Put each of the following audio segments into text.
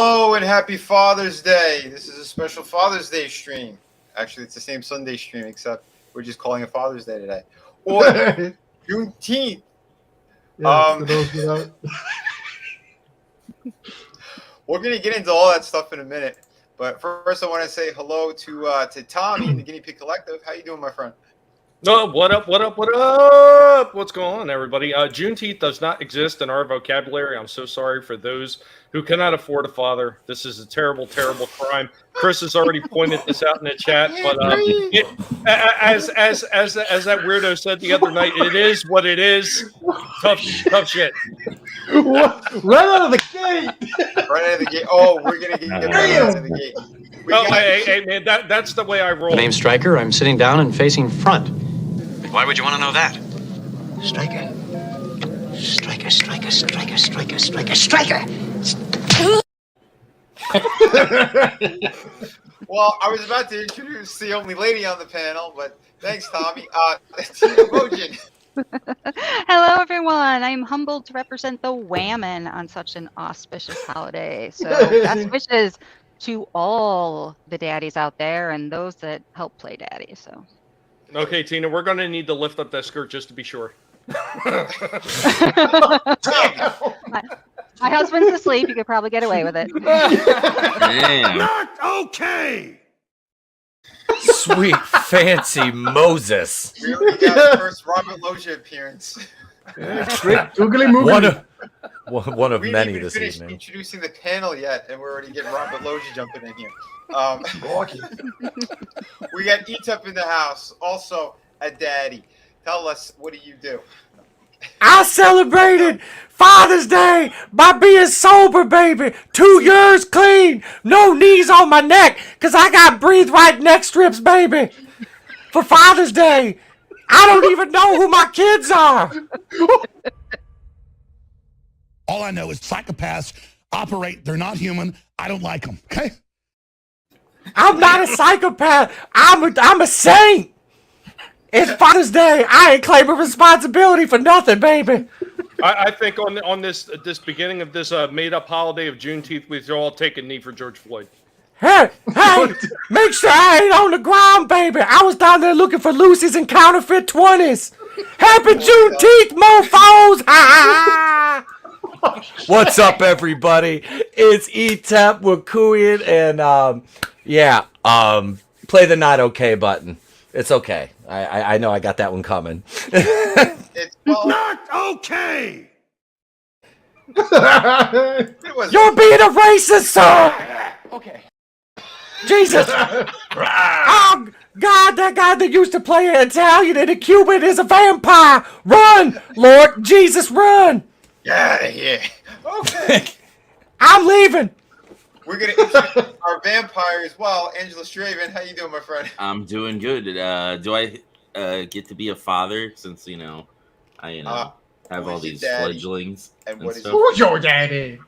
Hello and happy Father's Day. This is a special Father's Day stream. Actually, it's the same Sunday stream, except we're just calling it Father's Day today. Or Juneteenth. For those without... We're going to get into all that stuff in a minute. But first, I want to say hello to Tommy in the Guinea Pig Collective. How you doing, my friend? Oh, what up, what up, what up? What's going on, everybody? Juneteenth does not exist in our vocabulary. I'm so sorry for those who cannot afford a father. This is a terrible, terrible crime. Chris has already pointed this out in the chat, but as that weirdo said the other night, it is what it is. Tough shit. Right out of the gate. Right out of the gate. Oh, we're gonna get right out of the gate. Hey, man, that's the way I roll. My name's Stryker. I'm sitting down and facing front. Why would you want to know that? Stryker. Stryker, Stryker, Stryker, Stryker, Stryker, Stryker. Well, I was about to introduce the only lady on the panel, but thanks, Tommy. Emojin. Hello, everyone. I'm humbled to represent the Whammon on such an auspicious holiday. So best wishes to all the daddies out there and those that help play daddy. So. Okay, Tina, we're going to need to lift up that skirt just to be sure. My husband's asleep. You could probably get away with it. Not okay. Sweet fancy Moses. We already got the first Robert Loggia appearance. One of we many didn't this finish evening. Introducing the panel yet, and we're already getting Robert Loggia jumping in here. We got Etep in the house, also a daddy. Tell us, what do you do? I celebrated Father's Day by being sober, baby. 2 years clean. No knees on my neck, because I got breathe right neck strips, baby. For Father's Day. I don't even know who my kids are. All I know is psychopaths operate. They're not human. I don't like them. Okay? I'm not a psychopath. I'm a saint. It's Father's Day. I ain't claiming responsibility for nothing, baby. I think on this beginning of this made up holiday of Juneteenth, we should all take a knee for George Floyd. Hey, make sure I ain't on the ground, baby. I was down there looking for Lucy's and counterfeit 20s. Happy Juneteenth, mofos! Ha! What's up, everybody? It's Etep with Kuyan, and play the not okay button. It's okay. I know I got that one coming. It's Not okay. You're being a racist, sir! Okay. Jesus! Oh, God, that guy that used to play Italian and a Cuban is a vampire! Run! Lord Jesus, run! Get out of here. Okay. I'm leaving! We're going to introduce our vampire as well. Angela Straven, how you doing, my friend? I'm doing good. Do I get to be a father since, I have all these fledglings? And what is stuff? Who's your daddy?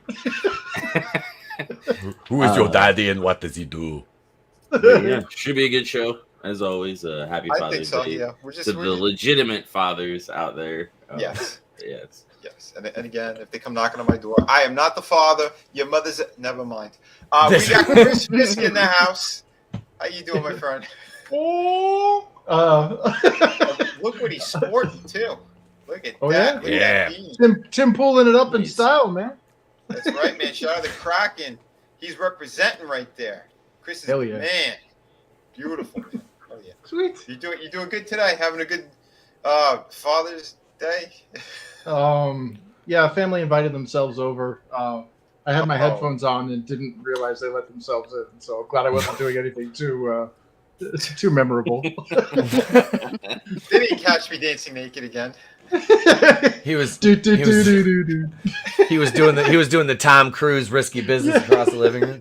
Who is your daddy and what does he do? Yeah, should be a good show. As always, happy I Father's think so, Day yeah. to the legitimate fathers out there. Yes. Yes. Yes. And again, if they come knocking on my door, I am not the father. Your mother's... Never mind. We got Chris Fisk in the house. How you doing, my friend? Look what he's sporting, too. Look at that. Look at that Tim pulling it up in style, man. That's right, man. Shout out to Kraken. He's representing right there. Chris is Hell yeah. man. Beautiful. Oh yeah. Sweet. You doing good today? Having a good Father's Day? Yeah, family invited themselves over. I had my headphones on and didn't realize they let themselves in, so I'm glad I wasn't doing anything too memorable. They didn't catch me dancing naked again. He was doing the Tom Cruise risky business across the living room.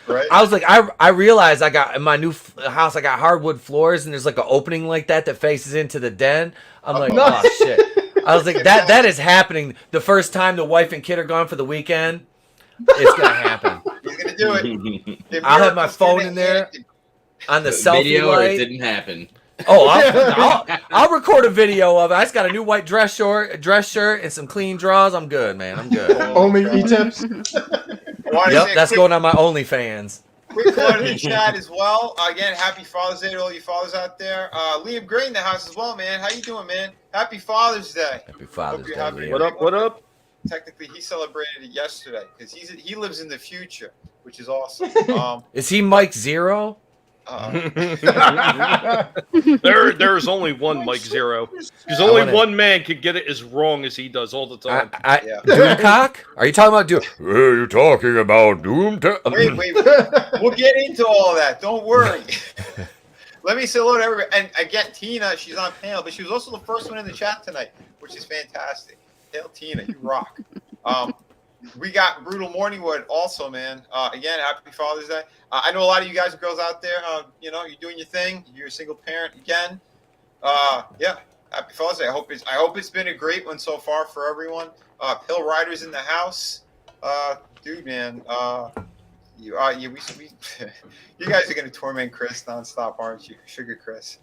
Right. I was like, I realized I got in my new house. I got hardwood floors, and there's like an opening like that faces into the den. I'm like, nice. oh shit. I was like, that is happening. The first time the wife and kid are gone for the weekend, it's gonna happen. He's gonna do it. I'll have my phone in there on the selfie Video light. or it didn't happen. Oh, I'll record a video of it. I just got a new white dress shirt, and some clean drawers. I'm good, man. I'm good. Only E-tips. Yep, that's going on my OnlyFans. Quick hello to the chat as well. Again, happy Father's Day to all you fathers out there. Liam Gray in the house as well, man. How you doing, man? Happy Father's Day. Happy Father's Day, Liam. What up? What up? Technically, he celebrated it yesterday because he lives in the future, which is awesome. Is he Mike Zero? There's only one Mike Zero. Because only one man can get it as wrong as he does all the time. Doomcock? Are you talking about Doom? Are you talking about Doom? Wait. We'll get into all that. Don't worry. Let me say hello to everybody. And again, Tina, she's on panel, but she was also the first one in the chat tonight, which is fantastic. Hail Tina, you rock. We got Brutal Morningwood also, man. Again, happy Father's Day. I know a lot of you guys and girls out there, you're doing your thing. You're a single parent again. Yeah, happy Father's Day. I hope it's been a great one so far for everyone. Pill Riders in the house. Dude, man. You guys are gonna torment Chris nonstop, aren't you? Sugar Chris.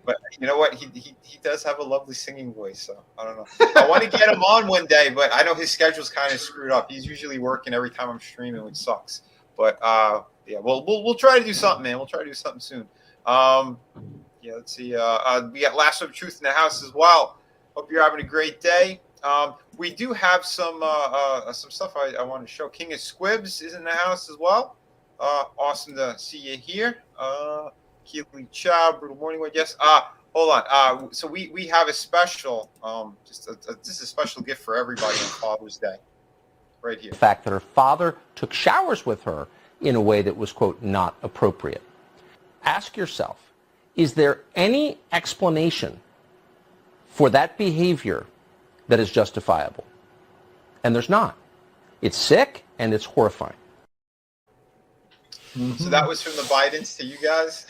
But you know what? He does have a lovely singing voice, so I don't know. I want to get him on one day, but I know his schedule's kind of screwed up. He's usually working every time I'm streaming, which sucks. But yeah, we'll try to do something, man. We'll try to do something soon. Yeah, let's see. We got Lasso of Truth in the house as well. Hope you're having a great day. We do have some stuff I want to show. King of Squibs is in the house as well. Awesome to see you here. Keely Chow, Brutal Morningwood. Yes. Hold on. So we have a special, just a special gift for everybody on Father's Day, right here. The fact that her father took showers with her in a way that was, quote, not appropriate. Ask yourself, is there any explanation for that behavior that is justifiable? And there's not. It's sick and it's horrifying. So that was from the Bidens to you guys.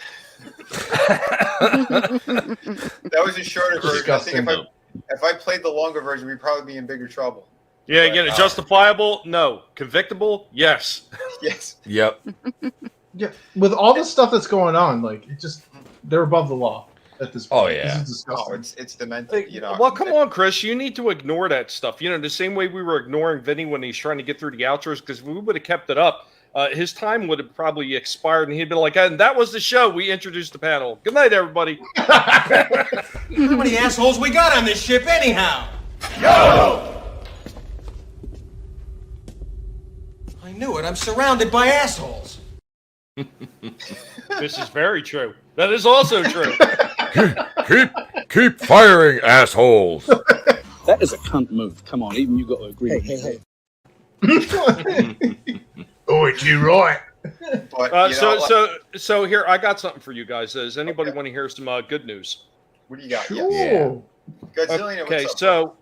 That was a shorter version. I think if I played the longer version, we'd probably be in bigger trouble. Yeah, again, justifiable? No. Convictable? Yes. Yes. Yep. Yeah, with all the stuff that's going on, like they're above the law at this point. Oh yeah. This is disgusting. It's demented. Well, come on, Chris. You need to ignore that stuff. The same way we were ignoring Vinny when he's trying to get through the outros, because if we would have kept it up, his time would have probably expired, and he'd been like, and that was the show. We introduced the panel. Good night, everybody. How many assholes we got on this ship anyhow? Yo! I knew it. I'm surrounded by assholes. This is very true. That is also true. Keep firing, assholes. That is a cunt move. Come on, even you got to agree. Hey. Oh, it's you right. But, so here, I got something for you guys. Does anybody want to hear some good news? What do you got? Sure. Yeah. Godzilla, Okay, so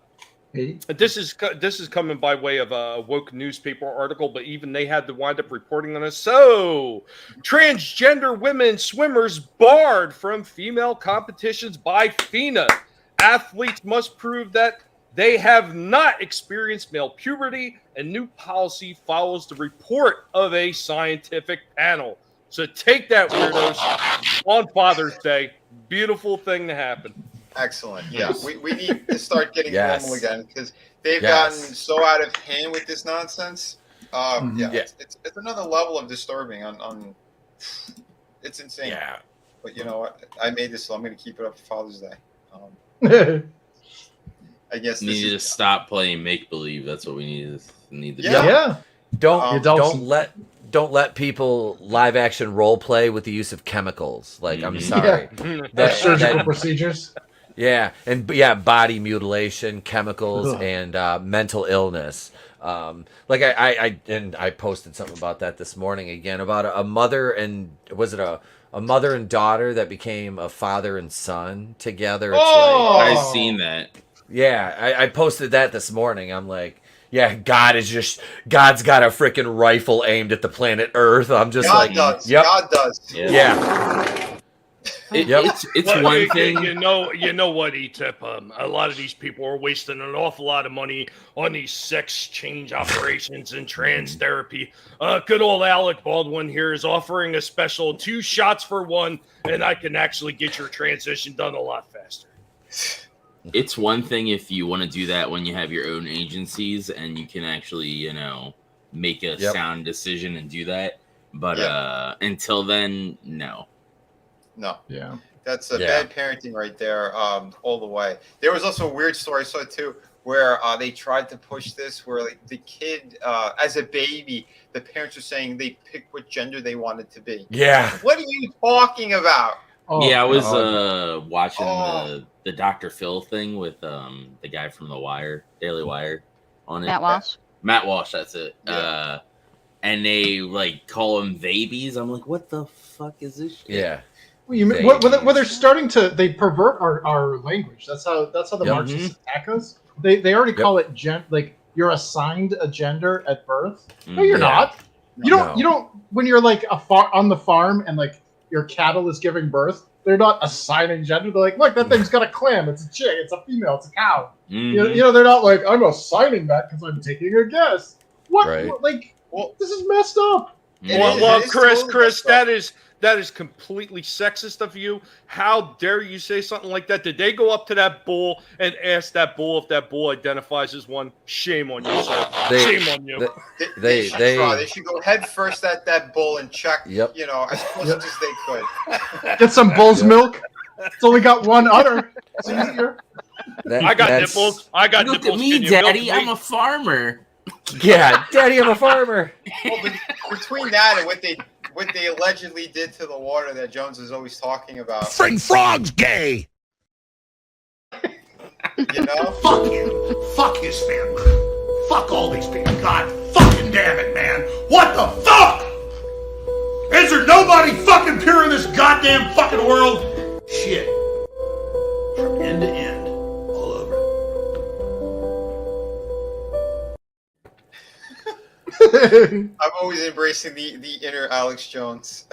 this is coming by way of a woke newspaper article, but even they had to wind up reporting on this. So, transgender women swimmers barred from female competitions by FINA. Athletes must prove that they have not experienced male puberty, and new policy follows the report of a scientific panel. So take that, weirdos, on Father's Day. Beautiful thing to happen. Excellent. Yeah, we need to start getting normal again, because they've gotten so out of hand with this nonsense. It's another level of disturbing. On it's insane. Yeah. But you know what? I made this, so I'm going to keep it up for Father's Day. I guess we need to stop playing make believe. That's what we need to do. Yeah. Don't let people live action role play with the use of chemicals. Like, I'm sorry. Surgical procedures. Yeah, and body mutilation, chemicals, and mental illness. Like I posted something about that this morning again, about a mother and a mother and daughter that became a father and son together. It's I've seen that. Yeah, I posted that this morning. I'm like, yeah, God's got a freaking rifle aimed at the planet Earth. I'm just God does. Yep. God does. Yeah. It's one thing. You know what, E-Tip? A lot of these people are wasting an awful lot of money on these sex change operations and trans therapy. Good old Alec Baldwin here is offering a special 2 shots for 1, and I can actually get your transition done a lot faster. It's one thing if you want to do that when you have your own agencies and you can actually, make a sound decision and do that. But until then, no. Yeah. That's bad parenting right there, all the way. There was also a weird story I saw too, where they tried to push this, where like the kid, as a baby, the parents were saying they picked what gender they wanted to be. Yeah. What are you talking about? I was watching the Dr. Phil thing with the guy from the Wire, Daily Wire, on it. Matt Walsh. Matt Walsh, that's it. Yeah. And they like call them babies. I'm like, what the fuck is this shit? Yeah. Well, they're starting to pervert our language. That's how the Marxists attack us. They already call it like you're assigned a gender at birth. No, you're not. You don't when you're like on the farm and like your cattle is giving birth. They're not assigning gender. They're like, look, that thing's got a clam. It's a chick. It's a female. It's a cow. You know, they're not like, I'm assigning that because I'm taking a guess. What? Right. This is messed up. Well, Chris, that is completely sexist of you. How dare you say something like that? Did they go up to that bull and ask that bull if that bull identifies as one? Shame on you, sir. Shame on you. They should go head first at that bull and check, you know, as close as they could. Get some bull's milk. It's only got one udder. It's easier. I got nipples. I got Look nipples. at me, Daddy. I'm a farmer. Yeah, Daddy, I'm a farmer. Well, between that and what they allegedly did to the water that Jones is always talking about. Friggin' frog's gay. You know? Fuck him. Fuck his family. Fuck all these people. God fucking damn it, man. What the fuck? Is there nobody fucking pure in this goddamn fucking world? Shit. From end to end. All over. I'm always embracing the inner Alex Jones.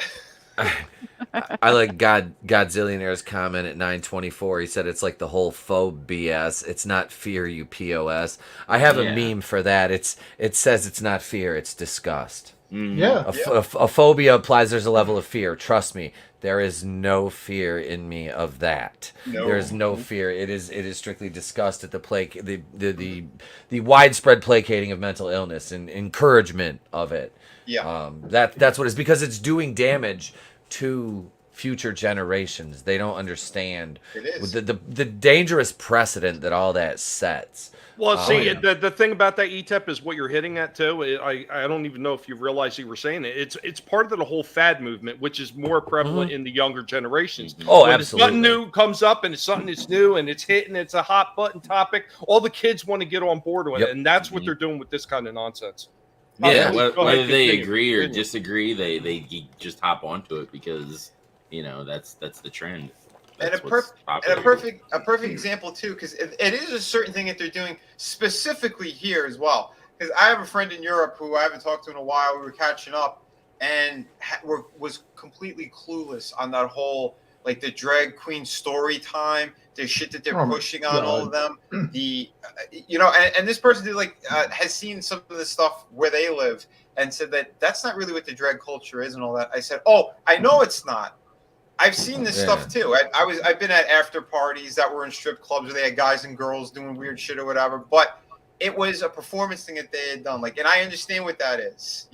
I like Godzillionaire's comment at 9:24. He said it's like the whole phobe BS. It's not fear, you POS. I have a meme for that. It says it's not fear, it's disgust. Yeah. A phobia implies there's a level of fear. Trust me, there is no fear in me of that. No. There is no fear. It is strictly disgust at the widespread placating of mental illness and encouragement of it. Yeah. That's what it is, because it's doing damage to future generations. They don't understand the dangerous precedent that all that sets. Well, see, the thing about that ETEP is what you're hitting at too. I don't even know if you realize you were saying it. It's part of the whole fad movement, which is more prevalent in the younger generations. Oh, when absolutely. Something new comes up and it's something that's new and it's hitting. It's a hot button topic. All the kids want to get on board with it, and that's what they're doing with this kind of nonsense. Yeah, whether they agree or disagree, they just hop onto it because that's the trend. And a perfect example too, because it is a certain thing that they're doing specifically here as well. Because I have a friend in Europe who I haven't talked to in a while. We were catching up, and was completely clueless on that whole like the drag queen story time, the shit that they're pushing on all of them. And this person has seen some of the stuff where they live and said that that's not really what the drag culture is and all that. I said, oh, I know it's not. I've seen this stuff too. I've been at after parties that were in strip clubs where they had guys and girls doing weird shit or whatever, but it was a performance thing that they had done. And I understand what that is,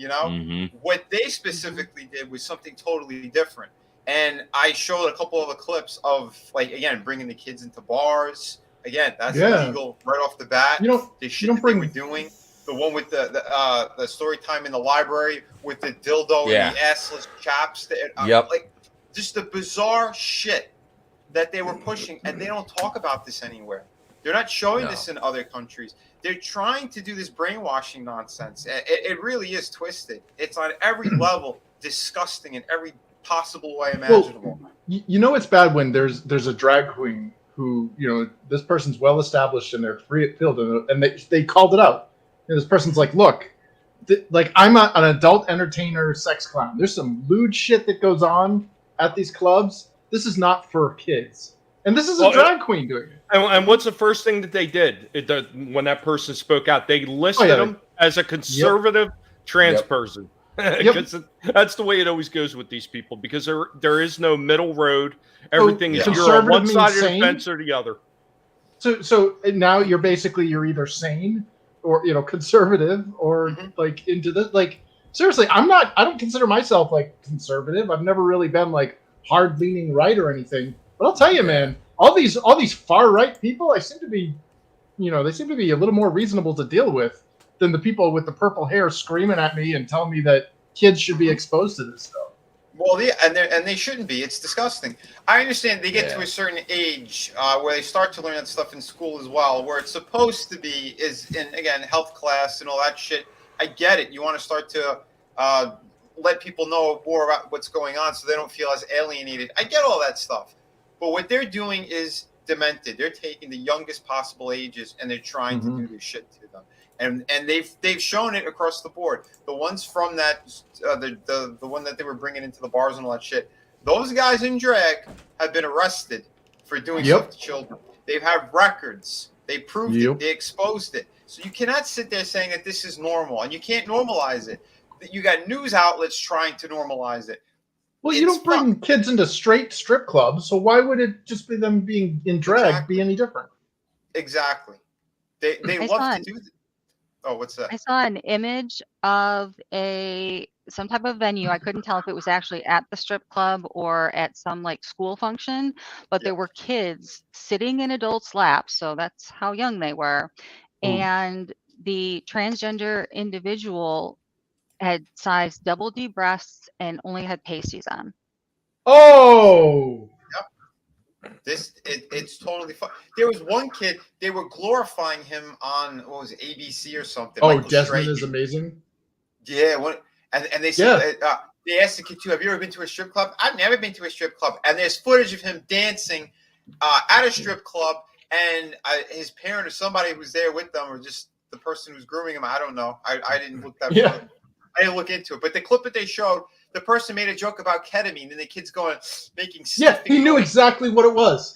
What they specifically did was something totally different. And I showed a couple of the clips of bringing the kids into bars. Again, that's illegal right off the bat. They were doing. The one with the story time in the library with the dildo and the assless chaps. Just the bizarre shit that they were pushing, and they don't talk about this anywhere. They're not showing this in other countries. They're trying to do this brainwashing nonsense. It really is twisted. It's on every level disgusting in every possible way imaginable. Well, it's bad when there's a drag queen who, this person's well established in their field, and they called it out. And this person's like, look, I'm an adult entertainer sex clown. There's some lewd shit that goes on at these clubs. This is not for kids. And this is a drag queen doing it. And what's the first thing that they did when that person spoke out? They listed him as a conservative trans person. That's the way it always goes with these people, because there is no middle road. Everything is you're on one side of the fence or the other. So now you're either sane or conservative or like into this. Like seriously, I don't consider myself like conservative. I've never really been like hard leaning right or anything. But I'll tell you, man, all these far right people, they seem to be a little more reasonable to deal with than the people with the purple hair screaming at me and telling me that kids should be exposed to this stuff. Well, yeah, and they shouldn't be. It's disgusting. I understand they get to a certain age where they start to learn that stuff in school as well, where it's supposed to be is in, again, health class and all that shit. I get it. You want to start to let people know more about what's going on so they don't feel as alienated. I get all that stuff. But what they're doing is demented. They're taking the youngest possible ages and they're trying to do this shit to them. And they've shown it across the board. The ones from that the one that they were bringing into the bars and all that shit. Those guys in drag have been arrested for doing stuff to children. They have records. They proved it. They exposed it. So you cannot sit there saying that this is normal, and you can't normalize it. You got news outlets trying to normalize it. Well, you don't bring kids into straight strip clubs, so why would it just be them being in drag be any different? Exactly. They love to do that. Oh, what's that? I saw an image of some type of venue. I couldn't tell if it was actually at the strip club or at some like school function, but there were kids sitting in adults' laps, so that's how young they were. And the transgender individual had size double D breasts and only had pasties on. Oh. It's totally fun. There was one kid, they were glorifying him on what was it, ABC or something. Oh, Desmond is amazing. Yeah, and they said they asked the kid too, have you ever been to a strip club? I've never been to a strip club. And there's footage of him dancing at a strip club, and his parent or somebody who was there with them, or just the person who's grooming him. I don't know. I didn't look that far. I didn't look into it, but the clip that they showed, the person made a joke about ketamine, and the kid's going making. Yeah, he knew exactly what it was.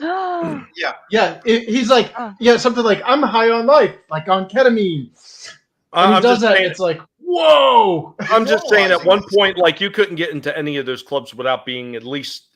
He's like, something like, I'm high on life, like on ketamine. And he does that. It's like, whoa! I'm just saying, at one point, like you couldn't get into any of those clubs without being at least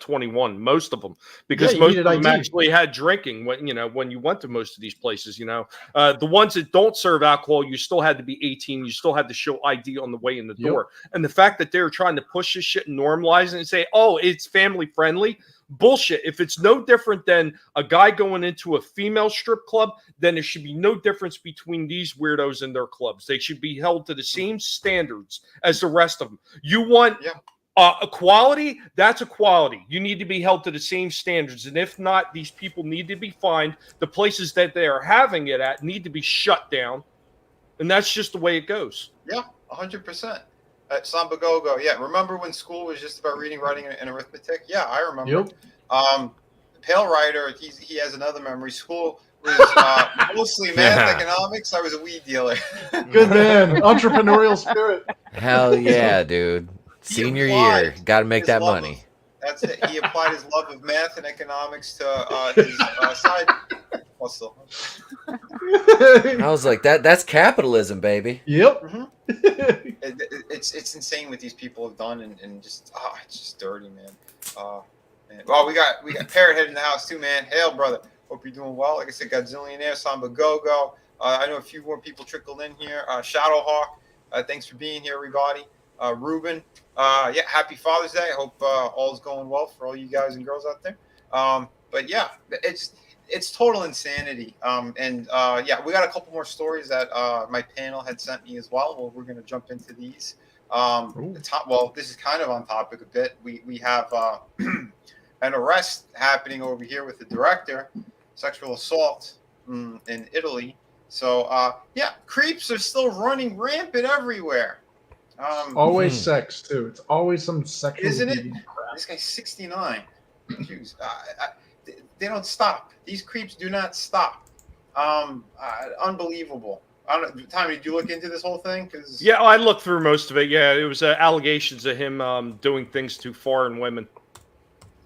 21. Most of them, because most of them actually had drinking. When you went to most of these places, the ones that don't serve alcohol, you still had to be 18. You still had to show ID on the way in the door. And the fact that they're trying to push this shit and normalize it and say, "Oh, it's family friendly." Bullshit. If it's no different than a guy going into a female strip club, then there should be no difference between these weirdos and their clubs. They should be held to the same standards as the rest of them. You want equality? That's equality. You need to be held to the same standards. And if not, these people need to be fined. The places that they are having it at need to be shut down. And that's just the way it goes. Yeah, 100%. At Samba Go-Go, remember when school was just about reading, writing, and arithmetic? Yeah, I remember. Pale Rider, he has another memory. School was mostly math, economics. I was a weed dealer. Good man, entrepreneurial spirit. Hell yeah, dude! Senior year, got to make that money. That's it. He applied his love of math and economics to his side hustle. I was like, that's capitalism, baby. Yep. It's insane what these people have done, and just it's just dirty, man. Man. Well, we got Parrothead in the house too, man. Hail, brother. Hope you're doing well. Like I said, Godzillionaire, Samba Go-Go. I know a few more people trickled in here. Shadowhawk, thanks for being here, everybody. Ruben, happy Father's Day. I hope all's going well for all you guys and girls out there. But yeah, it's total insanity. We got a couple more stories that my panel had sent me as well. Well, we're going to jump into these. This is kind of on topic a bit. We have an arrest happening over here with the director, sexual assault in Italy. So creeps are still running rampant everywhere. Always sex too. It's always some sexual. Isn't it? Crap. This guy's 69. Jeez, they don't stop. These creeps do not stop. Unbelievable. I don't know, Tommy, did you look into this whole thing? I looked through most of it. Yeah, it was allegations of him doing things to foreign women.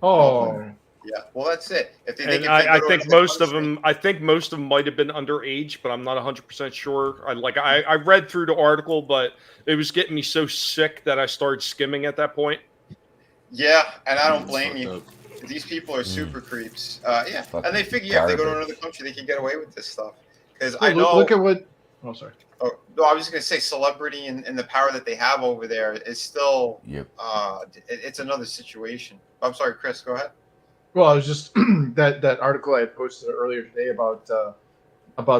Oh. Yeah, well, that's it. I think most of them might have been underage, but I'm not 100% sure. I read through the article, but it was getting me so sick that I started skimming at that point. Yeah, and I don't blame you. These people are super creeps. And they figure if they go to another country, they can get away with this stuff. Because I know. Look at what Oh, sorry. Oh, no, I was going to say celebrity and the power that they have over there is still. Yep. It's another situation. I'm sorry, Chris. Go ahead. Well, I was just that article I had posted earlier today about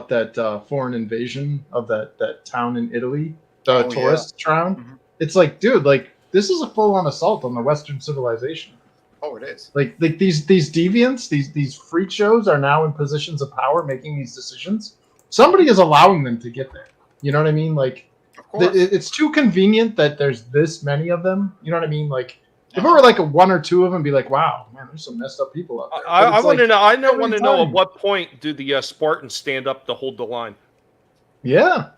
that foreign invasion of that town in Italy, the tourist town. Mm-hmm. It's like, dude, like this is a full-on assault on the Western civilization. Oh, it is. Like these deviants, these freak shows are now in positions of power, making these decisions. Somebody is allowing them to get there. You know what I mean? Like, it's too convenient that there's this many of them. You know what I mean? Like, if it were like one or two of them, be like, wow, man, there's some messed up people out there. I want to know. I want to know time. at what point do the Spartans stand up to hold the line? Yeah.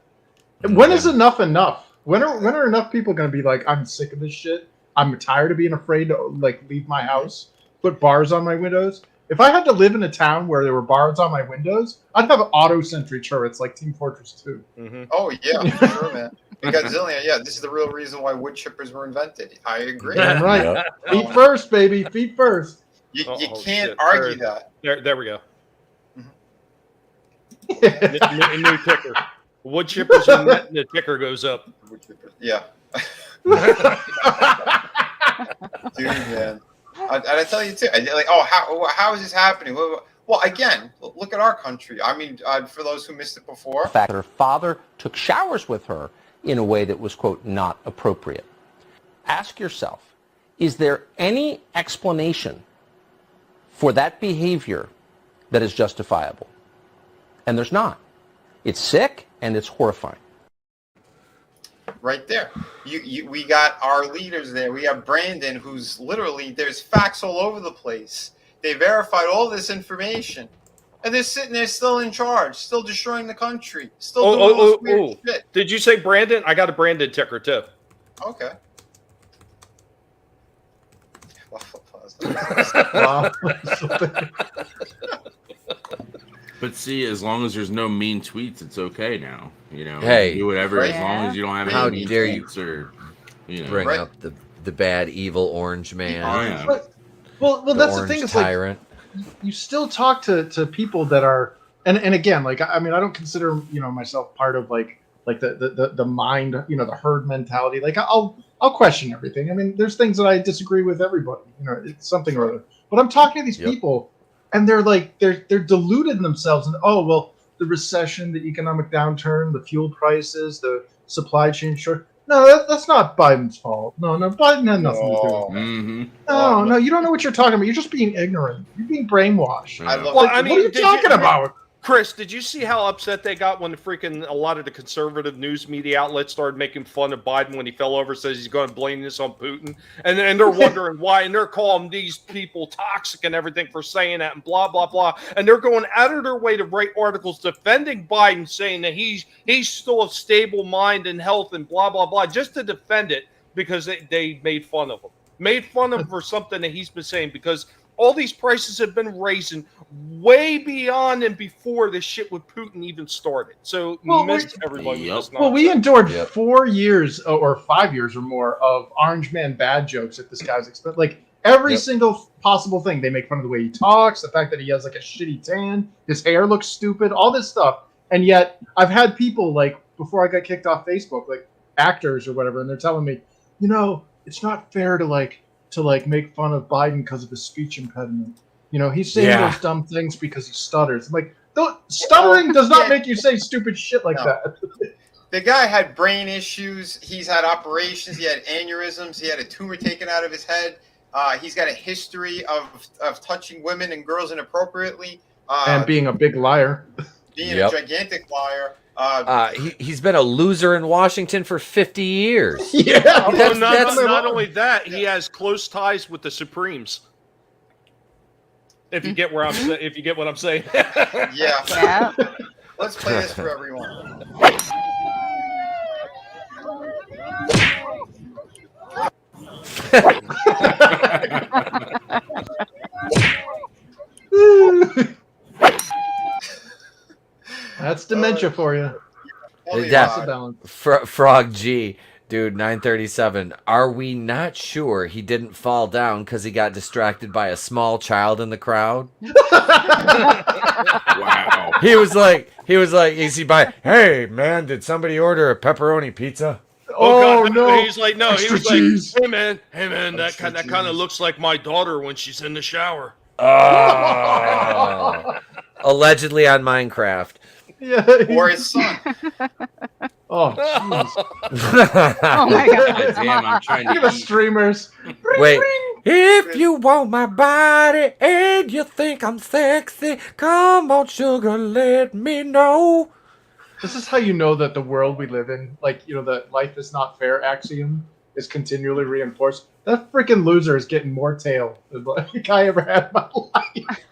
When is enough enough? When are enough people going to be like, I'm sick of this shit. I'm tired of being afraid to like leave my house, put bars on my windows. If I had to live in a town where there were bars on my windows, I'd have auto sentry turrets like Team Fortress 2. Mm-hmm. Oh yeah, for sure, man. Because this is the real reason why wood chippers were invented. I agree. Damn right. Feet first, baby. Feet first. You can't argue that. There we go. Mm-hmm. New ticker. Wood chippers and the ticker goes up. Yeah. Dude, man. I tell you too. Like, how is this happening? Well, again, look at our country. I mean, for those who missed it before, The fact that her father took showers with her in a way that was, quote, not appropriate. Ask yourself, is there any explanation for that behavior that is justifiable? And there's not. It's sick and it's horrifying. right there. We got our leaders there. We have Brandon, who's literally, there's facts all over the place. They verified all this information. And they're sitting there still in charge, still destroying the country, still doing all this weird shit. Did you say Brandon? I got a Brandon ticker too. Okay. But see, as long as there's no mean tweets, it's okay now. You know, Hey, do whatever right? as long as you don't have any How mean dare you tweets or bring up the bad evil orange man. Well, the that's the orange thing. Is tyrant. like you still talk to people that are, and again, like I mean, I don't consider myself part of like the mind, the herd mentality. Like I'll question everything. I mean, there's things that I disagree with everybody. It's something or other. But I'm talking to these people, and they're like they're deluded in themselves. And the recession, the economic downturn, the fuel prices, the supply chain short. No, that's not Biden's fault. No, Biden had nothing to do with it. Mm-hmm. No, you don't know what you're talking about. You're just being ignorant. You're being brainwashed. What are you talking about? Chris, did you see how upset they got when a lot of the conservative news media outlets started making fun of Biden when he fell over, says he's going to blame this on Putin? And they're wondering why, and they're calling these people toxic and everything for saying that and blah, blah, blah. And they're going out of their way to write articles defending Biden, saying that he's still of stable mind and health and blah, blah, blah, just to defend it because they made fun of him. Made fun of him for something that he's been saying because all these prices have been raising way beyond and before this shit with Putin even started. So everybody. Well, we endured 4 years or 5 years or more of Orange Man bad jokes at this guy's expense. Like every single possible thing. They make fun of the way he talks, the fact that he has like a shitty tan, his hair looks stupid, all this stuff. And yet I've had people like before I got kicked off Facebook, like actors or whatever, and they're telling me, it's not fair to make fun of Biden because of his speech impediment. He's saying those dumb things because he stutters. I'm like, stuttering does not make you say stupid shit like that. The guy had brain issues. He's had operations. He had aneurysms. He had a tumor taken out of his head. He's got a history of touching women and girls inappropriately. And being a big liar. Being a gigantic liar. He's been a loser in Washington for 50 years. Not only that, he has close ties with the Supremes. If you get what I'm saying. Yeah. Let's play this for everyone. That's dementia for you. Frog G, dude, 937. Are we not sure he didn't fall down because he got distracted by a small child in the crowd? Wow. He was like, He was like, "Is he by? Hey man, did somebody order a pepperoni pizza?" Oh, God, no! He's like, no. Extra He was cheese. like, hey man, that kind of looks like my daughter when she's in the shower. Oh. Allegedly on Minecraft. Yeah. Or his son. Oh, jeez. Oh my God! Damn, I'm trying Look at to the eat. streamers. Wait, If you want my body and you think I'm sexy, come on, sugar, let me know. This is how you know that the world we live in, like, the life is not fair axiom is continually reinforced. That freaking loser is getting more tail than like I ever had in my life.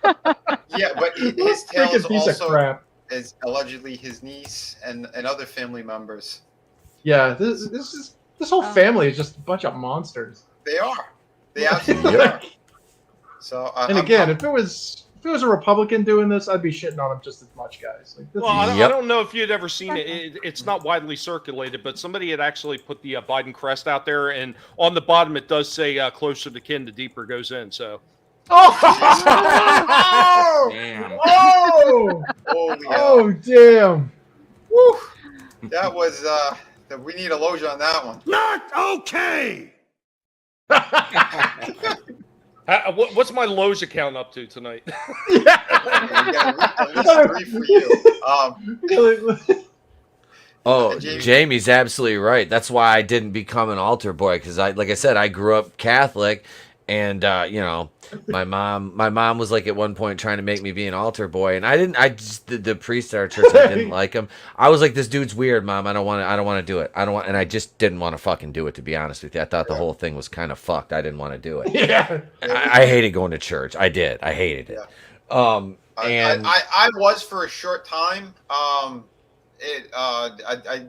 Yeah, but his tail is Freaking piece of also crap. is allegedly his niece and other family members. Yeah, this whole family is just a bunch of monsters. They are. They absolutely are. So, And again, if it was a Republican doing this, I'd be shitting on him just as much, guys. Like, Well, I don't know if you'd ever seen it. It's not widely circulated, but somebody had actually put the Biden crest out there, and on the bottom it does say "closer to kin, the deeper goes in." So. Oh! Damn. Oh! Holy Oh, damn! Woo. That was we need a Loja on that one. Not okay. What's my Lowe's account up to tonight? We got a list of 3 for you. Oh, Jamie's absolutely right. That's why I didn't become an altar boy, because like I said, I grew up Catholic, and my mom was like at one point trying to make me be an altar boy, and the priest at our church, I didn't like him. I was like, this dude's weird, Mom. I don't want to do it. And I just didn't want to fucking do it, to be honest with you. I thought the whole thing was kind of fucked. I didn't want to do it. Yeah. I hated going to church. I did. I hated it. Yeah. And I was for a short time. I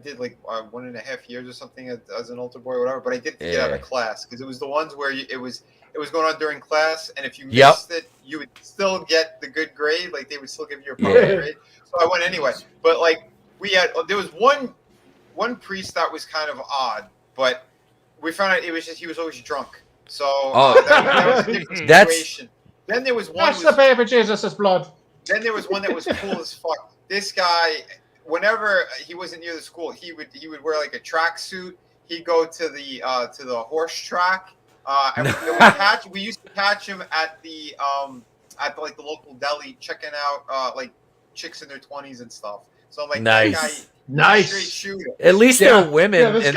did like 1.5 years or something as an altar boy or whatever, but I did get out of class because it was the ones where it was going on during class, and if you missed it, you would still get the good grade. Like they would still give you a perfect grade. So I went anyway. But like there was one priest that was kind of odd, but we found out it was just he was always drunk. So that was a different situation. Then there was one. That's the baby Jesus' blood. Then there was one that was cool as fuck. This guy, whenever he wasn't near the school, he would wear like a tracksuit. He'd go to the horse track. And we used to catch him at the like the local deli, checking out like chicks in their 20s and stuff. So I'm like, nice. That guy, nice. Straight shooter. At least they're women, and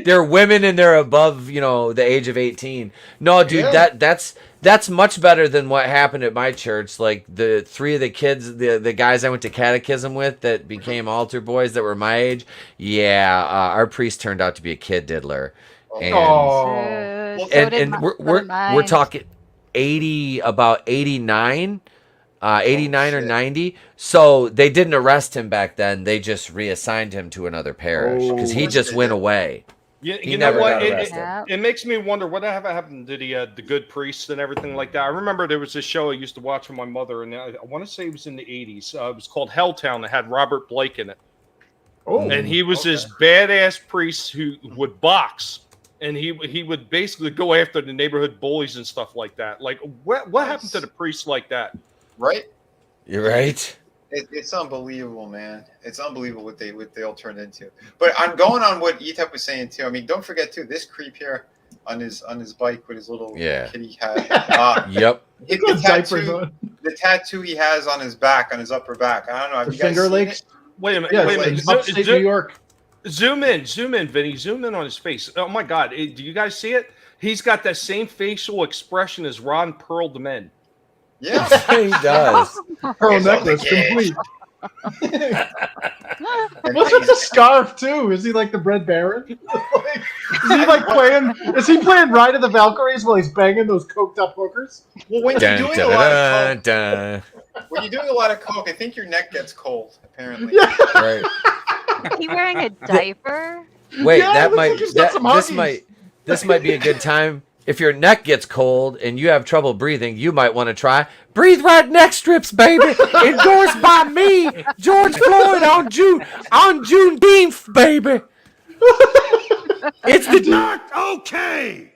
they're women, and they're above the age of 18. No, dude, that's much better than what happened at my church. Like the 3 of the kids, the guys I went to catechism with that became altar boys that were my age. Yeah, our priest turned out to be a kid diddler. And we're talking 80, about 89 or 90. So they didn't arrest him back then. They just reassigned him to another parish because he just went away. You know what? It makes me wonder what happened to the good priests and everything like that. I remember there was this show I used to watch with my mother, and I want to say it was in the 80s. It was called Helltown. It had Robert Blake in it. Oh, and he was this badass priest who would box. And he would basically go after the neighborhood bullies and stuff like that. Like, what happened to the priests like that? Right? You're right. It's unbelievable, man. It's unbelievable what they all turned into. But I'm going on what Etep was saying too. I mean, don't forget too, this creep here on his bike with his little kitty hat. Yep. The tattoo he has on his back, on his upper back. I don't know. Have you guys Finger seen Lakes? it? Wait a minute. Upstate New York. Zoom in, Vinny. Zoom in on his face. Oh my God, do you guys see it? He's got that same facial expression as Ron Perlman. Yeah, he does. Pearl necklace complete. What's with the scarf too? Is he like the Red Baron? Is he playing Ride of the Valkyries while he's banging those coked up hookers? Well, when you're doing a lot of coke, I think your neck gets cold. Apparently, right. Is he wearing a diaper? Wait, this might be a good time. If your neck gets cold and you have trouble breathing, you might want to try Breathe Right Neck Strips, baby. Endorsed by me, George Floyd, on Juneteenth, baby. It's the not okay.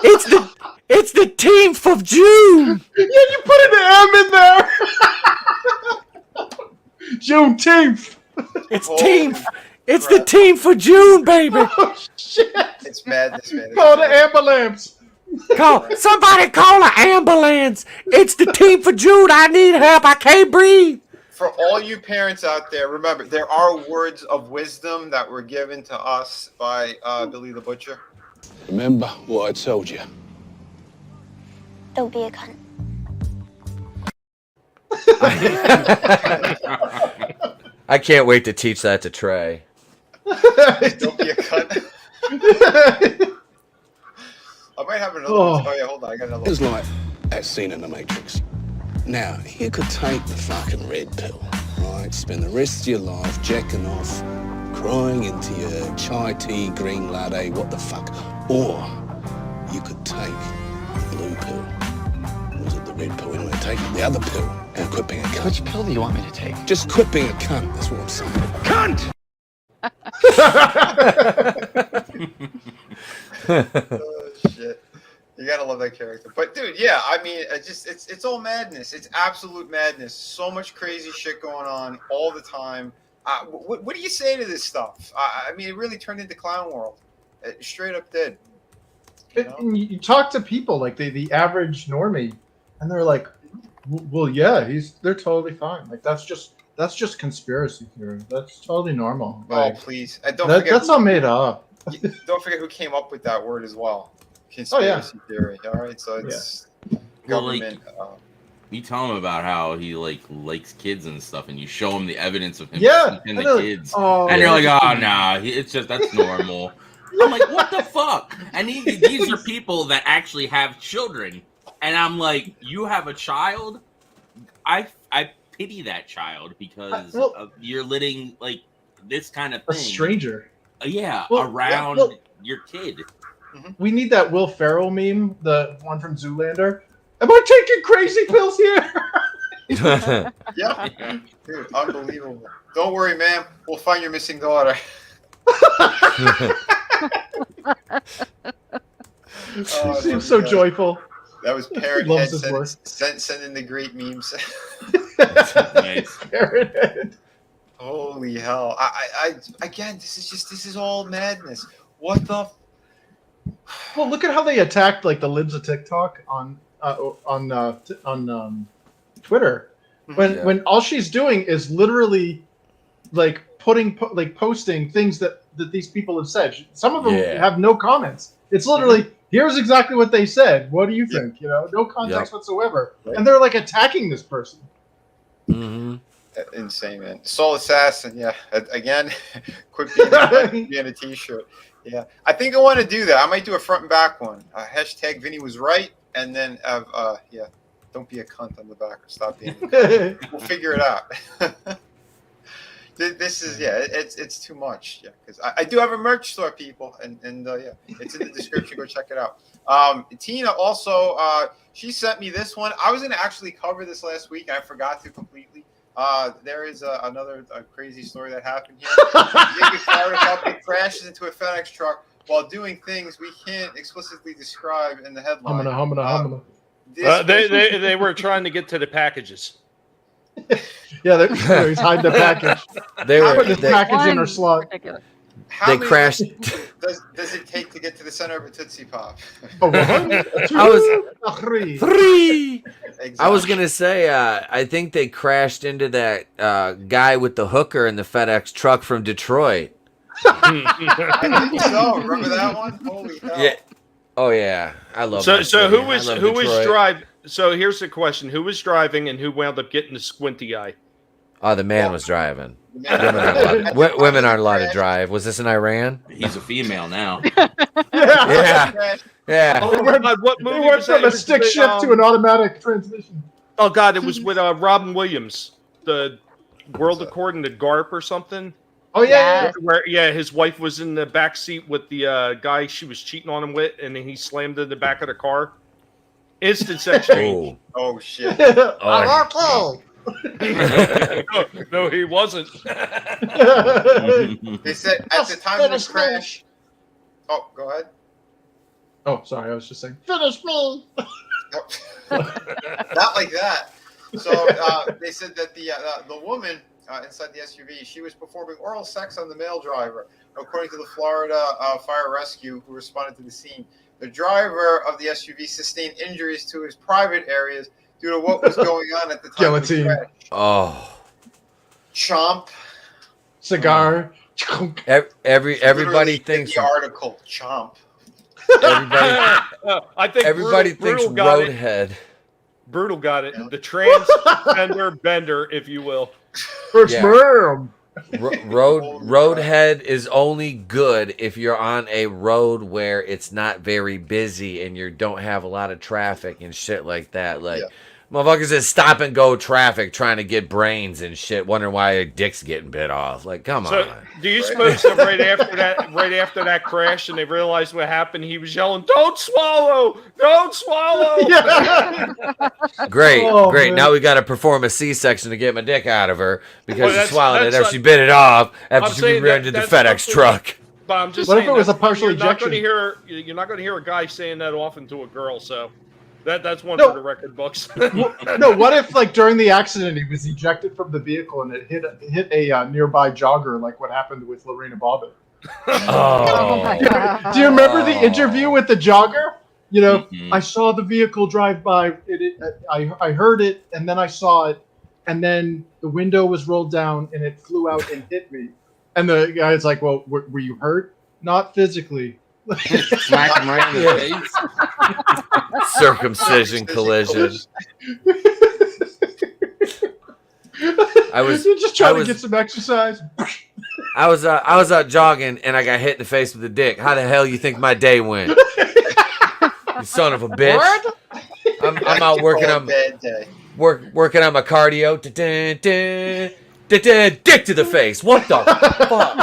It's the 10th of June. Yeah, you put an M in there. Juneteenth. It's Holy team. It's crap. the team for June, baby. Oh shit! It's madness, man. Call the ambulance. Somebody call an ambulance. It's the team for June. I need help. I can't breathe. For all you parents out there, remember, there are words of wisdom that were given to us by Billy the Butcher. Remember what I told you. Don't be a cunt. I can't wait to teach that to Trey. Don't be a cunt. I might have another one. Oh, yeah, hold on. I got another one. It's like that scene in The Matrix. Now, you could take the fucking red pill, right? Spend the rest of your life jacking off, crying into your chai tea, green latte, what the fuck. Or you could take the blue pill. Was it the red pill? Anyway, take the other pill and quit being a cunt. Which pill do you want me to take? Just quit being a cunt, that's what I'm saying. Cunt! Oh, shit. You gotta love that character. But dude, yeah, I mean, it's all madness. It's absolute madness. So much crazy shit going on all the time. What do you say to this stuff? I mean, it really turned into clown world. It straight up did. You talk to people like the average normie, and they're like, "Well, yeah, they're totally fine. Like that's just conspiracy theory. That's totally normal." Like, Oh please, and don't forget that's all made up. Don't forget who came up with that word as well. Conspiracy theory. All right, so it's government. You tell him about how he likes kids and stuff, and you show him the evidence of him sleeping the kids, and you're like, "Oh no, it's just that's normal." I'm like, "What the fuck?" And these are people that actually have children, and I'm like, "You have a child? I pity that child because you're letting like this kind of thing, a stranger, around your kid." We need that Will Ferrell meme, the one from Zoolander. Am I taking crazy pills here? Yeah, dude, unbelievable. Don't worry, ma'am. We'll find your missing daughter. She seems so joyful. That was Parrot Loves Head his sending the great memes. Nice. Parrot Head. Holy hell! I again, this is all madness. What the? Well, look at how they attacked like the libs of TikTok on Twitter, when all she's doing is literally like posting things that these people have said. Some of them have no comments. It's literally here's exactly what they said. What do you think? You know, no context whatsoever, and they're like attacking this person. Insane, man. Soul Assassin, yeah. Again, quit being a t-shirt. Yeah, I think I want to do that. I might do a front and back one. Hashtag Vinny was right, and then have don't be a cunt on the back or stop being. We'll figure it out. This is it's too much. Yeah, because I do have a merch store, people, and it's in the description. Go check it out. Tina also she sent me this one. I was gonna actually cover this last week. I forgot to completely. There is another crazy story that happened here. Big fire company crashes into a FedEx truck while doing things we can't explicitly describe in the headline. Humana. They were trying to get to the packages. Yeah, he's hiding the package. They were putting the package in her slot. How they crashed. Does it take to get to the center of a Tootsie Pop? Three. Exactly. I was gonna say, I think they crashed into that guy with the hooker in the FedEx truck from Detroit. I think so. Remember that one? Holy hell! Yeah. Oh yeah, I love. So who was driving? So here's the question: who was driving, and who wound up getting the squinty eye? Oh, the man was driving. Women aren't allowed to drive. Was this in Iran? He's a female now. Yeah. Oh God, what movie went was from that? a stick shift to an automatic transmission. Oh God, it was with Robin Williams, the World According to Garp or something. Oh yeah. Where his wife was in the back seat with the guy she was cheating on him with, and then he slammed in the back of the car. Instant sex change. Oh shit. No, he wasn't. They said at the time of the crash. Oh, go ahead. Oh, sorry. I was just saying, finish me. Not like that. So they said that the woman inside the SUV. She was performing oral sex on the male driver, according to the Florida Fire Rescue, who responded to the scene. The driver of the SUV sustained injuries to his private areas due to what was going on at the time of the crash. Oh. Chomp. Cigar. Everybody thinks the article chomp. I think everybody thinks Roadhead. Brutal got it. The transgender bender, if you will. Roadhead is only good if you're on a road where it's not very busy and you don't have a lot of traffic and shit like that. Like motherfuckers in stop and go traffic trying to get brains and shit, wondering why their dick's getting bit off. Like, come on. Do you suppose that right after that crash and they realized what happened, he was yelling, "Don't swallow! Don't swallow!" Great. Man. Now we got to perform a C-section to get my dick out of her because she swallowed it after she bit it off after she ran into the FedEx truck. But I'm just what saying if it was a partial ejection? You're not going to hear a guy saying that often to a girl, so that's one for the record books. No, what if like during the accident he was ejected from the vehicle and it hit a nearby jogger, like what happened with Lorena Bobbitt? Oh my God. Do you remember the interview with the jogger? You know, I saw the vehicle drive by. I heard it, and then I saw it, and then the window was rolled down, and it flew out and hit me. And the guy's like, "Well, were you hurt? Not physically." Smack him right in the face. Circumcision collision. You're just trying to get some exercise. I was out jogging and I got hit in the face with a dick. How the hell you think my day went? You son of a bitch! I'm out working on working on my cardio. Dick to the face. What the fuck?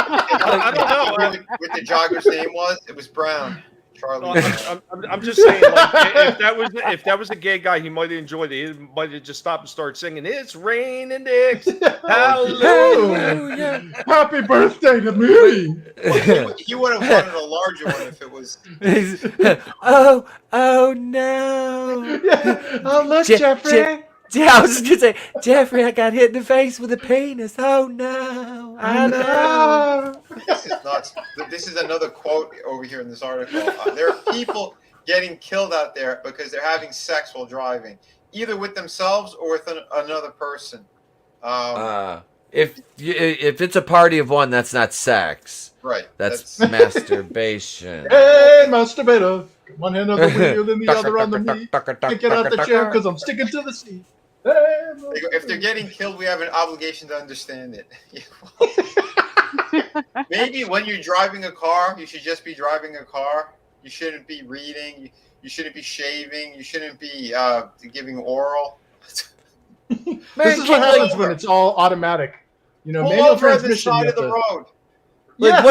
I don't know what the jogger's name was. It was Brown. Charlie. I'm just saying, like, if that was a gay guy, he might have enjoyed it. He might have just stopped and started singing, "It's raining dicks, hallelujah, happy birthday to me." He would have wanted a larger one if it was. Oh no! Oh look, Jeffrey. I was just gonna say, Jeffrey, I got hit in the face with a penis. Oh no! I know. This is nuts. This is another quote over here in this article. There are people getting killed out there because they're having sex while driving, either with themselves or with another person. If it's a party of one, that's not sex. Right. That's masturbation. Hey, masturbator. One hand on the wheel and the other on the knee. Can't get out the chair because I'm sticking to the seat. Hey, if they're getting killed, we have an obligation to understand it. Maybe when you're driving a car, you should just be driving a car. You shouldn't be reading. You shouldn't be shaving. You shouldn't be giving oral. This is what happens when it's all automatic. You know, manual transmission. Side of the road. Like,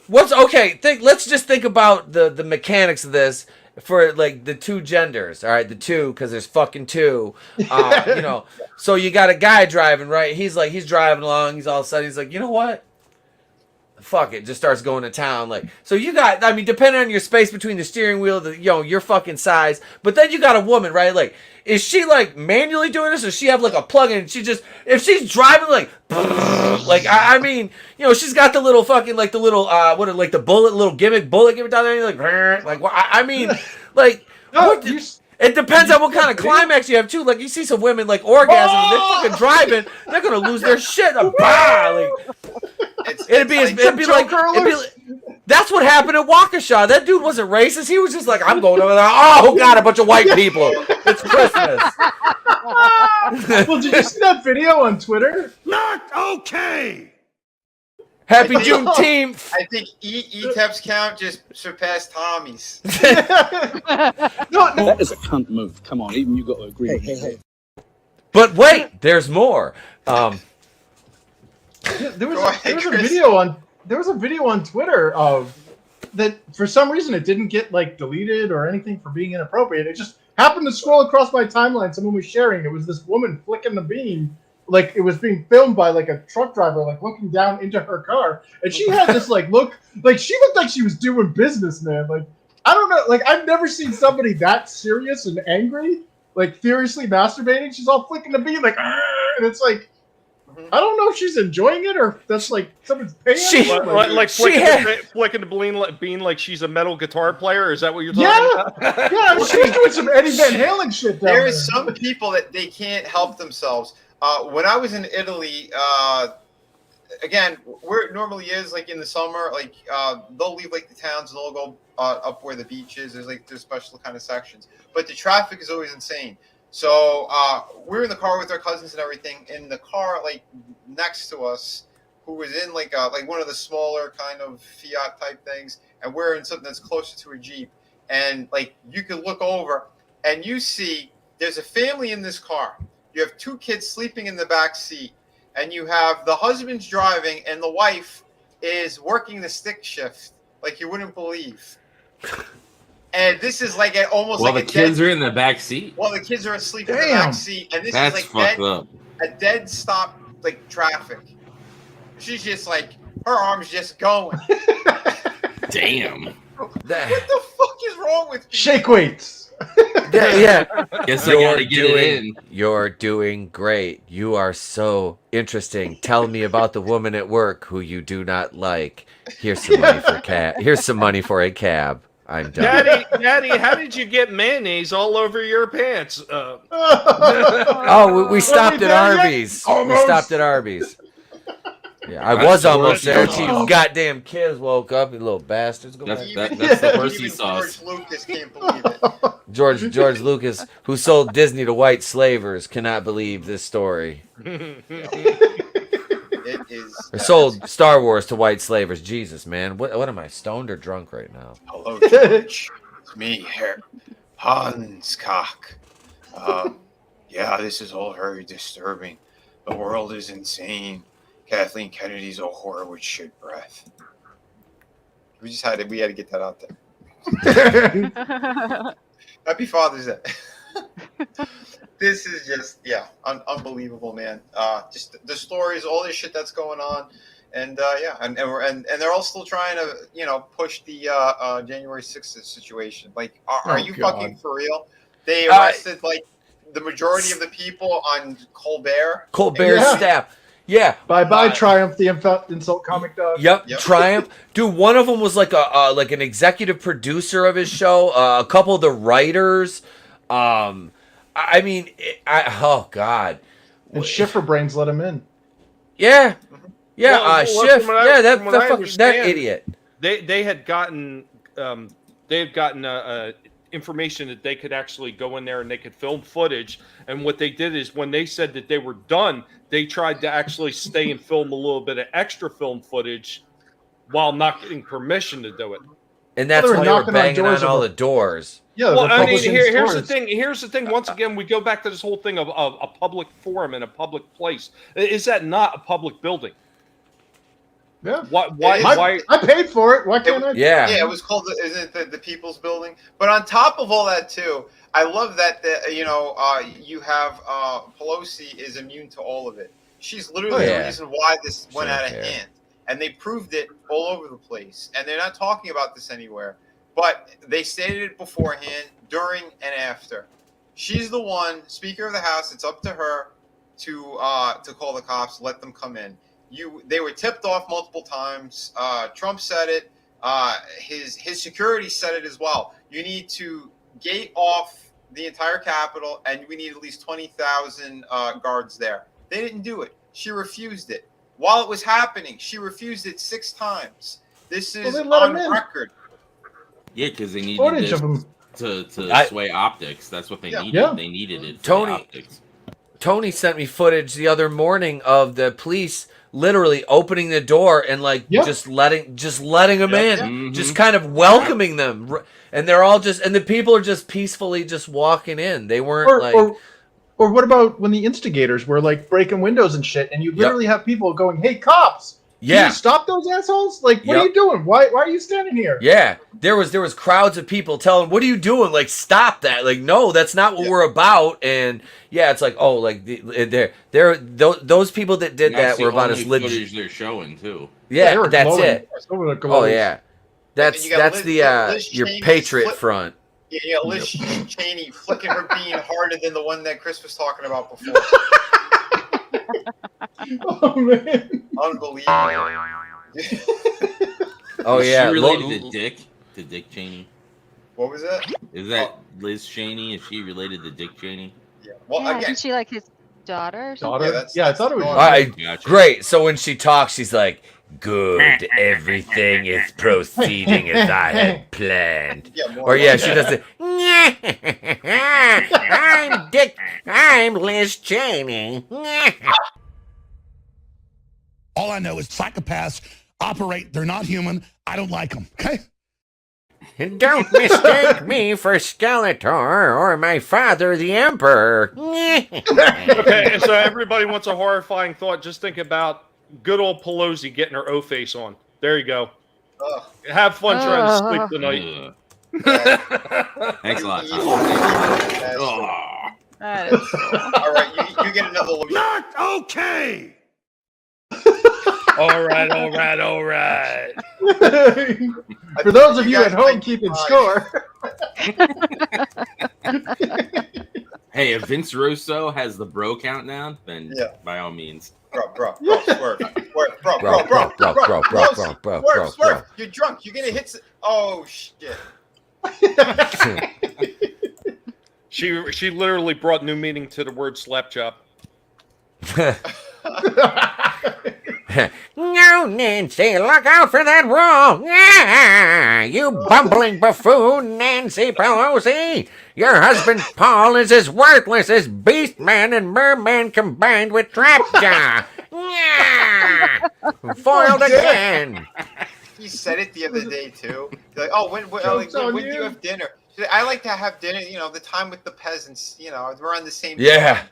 what's okay? Let's just think about the mechanics of this for like the two genders. All right, the two, because there's fucking two. You know, so you got a guy driving, right? He's driving along. He's all of a sudden he's like, you know what? Fuck it, just starts going to town. Like, so you got, I mean, depending on your space between the steering wheel, your fucking size. But then you got a woman, right? Like, is she like manually doing this, or does she have like a plug-in? And she just, if she's driving like I mean, you know, she's got the little fucking like the little like the little gimmick bullet down there. And you're like I mean, like it depends on what kind of climax you have too. Like you see some women like orgasm, and they're fucking driving, they're gonna lose their shit. It'd be like that's what happened at Waukesha. That dude wasn't racist. He was just like, I'm going over there. Oh god, a bunch of white people. It's Christmas. Well, did you see that video on Twitter? Not okay. Happy Juneteenth. I think ETEP's count just surpassed Tommy's. No, that is a cunt move. Come on, even you got to agree. Hey. But wait, there's more. There was a video on Twitter of that for some reason it didn't get like deleted or anything for being inappropriate. It just happened to scroll across my timeline. Someone was sharing. It was this woman flicking the beam. Like it was being filmed by like a truck driver, like looking down into her car, and she had this like look, like she looked like she was doing business, man. Like I don't know, like I've never seen somebody that serious and angry, like furiously masturbating. She's all flicking the beam, like, and it's like, I don't know if she's enjoying it or if that's like someone's paying. Like flicking the bean like she's a metal guitar player. Is that what you're talking about? Yeah, she's doing some Eddie Van Halen shit down There is some people that they can't help themselves. When I was in Italy, again, where it normally is, like in the summer, like they'll leave like the towns and they'll go up where the beach is. There's special kind of sections, but the traffic is always insane. So we're in the car with our cousins and everything. In the car, like next to us, who was in like one of the smaller kind of Fiat type things, and we're in something that's closer to a Jeep. And like you can look over and you see there's a family in this car. You have 2 kids sleeping in the back seat, and you have the husband's driving, and the wife is working the stick shift like you wouldn't believe. And this is like almost well, like the kids are in the back seat. Well, the kids are asleep in the back seat, and this That's is like fucked up. a dead stop like traffic. She's just like her arms just going. Damn. What the fuck is wrong with you? Shake weights. Yeah. Guess I gotta get it in. You're doing great. You are so interesting. Tell me about the woman at work who you do not like. Here's some money for cab. Here's some money for a cab. I'm done. Daddy, how did you get mayonnaise all over your pants? We stopped at Arby's. We stopped at Arby's. Yeah, I was almost there. You goddamn kids woke up, you little bastards. That's the Hershey sauce. George Lucas can't believe it. George Lucas, who sold Disney to white slavers, cannot believe this story. It is. Or sold Star Wars to white slavers. Jesus, man. What am I, stoned or drunk right now? Hello, George. It's me here, Hans Cock. Yeah, this is all very disturbing. The world is insane. Kathleen Kennedy's a whore with shit breath. We had to get that out there. Happy Father's Day. This is just unbelievable, man. Just the stories, all this shit that's going on, and and they're all still trying to push the January 6th situation. Like, are you fucking for real? They arrested like the majority of the people on Colbert's staff. Yeah. Bye, Triumph, the insult comic dog. Yep. Triumph. Dude, one of them was like like an executive producer of his show. A couple of the writers. Oh God. And Schifferbrains let him in. Yeah. Yeah. Schiff. That idiot. They had gotten information that they could actually go in there and they could film footage. And what they did is when they said that they were done, they tried to actually stay and film a little bit of extra film footage while not getting permission to do it. And that's why they were banging on all the doors. Yeah. Well, I mean, here's the thing. Here's the thing. Once again, we go back to this whole thing of a public forum and a public place. Is that not a public building? Yeah. Why? I paid for it. Why can't I? Yeah. Yeah, it was called the People's Building. But on top of all that, too, I love that you have Pelosi is immune to all of it. She's literally the reason why this went out of hand, and they proved it all over the place. And they're not talking about this anywhere, but they stated it beforehand, during, and after. She's the one, Speaker of the House. It's up to her to call the cops, let them come in. They were tipped off multiple times. Trump said it. His security said it as well. You need to gate off the entire Capitol, and we need at least 20,000 guards there. They didn't do it. She refused it. While it was happening, she refused it 6 times. This is on record. Yeah, because they needed this to sway optics. That's what they needed. Yeah. They needed it for optics. Tony sent me footage the other morning of the police literally opening the door and just letting them in, Mm-hmm. just kind of welcoming them, and they're all and the people are just peacefully just walking in. They weren't or what about when the instigators were like breaking windows and shit, and you literally have people going, "Hey, cops! Can you stop those assholes! Like, what are you doing? Why are you standing here?" Yeah, there was crowds of people telling, "What are you doing? Like, stop that! Like, no, that's not what we're about." And it's like, oh, like those people that did that were about as legit. Footage they're showing too. Yeah, that's glowing. it. Oh yeah, that's your Patriot Front. Yeah, Liz Cheney flicking her bean harder than the one that Chris was talking about before. Oh man. Unbelievable. Oh Is yeah, she related to Dick? To Dick Cheney? What was that? Is that Liz Cheney? Is she related to Dick Cheney? Yeah. Well, Yeah, again, isn't she like his daughter? Or something? Daughter? that's Yeah, I thought it was. daughter. Gotcha. Great. So when she talks, she's like, "Good, everything is proceeding as I had planned." Yeah, more Or yeah, like she that. does it. I'm Dick. I'm Liz Cheney. All I know is psychopaths operate. They're not human. I don't like them. Okay. Don't mistake me for Skeletor or my father, the Emperor. Okay, so everybody wants a horrifying thought. Just think about good old Pelosi getting her O face on. There you go. Ugh. Have fun trying to sleep tonight. Thanks a lot. That is All right, you get another look. Not okay. All right. For those of you guys at home might keeping be score. Hey, if Vince Russo has the bro countdown, then Yeah. by all means. Bro, swerve. Swerve. You're drunk. You're gonna hit. Oh shit. She literally brought new meaning to the word slap chop. No, Nancy, look out for that wall. You bumbling buffoon, Nancy Pelosi. Your husband, Paul, is as worthless as Beastman and Merman combined with Trapjaw. Foiled again. He said it the other day too. He's like, oh, when do you have dinner? She's like, I like to have dinner. The time with the peasants. We're on the same. Yeah. Time.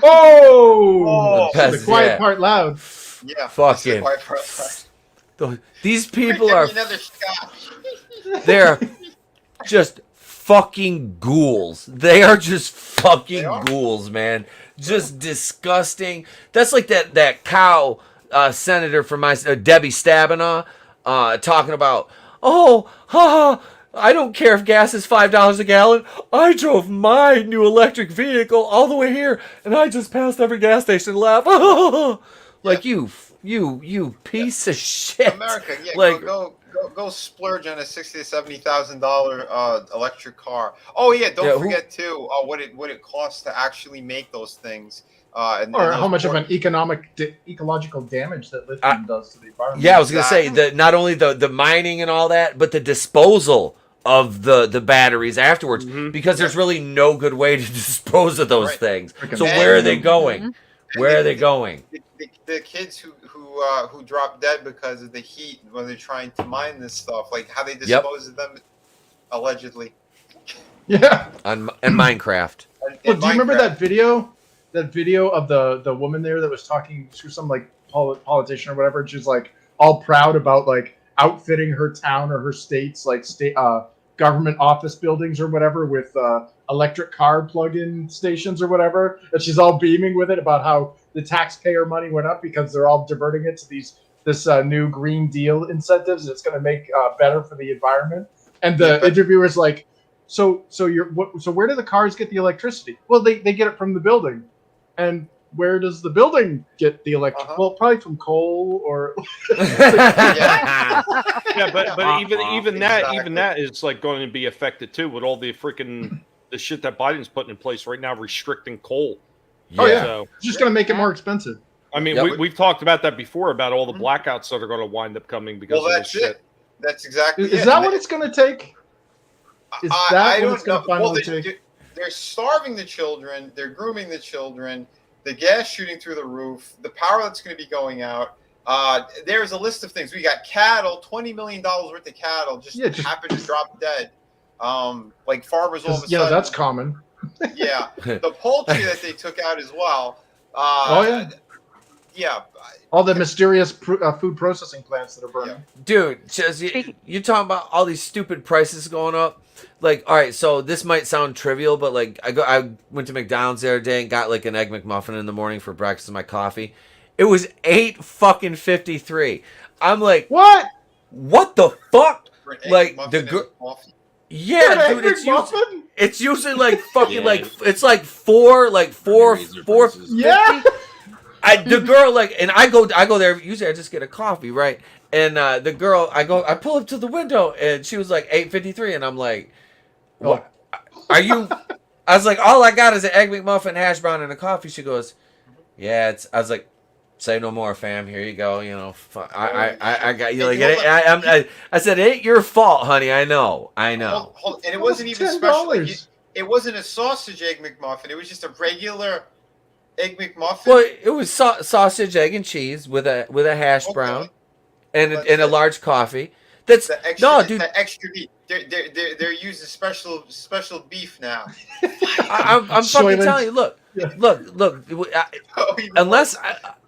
Oh, The the quiet part loud. Yeah. Fucking. Quiet part loud. These people Give are. me another scotch. They're just fucking ghouls. They are just fucking ghouls, man. Just disgusting. That's like that cow senator from my Debbie Stabenow talking about, I don't care if gas is $5 a gallon. I drove my new electric vehicle all the way here, and I just passed every gas station and laughed. Like you piece of shit. America, yeah, like go splurge on a $60,000 to $70,000 electric car. Oh yeah, don't forget too what it costs to actually make those things. And how much of an ecological damage that lithium does to the environment. Yeah, I was gonna say that not only the mining and all that, but the disposal of the batteries afterwards, because there's really no good way to dispose of those things. So where are they going? Where are they going? The kids who drop dead because of the heat when they're trying to mine this stuff, like how they dispose of them, allegedly. Yeah. In Minecraft. Do you remember that video? That video of the woman there that was talking to some like politician or whatever. And she was like all proud about like outfitting her town or her state's like government office buildings or whatever with electric car plug-in stations or whatever. And she's all beaming with it about how the taxpayer money went up because they're all diverting it to this new Green Deal incentives. And it's going to make better for the environment. And the interviewer's like, so where do the cars get the electricity? Well, they get it from the building. And where does the building get the electric? Well, probably from coal or. Yeah, but even that is like going to be affected too with all the freaking the shit that Biden's putting in place right now, restricting coal. Oh yeah, So, it's just going to make it more expensive. I mean, we've talked about that before about all the blackouts that are going to wind up coming because of this shit. That's exactly. Is that what it's going to take? Is that what it's going to finally take? They're starving the children. They're grooming the children. The gas shooting through the roof. The power that's going to be going out. There's a list of things. We got cattle. $20 million worth of cattle just happened to drop dead. Like farmers all of a sudden. Yeah, that's common. Yeah, the poultry that they took out as well. Yeah. All the mysterious food processing plants that are burning. Dude, you talking about all these stupid prices going up? Like, all right, so this might sound trivial, but like I went to McDonald's the other day and got like an egg McMuffin in the morning for breakfast and my coffee. It was $8.53. I'm like, what the fuck? Like yeah, dude, it's usually like fucking like it's like four. Yeah. the girl and I go there. Usually I just get a coffee, right? And the girl, I pull up to the window, and she was like 8:53, and I'm like, what? Are you? I was like, all I got is an egg McMuffin, hash brown, and a coffee. She goes, yeah. I was like, say no more, fam. Here you go. You know, I got you. Like, I said, it ain't your fault, honey. I know. And it wasn't even special. It wasn't a sausage egg McMuffin. It was just a regular egg McMuffin. Well, it was sausage, egg, and cheese with a hash brown, and a large coffee. That's the extra, no, dude. The extra beef. They're using special beef now. I'm fucking telling you. Look. Unless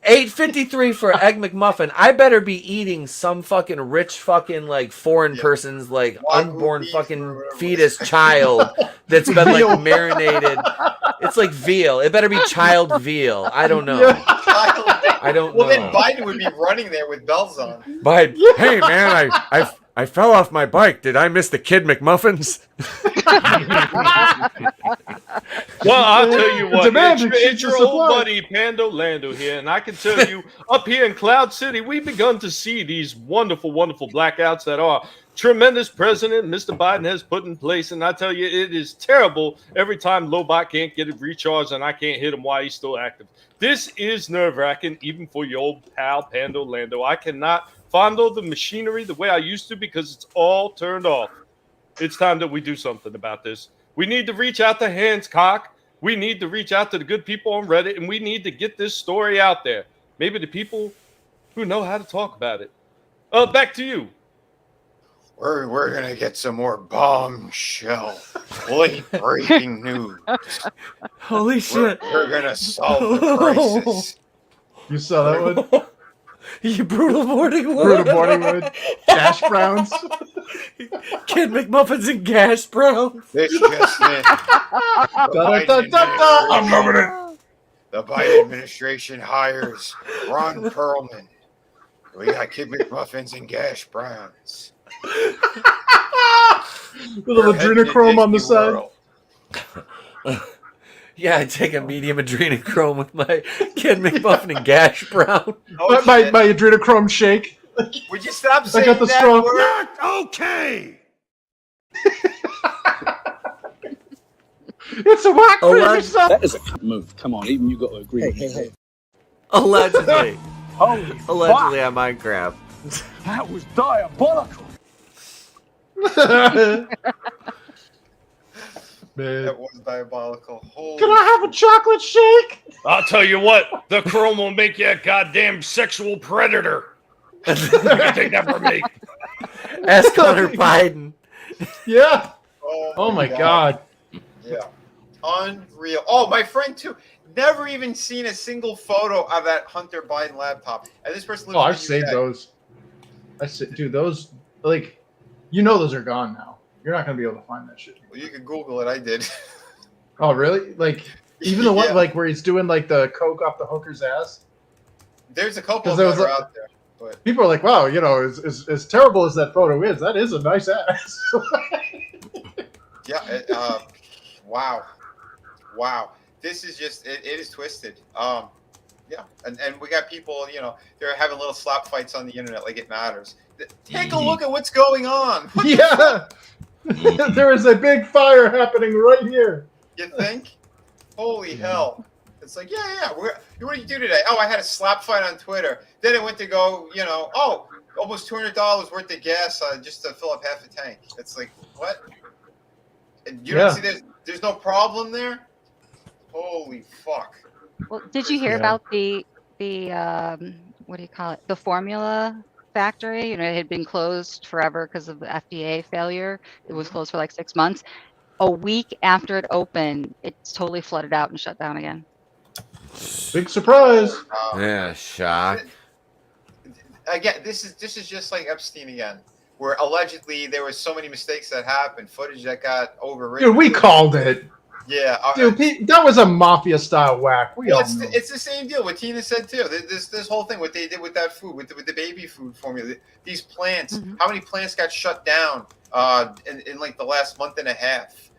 8:53 for egg McMuffin, I better be eating some fucking rich fucking like foreign person's like unborn fucking fetus child that's been like marinated. It's like veal. It better be child veal. I don't know. I don't know. Well, then Biden would be running there with bells on. Biden, hey man, I fell off my bike. Did I miss the kid McMuffins? Well, I'll tell you what. It's your old buddy Pando Lando here, and I can tell you, up here in Cloud City, we've begun to see these wonderful, wonderful blackouts that our tremendous president, Mr. Biden, has put in place. And I tell you, it is terrible every time Lobot can't get it recharged and I can't hit him while he's still active. This is nerve-wracking, even for your old pal Pando Lando. I cannot fondle the machinery the way I used to because it's all turned off. It's time that we do something about this. We need to reach out to Hancock. We need to reach out to the good people on Reddit, and we need to get this story out there. Maybe the people who know how to talk about it. Back to you. We're gonna get some more bombshell, late breaking news. Holy shit! We're gonna solve the crisis. You saw that one? You brutal morning wood. Brutal morning wood. Gash browns. Kid McMuffins and gash browns. This just in. I'm loving it. The Biden administration hires Ron Perlman. We got Kid McMuffins and gash browns. With a little adrenochrome on the side. Yeah, I take a medium adrenochrome with my Kid McMuffin and gash brown. My adrenochrome shake. Would you stop saying I got the that strong. word? Not okay. It's a whack for yourself. That is a move. Come on, even you got to agree. Hey. Allegedly. Holy Allegedly on Minecraft. That was diabolical. Man. That was diabolical. Holy Can I have a chocolate shake? I'll tell you what, the chrome will make you a goddamn sexual predator. You can take that from me. Ask Hunter Biden. Yeah. Oh my God. Yeah. Unreal. Oh, my friend too. Never even seen a single photo of that Hunter Biden laptop. And this person lives in I've the saved UK. those. Dude, those those are gone now. You're not gonna be able to find that shit. Well, you can Google it. I did. Oh, really? Like, even the one where he's doing like the coke off the hooker's ass. There's a couple of them that are out there. But people are like, wow, as terrible as that photo is, that is a nice ass. yeah. Wow. This is just it is twisted. Yeah, and we got people, they're having little slap fights on the internet like it matters. Take a look at what's going on. Yeah. There is a big fire happening right here. You think? Holy hell. It's like, yeah. What did you do today? Oh, I had a slap fight on Twitter. Then I went to go, almost $200 worth of gas just to fill up half a tank. It's like, what? And you don't see there's no problem there? Holy fuck. Well, did you hear about the what do you call it? The formula factory? It had been closed forever because of the FDA failure. It was closed for like 6 months. A week after it opened, it's totally flooded out and shut down again. Big surprise. Yeah, shock. Again, this is just like Epstein again, where allegedly there was so many mistakes that happened, footage that got overwritten. Dude, we called it. Yeah, dude, that was a mafia style whack. It's the same deal. What Tina said too. This whole thing, what they did with that food, with the baby food formula. These plants, how many plants got shut down in like the last month and a half?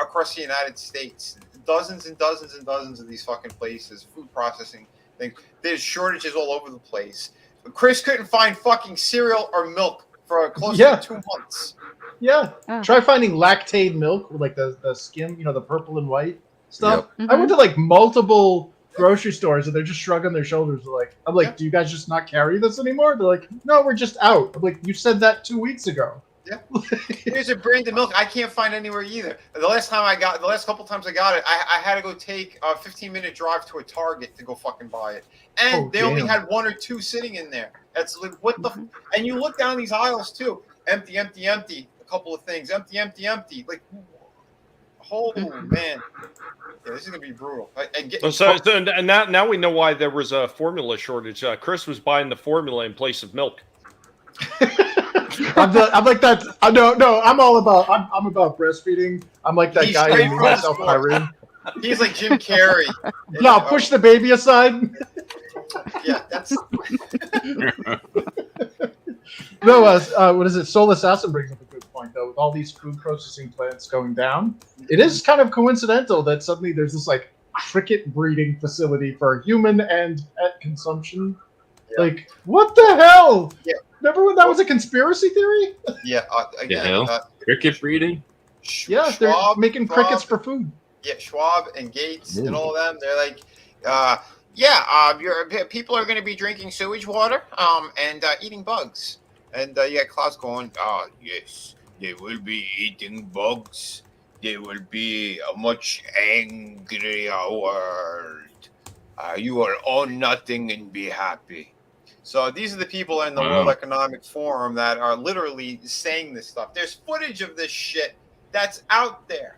Across the United States, dozens and dozens and dozens of these fucking places, food processing things. There's shortages all over the place. Chris couldn't find fucking cereal or milk for close to 2 months. Yeah. Try finding lactate milk, like the skim, the purple and white stuff. Yep. I went to like multiple grocery stores and they're just shrugging their shoulders. I'm like, do you guys just not carry this anymore? They're like, no, we're just out. I'm like, you said that 2 weeks ago. Yeah. Here's a brand of milk I can't find anywhere either. The last couple times I got it, I had to go take a 15-minute drive to a Target to go fucking buy it. And they only had 1 or 2 sitting in there. That's like, what the and you look down these aisles too. Empty, empty, empty. A couple of things. Empty, empty, empty. Like, oh man. Yeah, this is gonna be brutal. So now we know why there was a formula shortage. Chris was buying the formula in place of milk. I'm like that. No, I'm all about. I'm about breastfeeding. I'm like that guy in myself in my room. He's like Jim Carrey. No, push the baby aside. Yeah, that's. No, what is it? Soul Assassin brings up a good point though. With all these food processing plants going down, it is kind of coincidental that suddenly there's this like cricket breeding facility for human and pet consumption. Yeah. Like, what the hell? Yeah. Remember when that was a conspiracy theory? Yeah. Again, cricket breeding? Yeah, they're making crickets for food. Yeah, Schwab and Gates and all of them. They're like, people are going to be drinking sewage water and eating bugs. And you got Klaus going, yes, they will be eating bugs. They will be a much angrier world. You are own nothing and be happy. So these are the people in the World Economic Forum that are literally saying this stuff. There's footage of this shit that's out there.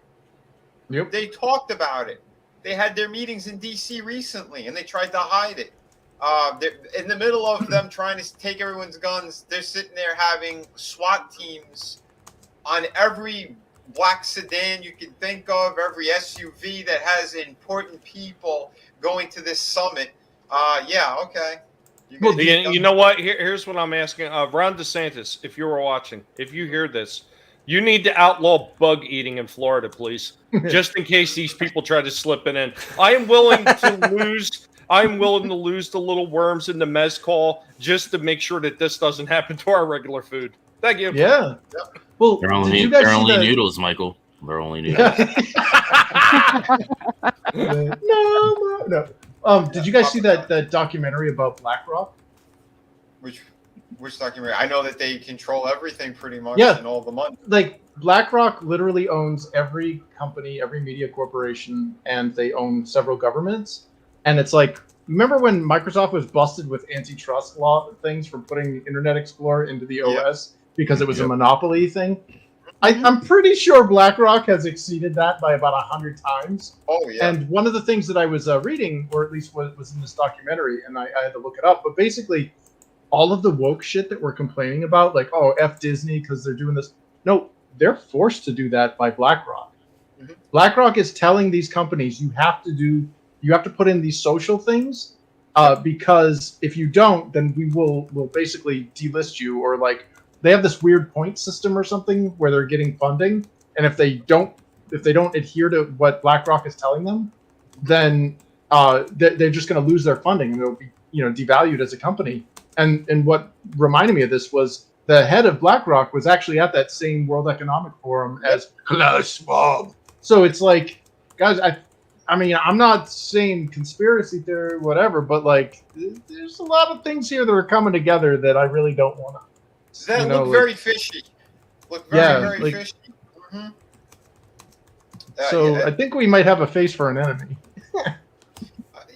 Yep. They talked about it. They had their meetings in D.C. recently, and they tried to hide it. In the middle of them trying to take everyone's guns, they're sitting there having SWAT teams on every black sedan you can think of, every SUV that has important people going to this summit. Yeah, okay. You know what? Here's what I'm asking. Ron DeSantis, if you were watching, if you hear this, you need to outlaw bug eating in Florida, please, just in case these people try to slip it in. I am willing to lose. I'm willing to lose the little worms in the mezcal just to make sure that this doesn't happen to our regular food. Thank you. Yeah. Well, they're only noodles, Michael. They're only noodles. No. Did you guys see that documentary about BlackRock? Which documentary? I know that they control everything pretty much and all the money. Like BlackRock literally owns every company, every media corporation, and they own several governments. And it's like, remember when Microsoft was busted with antitrust law things for putting Internet Explorer into the OS because it was a monopoly thing? I'm pretty sure BlackRock has exceeded that by about 100 times. Oh, yeah. And one of the things that I was reading, or at least was in this documentary, and I had to look it up, but basically all of the woke shit that we're complaining about, like, oh, F Disney because they're doing this. No, they're forced to do that by BlackRock. Mm-hmm. BlackRock is telling these companies, you have to put in these social things because if you don't, then we'll basically delist you, or like they have this weird point system or something where they're getting funding, and if they don't adhere to what BlackRock is telling them, then they're just going to lose their funding and they'll be devalued as a company. And what reminded me of this was the head of BlackRock was actually at that same World Economic Forum as Klaus Schwab. So it's like, guys, I mean, I'm not saying conspiracy theory or whatever, but like, there's a lot of things here that are coming together that I really don't want to. Does that look very fishy? Look very fishy. Mm-hmm. I think we might have a face for an enemy.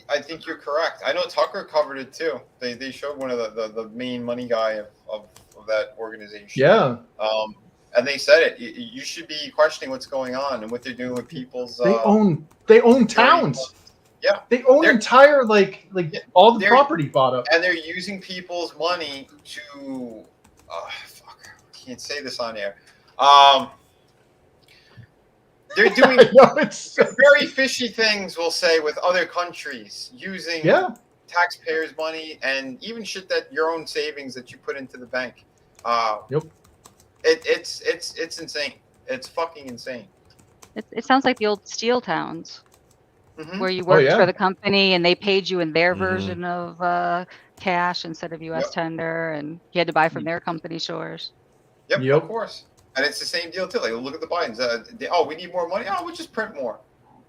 I think you're correct. I know Tucker covered it too. They showed one of the main money guy of that organization. Yeah. And they said it. You should be questioning what's going on and what they're doing with people's. They own towns. Yeah. They own entire like all the property bought up. And they're using people's money to. Fuck! I can't say this on air. They're doing very fishy things, we'll say, with other countries using taxpayers' money and even shit that your own savings that you put into the bank. It's insane. It's fucking insane. It sounds like the old steel towns. where you worked yeah. for the company and they paid you in their Mhm. version of cash instead of U.S. tender, and you had to buy from their company shores. Yep, Yep. of course. And it's the same deal too. Like, look at the Bidens. We need more money. Oh, we'll just print more.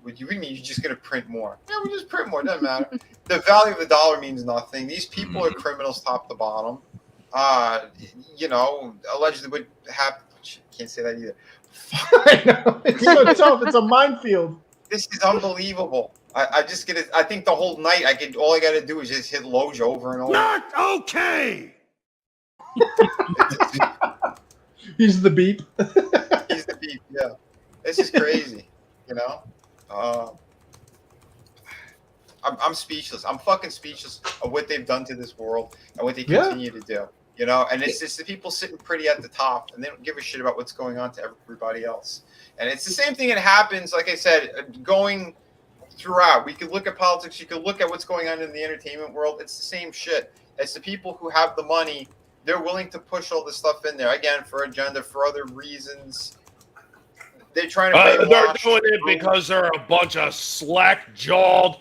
What you mean you're just going to print more? Yeah, we just print more. Doesn't matter. The value of the dollar means nothing. These people are criminals top to bottom. Allegedly would have. Can't say that either. I know. It's so tough. It's a minefield. This is unbelievable. I just get it. I think the whole night all I got to do is just hit Loge over and over. Not okay. He's the beep. He's the beep. Yeah, this is crazy. I'm speechless. I'm fucking speechless of what they've done to this world and what they continue to do. And it's just the people sitting pretty at the top, and they don't give a shit about what's going on to everybody else. And it's the same thing that happens, like I said, going throughout. We could look at politics. You could look at what's going on in the entertainment world. It's the same shit. It's the people who have the money. They're willing to push all this stuff in there, again, for agenda, for other reasons. They're trying to they're doing it because they're a bunch of slack-jawed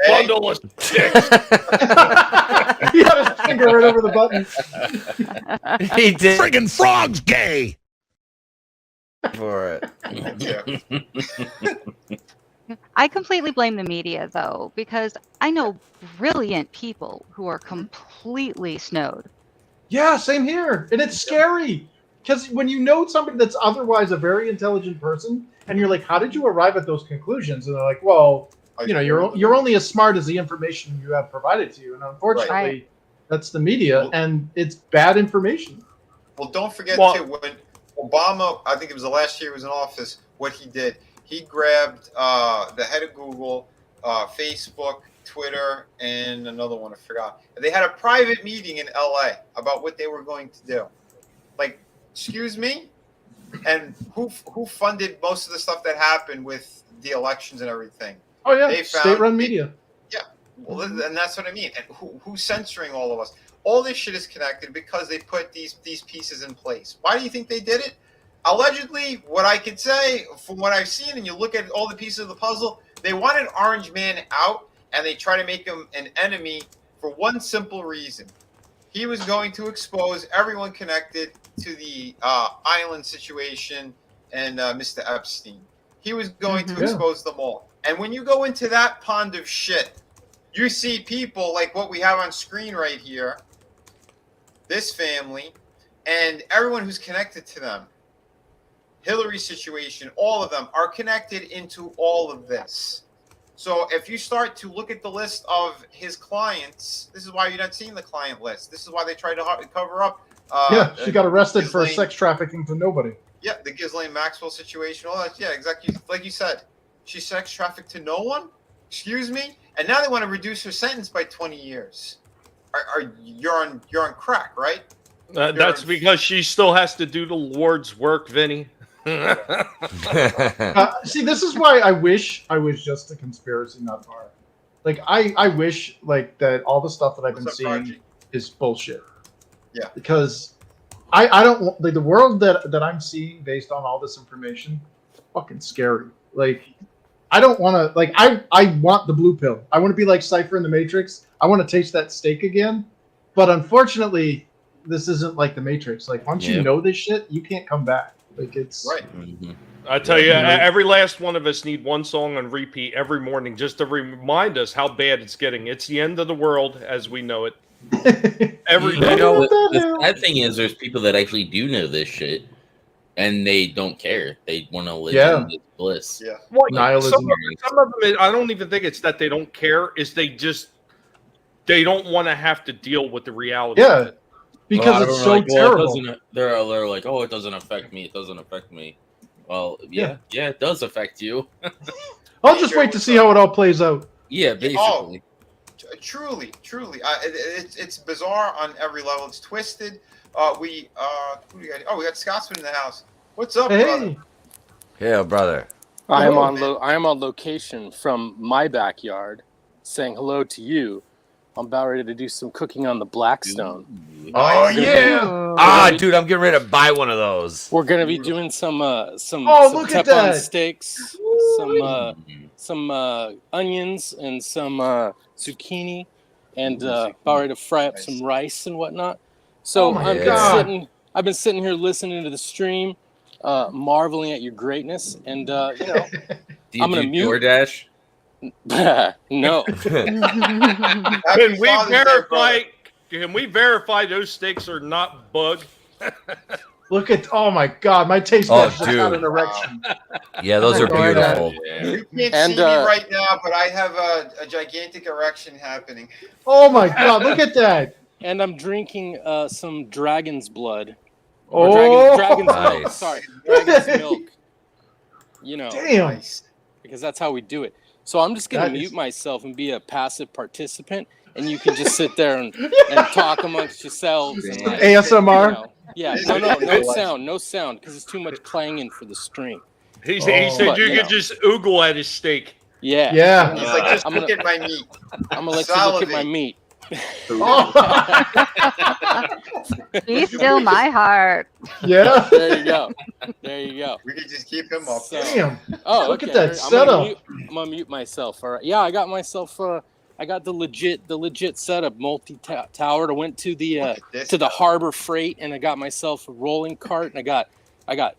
bundle of dicks. He had his finger right over the button. He did. Friggin' frog's gay. For it. I completely blame the media, though, because I know brilliant people who are completely snowed. Yeah, same here. And it's scary. Because when you know somebody that's otherwise a very intelligent person, and you're like, how did you arrive at those conclusions? And they're like, well, you're only as smart as the information you have provided to you. And unfortunately, that's the media, and it's bad information. Well, don't forget, too, when Obama, I think it was the last year he was in office, what he did, he grabbed the head of Google, Facebook, Twitter, and another one, I forgot. They had a private meeting in LA about what they were going to do. Like, excuse me? And who funded most of the stuff that happened with the elections and everything? Oh, yeah, state-run media. Yeah, well, and that's what I mean. And who's censoring all of us? All this shit is connected because they put these pieces in place. Why do you think they did it? Allegedly, what I could say, from what I've seen, and you look at all the pieces of the puzzle, they wanted Orange Man out, and they try to make him an enemy for one simple reason. He was going to expose everyone connected to the island situation and Mr. Epstein. He was going to expose them all. And when you go into that pond of shit, you see people like what we have on screen right here, this family, and everyone who's connected to them. Hillary's situation, all of them are connected into all of this. So if you start to look at the list of his clients, this is why you're not seeing the client list. This is why they tried to cover up. She got arrested for sex trafficking to nobody. Yeah, the Ghislaine Maxwell situation, all that. Yeah, exactly. Like you said, she sex trafficked to no one. Excuse me. And now they want to reduce her sentence by 20 years. You're on crack, right? That's because she still has to do the Lord's work, Vinny. See, this is why I wish I was just a conspiracy nut bar. Like, I wish like that all the stuff that I've been seeing is bullshit. Yeah. Because I don't want, like, the world that I'm seeing based on all this information, fucking scary. Like, I don't want to, like, I want the blue pill. I want to be like Cypher in the Matrix. I want to taste that steak again. But unfortunately, this isn't like the Matrix. Like, once you know this shit, you can't come back. Like, it's right. I tell you, every last one of us need one song on repeat every morning just to remind us how bad it's getting. It's the end of the world as we know it. Every day. You know, the sad thing is, there's people that actually do know this shit, and they don't care. They want to live in this bliss. Yeah. Well, some of them, I don't even think it's that they don't care. Is they don't want to have to deal with the reality. Yeah. Because it's so terrible. They're like, oh, it doesn't affect me. It doesn't affect me. Well, yeah, it does affect you. I'll just wait to see how it all plays out. Yeah, basically. Truly. It's bizarre on every level. It's twisted. Who do you got? Oh, we got Scotsman in the house. What's up, brother? Yeah, brother. I am on location from my backyard, saying hello to you. I'm about ready to do some cooking on the Blackstone. Oh yeah! Dude, I'm getting ready to buy one of those. We're gonna be doing some look at Teflon that. steaks, some onions and some zucchini, and about ready to fry up some rice and whatnot. So I've been sitting here listening to the stream, marveling at your greatness, and I'm gonna mute DoorDash. No. Can we verify those steaks are not bug? Look at, oh my God, my taste buds just got an erection. Yeah, those are beautiful. You can't see me right now, but I have a gigantic erection happening. Oh my God, look at that. And I'm drinking some dragon's blood. Oh, dragon's milk. Sorry, dragon's milk. You know, damn. Because that's how we do it. So I'm just gonna mute myself and be a passive participant, and you can just sit there and talk amongst yourselves. And like, ASMR. You know, yeah, no sound, because it's too much clanging for the stream. He said you could just oogle at his steak. Yeah. Yeah. He's like, just look at my meat. I'm gonna let you look at my meat. Be still my heart. Yeah. There you go. There you go. We could just keep him up. Damn. Oh, look at that setup. I'm gonna mute myself. All right. Yeah, I got myself. I got the legit setup, multi-towered. I went to the Harbor Freight, and I got myself a rolling cart, and I got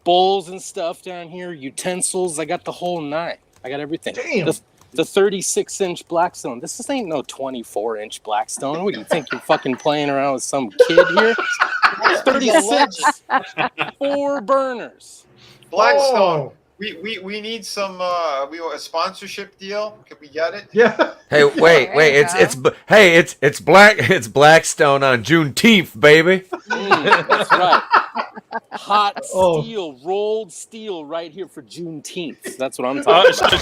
bowls and stuff down here, utensils. I got the whole nine. I got everything. Damn. The 36-inch Blackstone. This ain't no 24-inch Blackstone. What do you think? You're fucking playing around with some kid here? It's 36. 4 burners. Blackstone. We need some we want a sponsorship deal. Could we get it? Yeah. Hey, wait, it's Blackstone on Juneteenth, baby. That's right. Hot steel, rolled steel, right here for Juneteenth. That's what I'm talking about.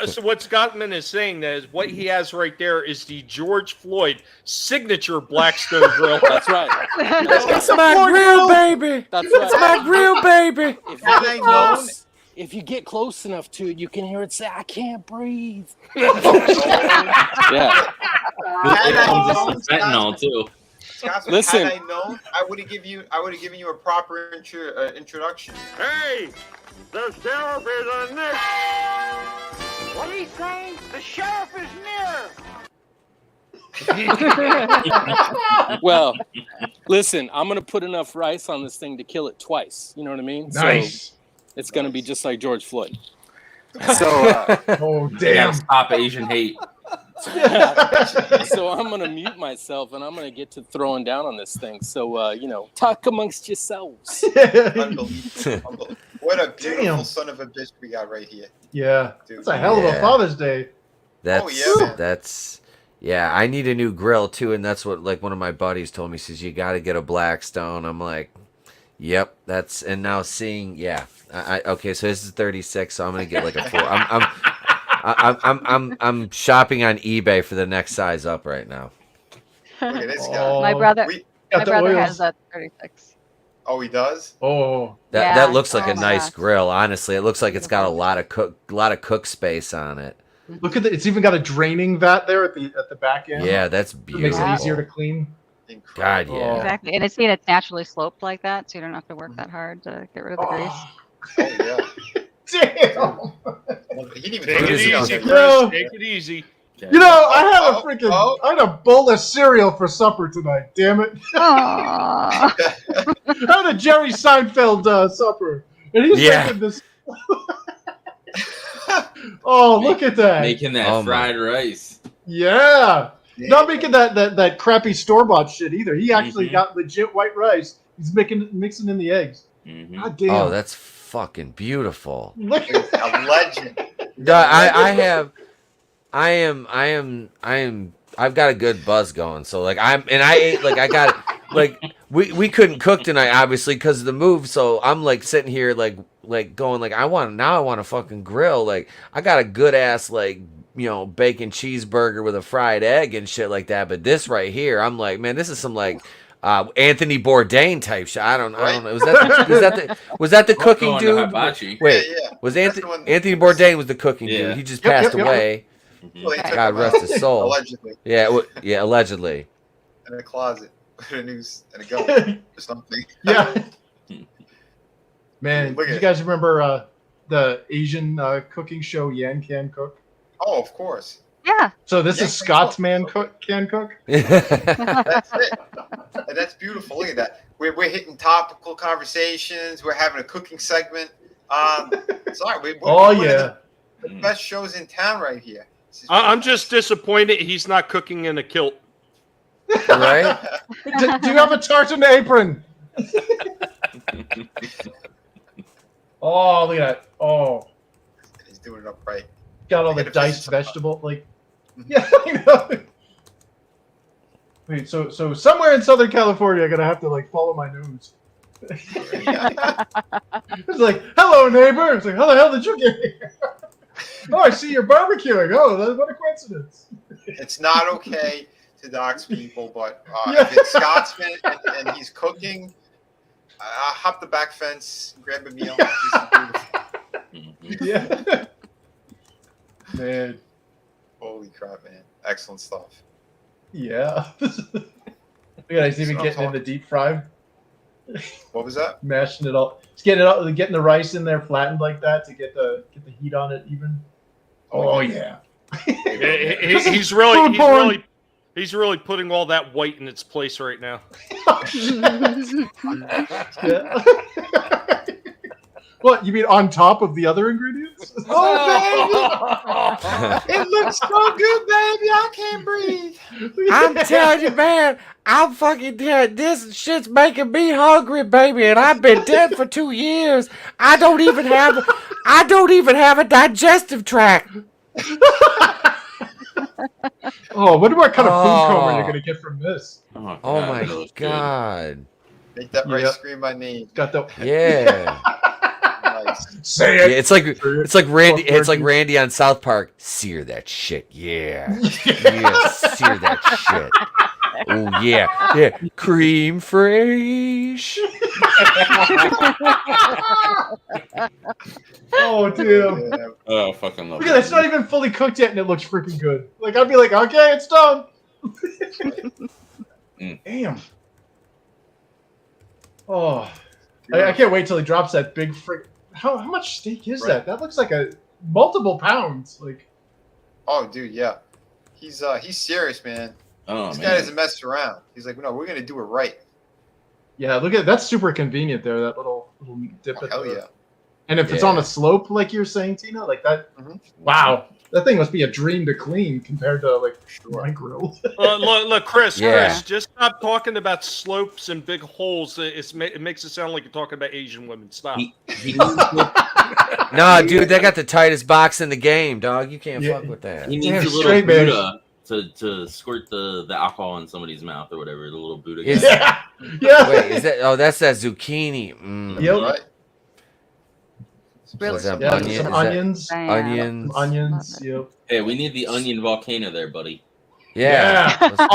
So what Scottman is saying is what he has right there is the George Floyd signature Blackstone grill. That's right. It's my grill, baby. That's right. It's my grill, baby. If you get close enough to it, you can hear it say, "I can't breathe." Yeah. Had I known, fentanyl too. Listen, had I known, I would have given you a proper introduction. Hey, the sheriff is on this. What are you saying? The sheriff is near. Well, listen, I'm gonna put enough rice on this thing to kill it twice. You know what I mean? Nice. So it's gonna be just like George Floyd. So, oh damn! Stop Asian hate. So I'm gonna mute myself and I'm gonna get to throwing down on this thing. So talk amongst yourselves. Unbelievable. What a beautiful son of a bitch we got right here. Yeah, dude. It's a hell of a Father's Day. Yeah, I need a new grill too, and that's what like one of my buddies told me. He says you got to get a Blackstone. I'm like, yep, and now seeing, okay, so this is 36, so I'm gonna get like a 4. I'm shopping on eBay for the next size up right now. Look at this guy. My brother has that 36. Oh, he does? Oh, that looks like a nice grill. Honestly, it looks like it's got a lot of cook space on it. Look at it's even got a draining vat there at the back end. Yeah, that's beautiful. It makes it easier to clean. God, yeah. Exactly, and it's naturally sloped like that, so you don't have to work that hard to get rid of the grease. Oh yeah. Damn. He didn't even Take it easy, Chris. Take it easy. You know, I had a bowl of cereal for supper tonight. Damn it! I had a Jerry Seinfeld supper, and he's making this. Oh, look at that! Making that fried rice. Yeah. Not making that crappy store-bought shit either. He actually got legit white rice. He's mixing in the eggs. Mm-hmm. God damn. Oh, that's fucking beautiful. A legend. I've got a good buzz going. So like we couldn't cook tonight obviously because of the move. So I'm like sitting here like going like I want a fucking grill. Like I got a good ass bacon cheeseburger with a fried egg and shit like that. But this right here, I'm like, man, this is some like Anthony Bourdain type shit. I don't know. Was that the cooking dude? Wait, was Anthony Bourdain was the cooking dude? He just passed away. Well, God rest his soul. Allegedly. Yeah, allegedly. In a closet with a noose and a gun or something. Yeah. Man, you guys remember the Asian cooking show Yan Can Cook? Oh, of course. Yeah. So this Yan is Can Scott's man can cook. That's it. And that's beautiful. Look at that. We're hitting topical conversations. We're having a cooking segment. Sorry, we're one of the best shows in town right here. I'm just disappointed he's not cooking in a kilt. Right? Do you have a tartan apron? Oh, look at that. Oh. He's doing it up right. Got all the diced vegetable. Like, yeah, I know. Wait, so somewhere in Southern California, I'm going to have to, like, follow my nose. It's like, hello, neighbor. It's like, how the hell did you get here? Oh, I see you're barbecuing. Oh, what a coincidence. It's not okay to dox people, but if it's Scotsman and he's cooking, hop the back fence, grab a meal. Yeah. Man. Holy crap, man. Excellent stuff. Yeah. Look at that. He's even getting in the deep fry. What was that? Mashing it all. He's getting the rice in there flattened like that to get the heat on it even. Oh yeah. He's really putting all that white in its place right now. Yeah. What, you mean on top of the other ingredients? Oh, baby! It looks so good, baby. I can't breathe. I'm telling you, man, I'm fucking dead. This shit's making me hungry, baby, and I've been dead for 2 years. I don't even have a digestive tract. Oh, I wonder what kind of food coma you're gonna get from this. Oh my god. Make that rice scream my name. Got the Yeah. Nice. Say Yeah, it. it's like Randy on South Park. Sear that shit, yeah. Yeah, sear that shit. Oh yeah, yeah. Cream fraiche. Oh damn. Yeah. Oh, fucking love Look at that. It's not even fully cooked yet, and it looks freaking good. Like I'd be like, okay, it's done. Damn. Oh, I can't wait till he drops that big frick. How much steak is that? That looks like a multiple pounds. Like. Oh, dude, yeah. He's serious, man. Oh, this man. guy doesn't mess around. He's like, no, we're gonna do it right. Yeah, look at that's super convenient there. That little dip. Hell yeah. And if it's on a slope, like you're saying, Tina, like that. Wow, that thing must be a dream to clean compared to like my grill. Look, Chris, Yeah. Chris, just stop talking about slopes and big holes. It makes it sound like you're talking about Asian women. Stop. Nah, dude, they got the tightest box in the game, dog. You can't fuck with that. He needs a little Buddha to squirt the alcohol in somebody's mouth or whatever. The little Buddha guy. Yeah. Yeah. Wait, is that? Oh, that's that zucchini. Mm. Yep. Right. So is that Yeah, onion? some Is that onions. onions. Onions. Yep. Hey, we need the onion volcano there, buddy. Yeah. I This want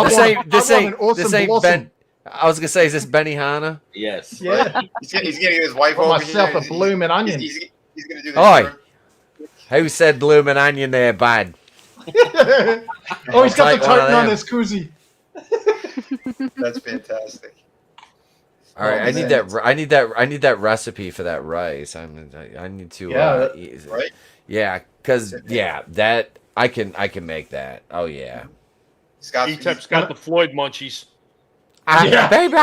an awesome ain't blossom. Ben. I was gonna say, is this Benihana? Yes. Yeah. He's gonna get his wife For over myself here. a blooming onion. He's gonna do this. Oi. Who said blooming onion there, bud? Oh, he's got Like the one of tartan on them. this koozie. That's fantastic. All right, Oh, I need man. that. I need that recipe for that rice. I need to. Yeah, eat- right? Yeah, because that I can make that. Oh yeah. E-Tep's got the Floyd munchies. Baby,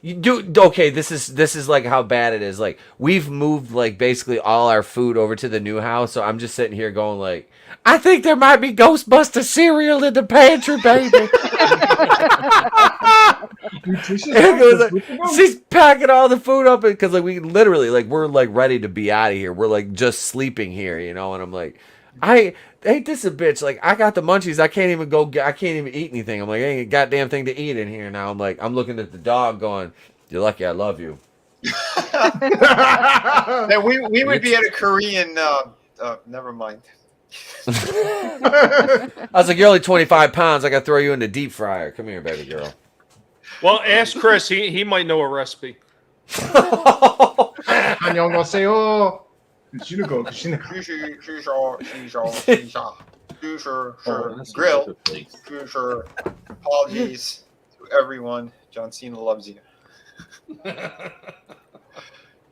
You do okay. This is like how bad it is. Like we've moved like basically all our food over to the new house, so I'm just sitting here going like, I think there might be Ghostbuster cereal in the pantry, baby. it goes like, she's packing all the food up because like we literally like we're like ready to be out of here. We're like just sleeping here, you know. And I'm like, ain't this a bitch? Like I got the munchies. I can't even eat anything. I'm like, ain't a goddamn thing to eat in here now. I'm like, I'm looking at the dog going, you're lucky I love you. Now, we would be at a Korean. Never mind. I was like, you're only 25 pounds. I got to throw you in the deep fryer. Come here, baby girl. Well, ask Chris. He might know a recipe. 안녕하세요. Grill. Apologies to everyone. John Cena loves you.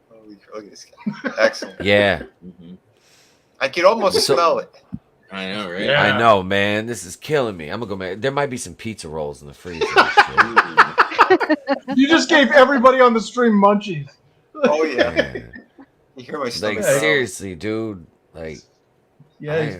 Holy Look at this guy. Excellent. Yeah. I could almost smell it. I know, right? Yeah. I know, man. This is killing me. I'm gonna go. Man, there might be some pizza rolls in the freezer. You just gave everybody on the stream munchies. Oh yeah. You hear my stomach? Like seriously, dude. Like, yeah.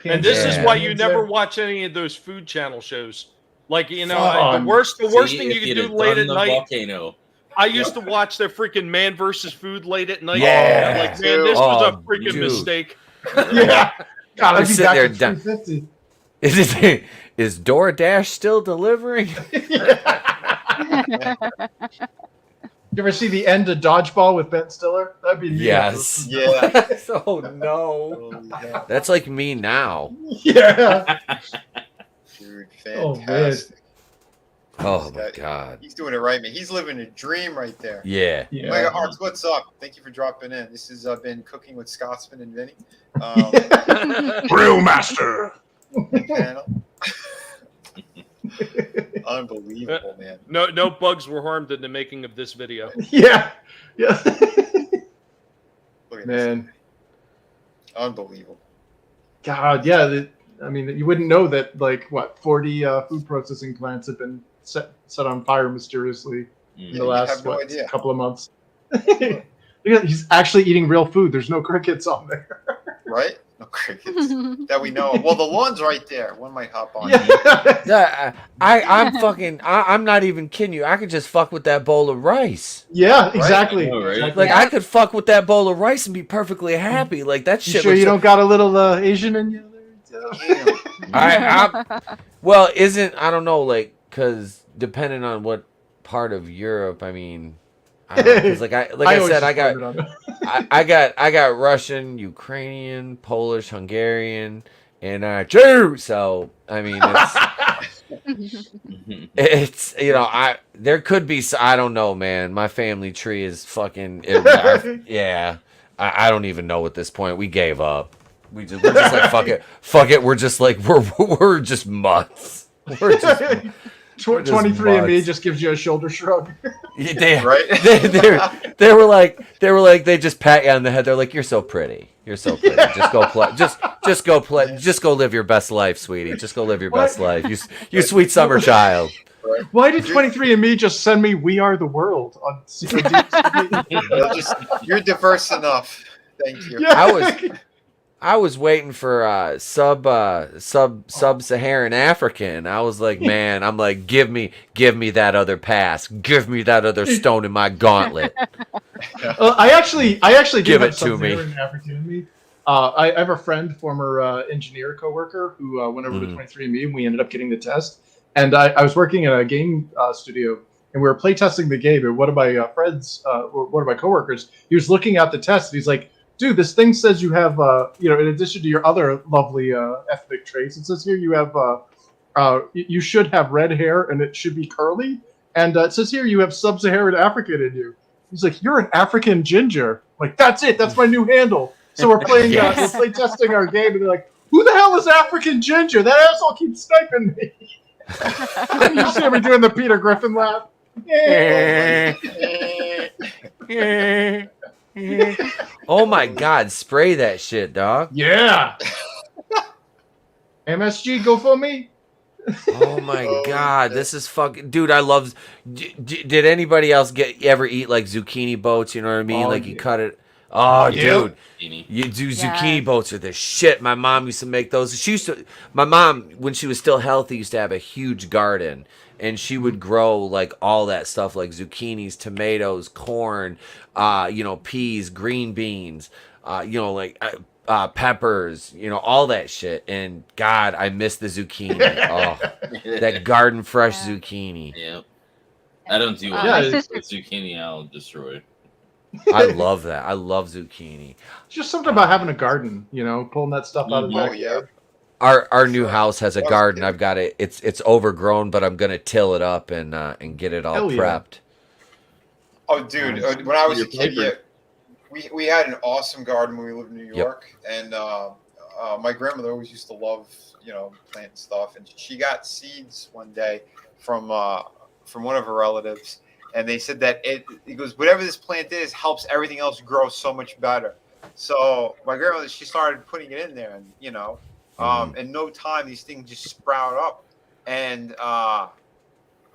And this is Yeah. why you never watch any of those food channel shows. Like, you know, Fuck. the worst See, thing if you you'd can do have late done at the night. volcano. I used to watch their freaking Man versus Food late at night. Yeah. I'm like, man, this was a Oh, freaking dude. mistake. Yeah. God, I'd be Sit back there at down- 350. Is DoorDash still delivering? You ever see the end of Dodgeball with Ben Stiller? That'd be me. Yes. Yeah. Oh no. That's like me now. Yeah. Dude, Oh, man. fantastic. Oh my god. He's doing it right, man. He's living a dream right there. Yeah. Yeah. Mega Hearts, what's up? Thank you for dropping in. This has been Cooking with Scotsman and Vinny. Brewmaster. Panel. Unbelievable, man. No bugs were harmed in the making of this video. Yeah. Yeah. Look at Man. this. Unbelievable. God, yeah. I mean, you wouldn't know that, like, 40 food processing plants have been set on fire mysteriously in the you last have no idea. couple of months. Look at, he's actually eating real food. There's no crickets on there. Right? No crickets that we know of. Well, the lawn's right there. One might hop on. Yeah, I'm not even kidding you. I could just fuck with that bowl of rice. Yeah, exactly. I know, right? Exactly. Like I could fuck with that bowl of rice and be perfectly happy. Like that You shit. sure looks you so- don't got a little Asian in you? Well, I don't know, like, because depending on what part of Europe, I mean, because I always said, just I got, wondered on I got Russian, Ukrainian, Polish, Hungarian, and Jew. So I mean, it's there could be, I don't know, man. My family tree is fucking yeah. I don't even know at this point. We gave up. We're just like fuck it. We're just like we're just mutts. We're just 23andMe just gives you a shoulder shrug. Right? They were like they just pat you on the head. They're like, you're so pretty. You're so pretty. Just go play. Just go play. Just go live your best life, sweetie. Just go live your best life. You sweet summer child. Why did 23andMe just send me "We Are the World" on You're diverse enough. Thank you. Yeah. I was waiting for sub-Saharan African. I was like, man, I'm like, give me that other pass. Give me that other stone in my gauntlet. I actually Give have it to me. Sub-Saharan African in me. I have a friend, former engineer coworker, who went over to 23andMe, and we ended up getting the test. And I was working in a game studio, and we were playtesting the game. And one of my friends, one of my coworkers, he was looking at the test, and he's like, dude, this thing says you have, in addition to your other lovely ethnic traits, it says here you have, you should have red hair and it should be curly. And it says here you have sub-Saharan African in you. He's like, you're an African ginger. Like, that's it. That's my new handle. So we're playing, Yes. we're play testing our game, and they're like, who the hell is African ginger? That asshole keeps sniping me. You see me doing the Peter Griffin laugh. Oh my God! Spray that shit, dog. Yeah. MSG, go for me. Oh my God! This is fucking, dude. I love. Did anybody else ever eat like zucchini boats? You know what I mean? Oh, like you yeah. cut it. Oh, Yeah. dude. You do zucchini boats are the shit. My mom used to make those. My mom, when she was still healthy, used to have a huge garden, and she would grow like all that stuff, like zucchinis, tomatoes, corn, peas, green beans, peppers, all that shit. And God, I miss the zucchini. Oh, that garden fresh zucchini. Yep. I don't do Yeah, with zucchini. I'll destroy. I love that. I love zucchini. Just something about having a garden, pulling that stuff out of the Oh, backyard. Our new house has a garden. I've got it. It's overgrown, but I'm gonna till it up and get it all Hell yeah. prepped. Oh, dude, when I was a kid, we had an awesome garden when we lived in New York, and my grandmother always used to love, planting stuff, and she got seeds one day from one of her relatives, and they said that it goes whatever this plant is helps everything else grow so much better. So my grandmother, she started putting it in there, and in no time these things just sprout up, and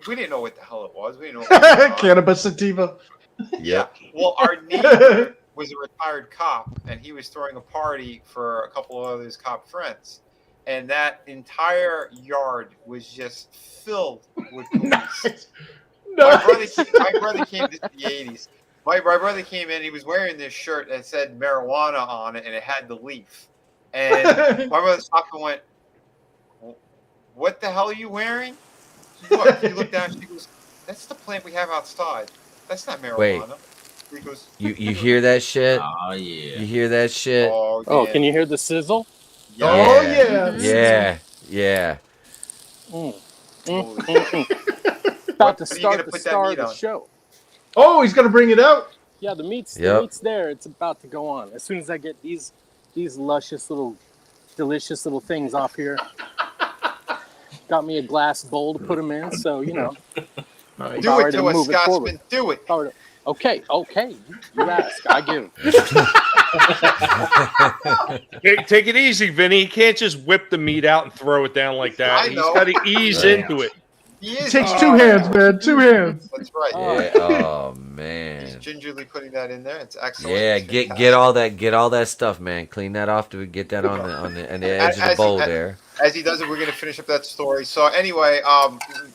we didn't know what the hell it was. We didn't know what was going on. Cannabis sativa. Yeah. Well, our neighbor was a retired cop, and he was throwing a party for a couple of his cop friends, and that entire yard was just filled with police. My brother came to the 80s. My brother came in. He was wearing this shirt that said marijuana on it, and it had the leaf. And my brother stopped and went, "What the hell are you wearing?" He looked down. She goes, "That's the plant we have outside. That's not marijuana." Wait. He goes, You hear that shit? Oh yeah. You hear that shit? Oh, can you hear the sizzle? Yeah. Oh yeah. Yeah. About to start the star of the show. Oh, he's gonna bring it out. Yeah, the meat's there. It's about to go on. As soon as I get these luscious little, delicious little things off here. Got me a glass bowl to put them in, so Do it to us, Scotsman. Do it. Okay. You ask, I give. Take it easy, Vinny. You can't just whip the meat out and throw it down like that. He's got to ease into it. It takes 2 hands, man. 2 hands. That's right. Yeah. Oh man. He's gingerly putting that in there. It's excellent. Yeah, get all that stuff, man. Clean that off to get that on the edge of the bowl there. As he does it, we're gonna finish up that story. So anyway,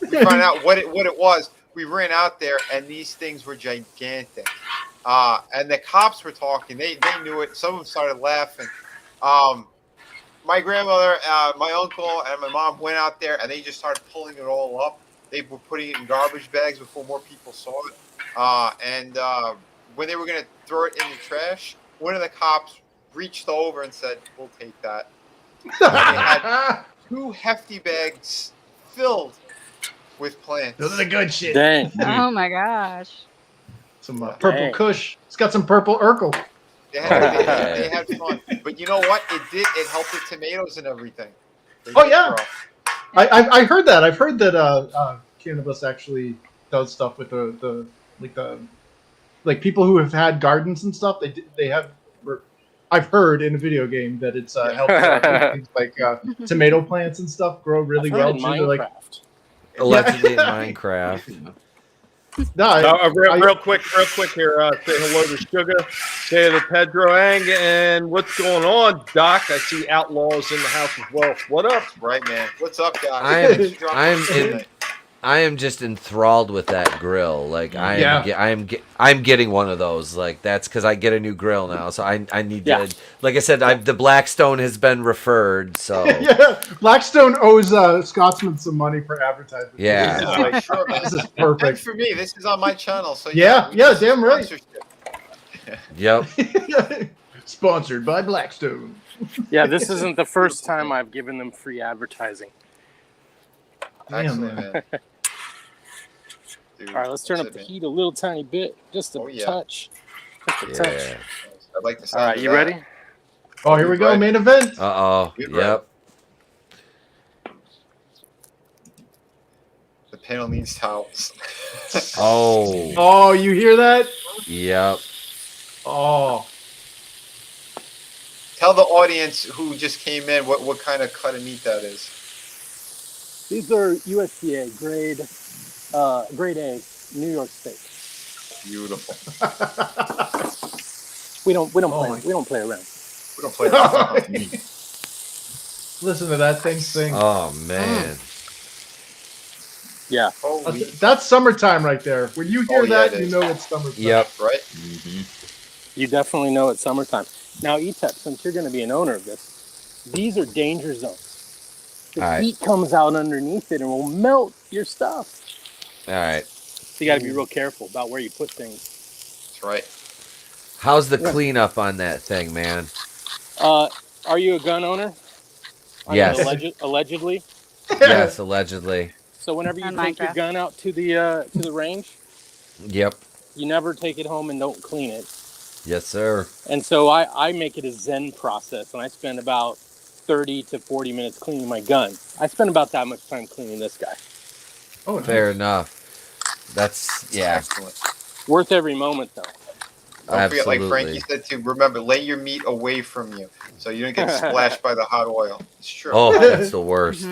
we found out what it was. We ran out there, and these things were gigantic. And the cops were talking. They knew it. Some of them started laughing. My grandmother, my uncle, and my mom went out there, and they just started pulling it all up. They were putting it in garbage bags before more people saw it. And when they were going to throw it in the trash, one of the cops reached over and said, "We'll take that." And they had 2 hefty bags filled with plants. Those are the good shit. Dang. Oh my gosh. Some purple Kush. It's got some purple Urkel. They had fun. But you know what? It helped the tomatoes and everything. Oh yeah. I heard that. I've heard that cannabis actually does stuff with the people who have had gardens and stuff. They have. I've heard in a video game that it's helped things like tomato plants and stuff grow really well. Allegedly in Minecraft. No, real quick here. Say hello to Sugar. Say hello to Pedro Ang. And what's going on, Doc? I see Outlaws in the house as well. What up? Right, man. What's up, Doc? I am just enthralled with that grill. Like I'm getting one of those. Like that's because I get a new grill now, so I need to. Like I said, the Blackstone has been referred. So yeah, Blackstone owes Scotsman some money for advertising. Yeah, sure, man. This is perfect. And for me, this is on my channel. So yeah, damn right. Yep. Sponsored by Blackstone. Yeah, this isn't the first time I've given them free advertising. Excellent, man. Dude, all right, let's turn up the heat a little tiny bit, just a touch. Just a touch. I'd like to. All right, you ready? Oh, here we go, main event. Yep. The panel needs towels. Oh, you hear that? Yep. Oh. Tell the audience who just came in what kind of cut of meat that is. These are USDA grade A New York steak. Beautiful. We don't play around. We don't play around. Listen to that thing sing. Oh man. Yeah. That's summertime right there. When you hear that, you know it's summertime. Yep. Right. You definitely know it's summertime. Now, ETEP, since you're going to be an owner of this, these are danger zones. The heat comes out underneath it and will melt your stuff. All right. So you got to be real careful about where you put things. That's right. How's the cleanup on that thing, man? Are you a gun owner? Yes. Allegedly? Yes, allegedly. So whenever you take your gun out to the range, yep, you never take it home and don't clean it. Yes, sir. And so I make it a Zen process, and I spend about 30 to 40 minutes cleaning my gun. I spend about that much time cleaning this guy. Oh, fair enough. That's yeah. Excellent. Worth every moment, though. Don't forget, like Frankie said, to remember, lay your meat away from you so you don't get splashed by the hot oil. It's true. Oh, that's the worst.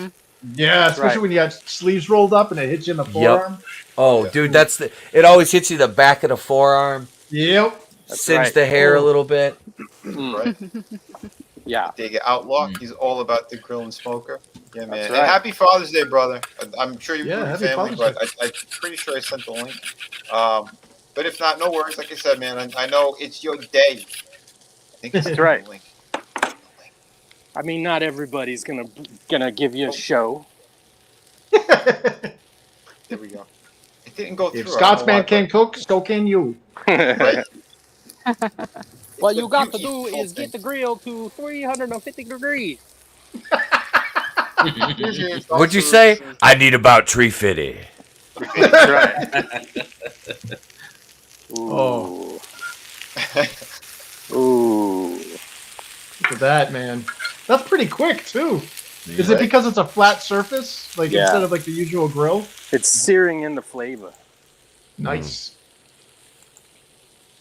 Yeah, especially when you got sleeves rolled up and it hits you in the forearm. Oh, dude, it always hits you the back of the forearm. Yep. Singe the hair a little bit. Right. Yeah. Dig it Outlaw. He's all about the grill and smoker. Yeah, man. That's And right. happy Father's Day, brother. I'm sure you're with happy your family, Father's but I'm pretty sure I sent the link. But if not, no worries. Like I said, man, I know it's your day. I think That's right. I mean, not everybody's gonna give you a show. There we go. It didn't go through. If Scotsman can cook, so can you. Right? What you got to do is get the grill to 350 degrees. What'd you say? I need about 350. That's right. Oh. Ooh. Look at that, man. That's pretty quick, too. Is it Right? because it's a flat surface? Like, Yeah. instead of, like, the usual grill? It's searing in the flavor. Nice.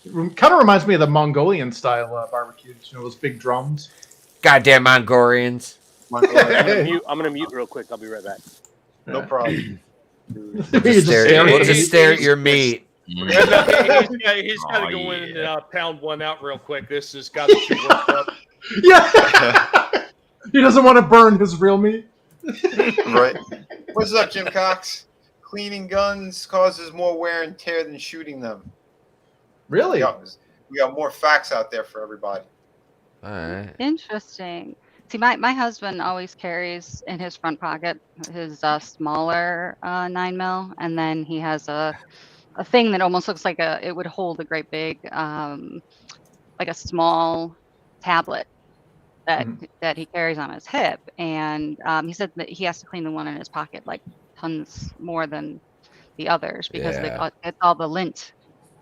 Kind of reminds me of the Mongolian style barbecues. You know, those big drums. Goddamn Mongolians. I'm gonna mute real quick. I'll be right back. No problem. You just stare We'll at it. just stare at your meat. He's got to go in and pound one out real quick. This has got to be worked up. Yeah. He doesn't want to burn his real meat. Right. What's up, Jim Cox? Cleaning guns causes more wear and tear than shooting them. Really? We got more facts out there for everybody. All right. Interesting. See, my husband always carries in his front pocket his smaller 9mm, and then he has a thing that almost looks like it would hold a great big, like a small tablet that he carries on his hip. And he said that he has to clean the one in his pocket like tons more than the others because it's all the lint.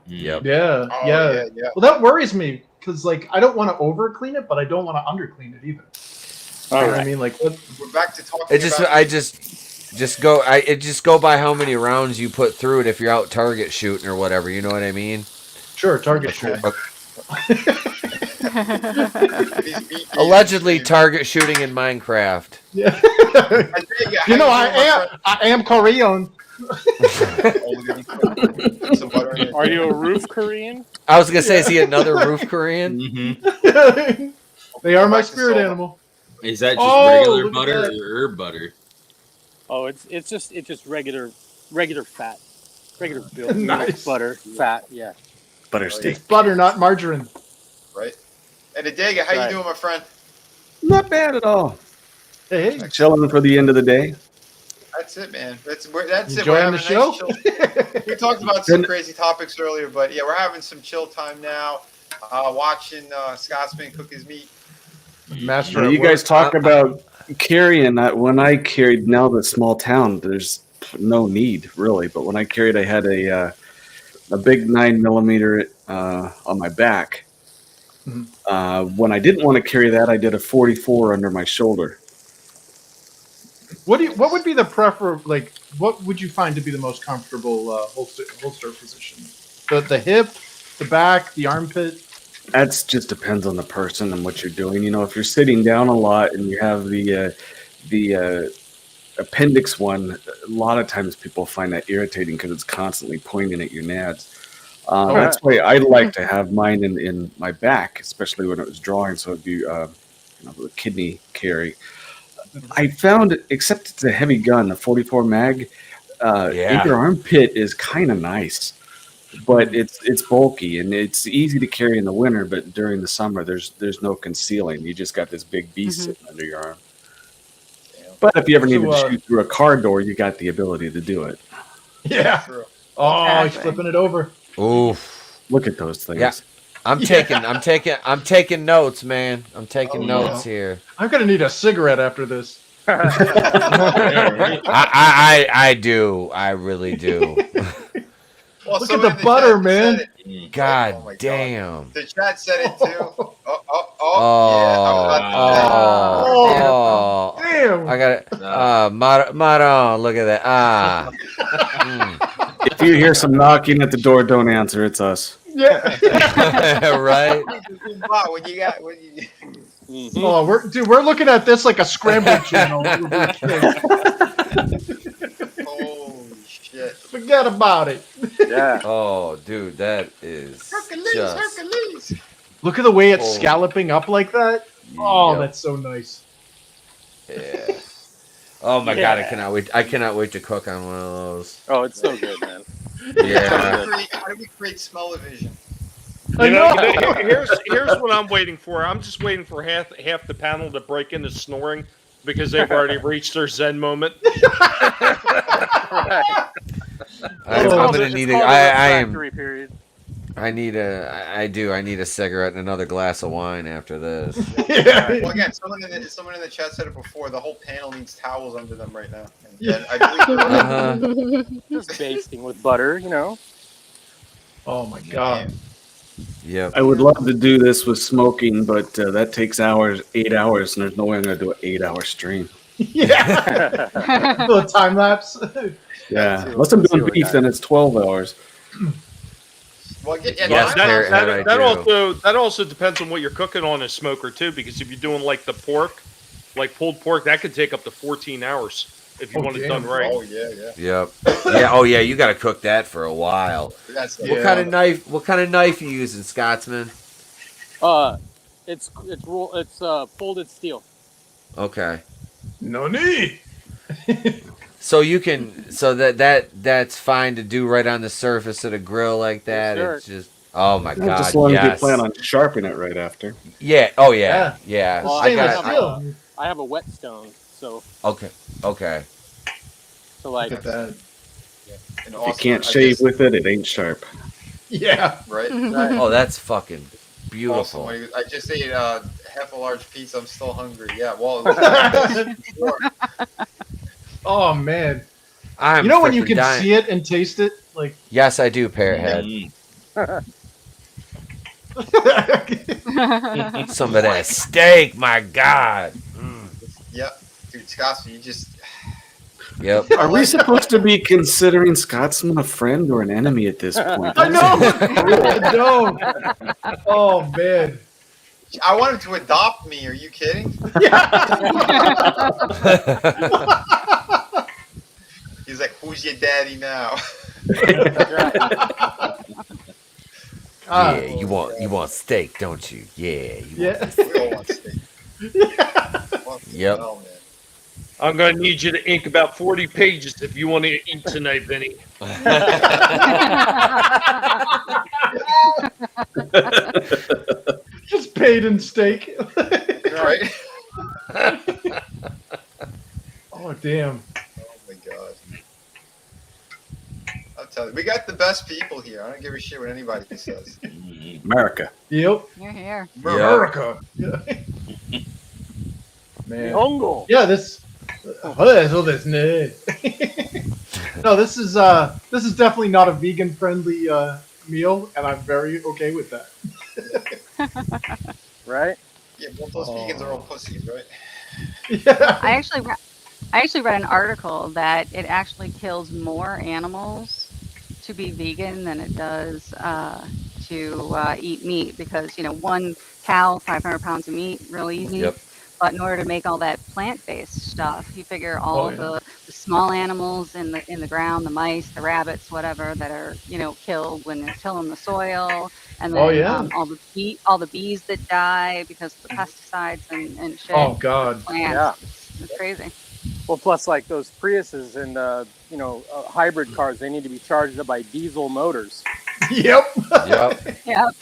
Yep. Yeah, Oh, yeah. yeah. Well, that worries me because, like, I don't want to over clean it, but I don't want to under clean it either. You know what I mean? Like, what? We're back to talking It just about... I just go by how many rounds you put through it if you're out target shooting or whatever. You know what I mean? Sure, target shooting. Allegedly target shooting in Minecraft. Yeah. You know, I am Korean. Are you a roof Korean? I was gonna say, is he another roof Korean? Mm-hmm. They are my spirit animal. Is that just Oh, regular look at butter that. or herb butter? Oh, it's just regular fat, regular milk, Nice. butter, fat. Yeah. Butter steak. It's butter, not margarine. Right. And Adega, how Right. you doing, my friend? Not bad at all. Hey, Chilling for the end of the day. That's it, man. That's it. Enjoying We're having the a show? nice chill. We talked about some crazy topics earlier, but yeah, we're having some chill time now. Watching Scotsman cook his meat. Master. When at you work. guys talk about carrying, when I carried now the small town, there's no need really. But when I carried, I had a big 9mm on my back. Mhm. When I didn't want to carry that, I did a 44 under my shoulder. What would be the like? What would you find to be the most comfortable holster position? The hip, the back, the armpit. That just depends on the person and what you're doing. You know, if you're sitting down a lot and you have the appendix one, a lot of times people find that irritating because it's constantly pointing at your nads. That's why I like to have mine in my back, especially when it was drawing, so it'd be the kidney carry. I found, except it's a heavy gun, the 44 mag, your armpit is kind of nice. But it's bulky and it's easy to carry in the winter, but during the summer there's no concealing. You just got this big beast sitting under your arm. But if you ever need to shoot through a car door, you got the ability to do it. Yeah. Oh, he's flipping it over. Oof. Look at those things. Yeah. I'm taking notes, man. I'm taking notes here. I'm gonna need a cigarette after this. I do. I really do. Well, Look at the butter, man. God damn. The chat said it too. Damn. I got it. Maron, look at that. If you hear some knocking at the door, don't answer. It's us. Yeah. Right. What you got? What you... Oh, we're looking at this like a scrambled channel. Holy shit! Forget about it. Yeah. Oh, dude, that is Hercules. Look at the way it's Oh. scalloping up like that. Oh, Yep. that's so nice. Yeah. Oh my god, I cannot wait! I cannot wait to cook on one of those. Oh, it's so good, man. Yeah. How do we create smell-o-vision? Here's what I'm waiting for. I'm just waiting for half the panel to break into snoring because they've already reached their Zen moment. I'm gonna need a. I need a cigarette and another glass of wine after this. Well, again, someone in the chat said it before. The whole panel needs towels under them right now. And I believe Just basting with butter, you know. Oh my god. Yep. I would love to do this with smoking, but that takes 8 hours, and there's no way I'm going to do an 8-hour stream. Yeah. Little time lapse. Yeah. Unless I'm doing beef, then it's 12 hours. Well, that also depends on what you're cooking on a smoker too, because if you're doing like the pork, like pulled pork, that could take up to 14 hours if you want it done right. Oh yeah. Yep. Yeah. Oh yeah. You got to cook that for a while. What kind of knife? What kind of knife you using, Scotsman? It's folded steel. Okay. No need. So you can. So that's fine to do right on the surface of the grill like that. Sure. It's just. Oh my god. Just as long as you Yes. plan on sharpening it right after. Yeah. Oh yeah. Yeah. Well, I have a whetstone, so. Okay. Okay. So like. Look at that. If you can't shave with it, it ain't sharp. Yeah. Right. Oh, that's fucking beautiful. Awesome. I just ate half a large pizza. I'm still hungry. Yeah. Well. Oh man. I'm you know when you can dying. see it and taste it, like. Yes, I do, Parrot Head. Some of that steak, my God. Yep, dude, Scotsman, you just. Yep. Are we supposed to be considering Scotsman a friend or an enemy at this point? I know. No. Oh man. I want him to adopt me. Are you kidding? He's like, "Who's your daddy now?" Yeah, you want steak, don't you? Yeah. We all want steak. Yep. Oh, man. I'm going to need you to ink about 40 pages if you want to eat tonight, Vinny. Just paid in steak. Right? Oh damn. Oh my god. I'll tell you, we got the best people here. I don't give a shit what anybody says. America. Yep. You're here. America. Man. Hongo. Yeah, this. No, this is definitely not a vegan friendly meal, and I'm very okay with that. Right? Yeah, both those vegans are all pussies, right? Yeah. I actually read an article that it actually kills more animals to be vegan than it does to eat meat, because one cow, 500 pounds of meat, real easy. Yep. But in order to make all that plant-based stuff, you figure all the small animals in the ground, the mice, the rabbits, whatever, that are killed when they're tilling the soil, and then all the bees that die because of the pesticides and shit. Oh God. Plants. Yeah. It's crazy. Well, plus like those Priuses and hybrid cars, they need to be charged up by diesel motors. Yep. Yep. Yep.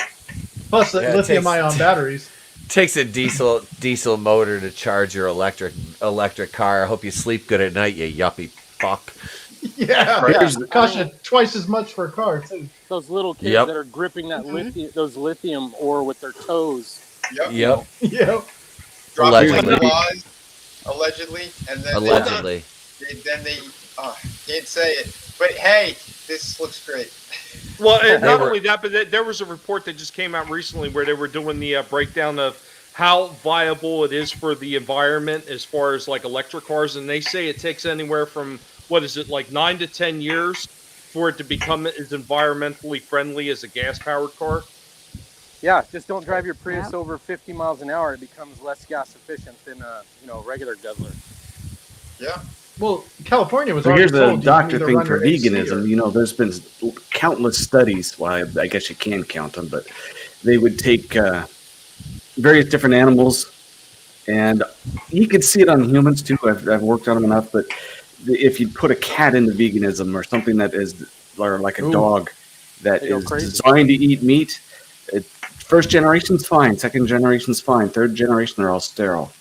Plus lithium-ion batteries. Takes a diesel motor to charge your electric car. I hope you sleep good at night, you yuppie fuck. Yeah. Cost you twice as much for a car too. Those little kids that are gripping that lithium ore with their toes. Yep. Allegedly, and then allegedly. They can't say it, but hey, this looks great. Well, and not only that, but there was a report that just came out recently where they were doing the breakdown of how viable it is for the environment as far as like electric cars, and they say it takes anywhere from 9 to 10 years for it to become as environmentally friendly as a gas-powered car? Yeah, just don't drive your Prius over 50 miles an hour. It becomes less gas efficient than a regular guzzler. Yeah. Well, California was So already here's the told you can doctor either thing run for your AC veganism. or- You know, there's been countless studies. Well, I guess you can count them, but they would take various different animals, and you could see it on humans too. I've worked on them enough, but if you put a cat into veganism or something that is or like a dog that is designed to eat meat, first generation's fine, second generation's fine, third generation they're all sterile.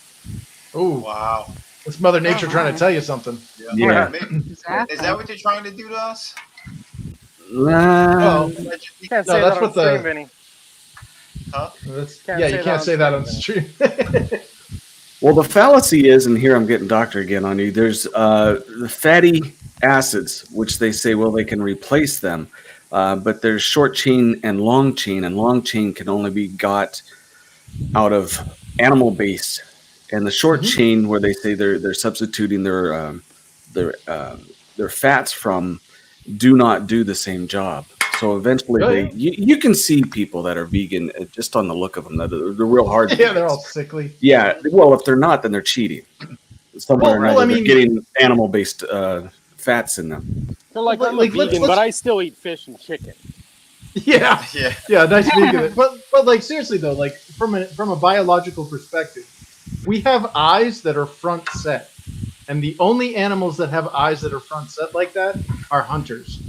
Ooh, wow! It's Mother Nature trying to tell you something. Yeah. Is that what they're trying to do to us? Well, Can't no, say that's that what on stream, the. Vinny. Huh? You can't say that on stream. Well, the fallacy is, and here I'm getting doctor again on you, there's the fatty acids, which they say, well, they can replace them. But there's short chain and long chain can only be got out of animal based. And the short chain, where they say they're substituting their fats from, do not do the same job. So eventually, you can see people that are vegan just on the look of them. They're real hard. Yeah, they're all sickly. Yeah, well, if they're not, then they're cheating. Somewhere or another, they're getting animal-based fats in them. So I'm a vegan, but I still eat fish and chicken. Yeah, nice vegan. But like seriously though, like from a biological perspective, we have eyes that are front set, and the only animals that have eyes that are front set like that are hunters.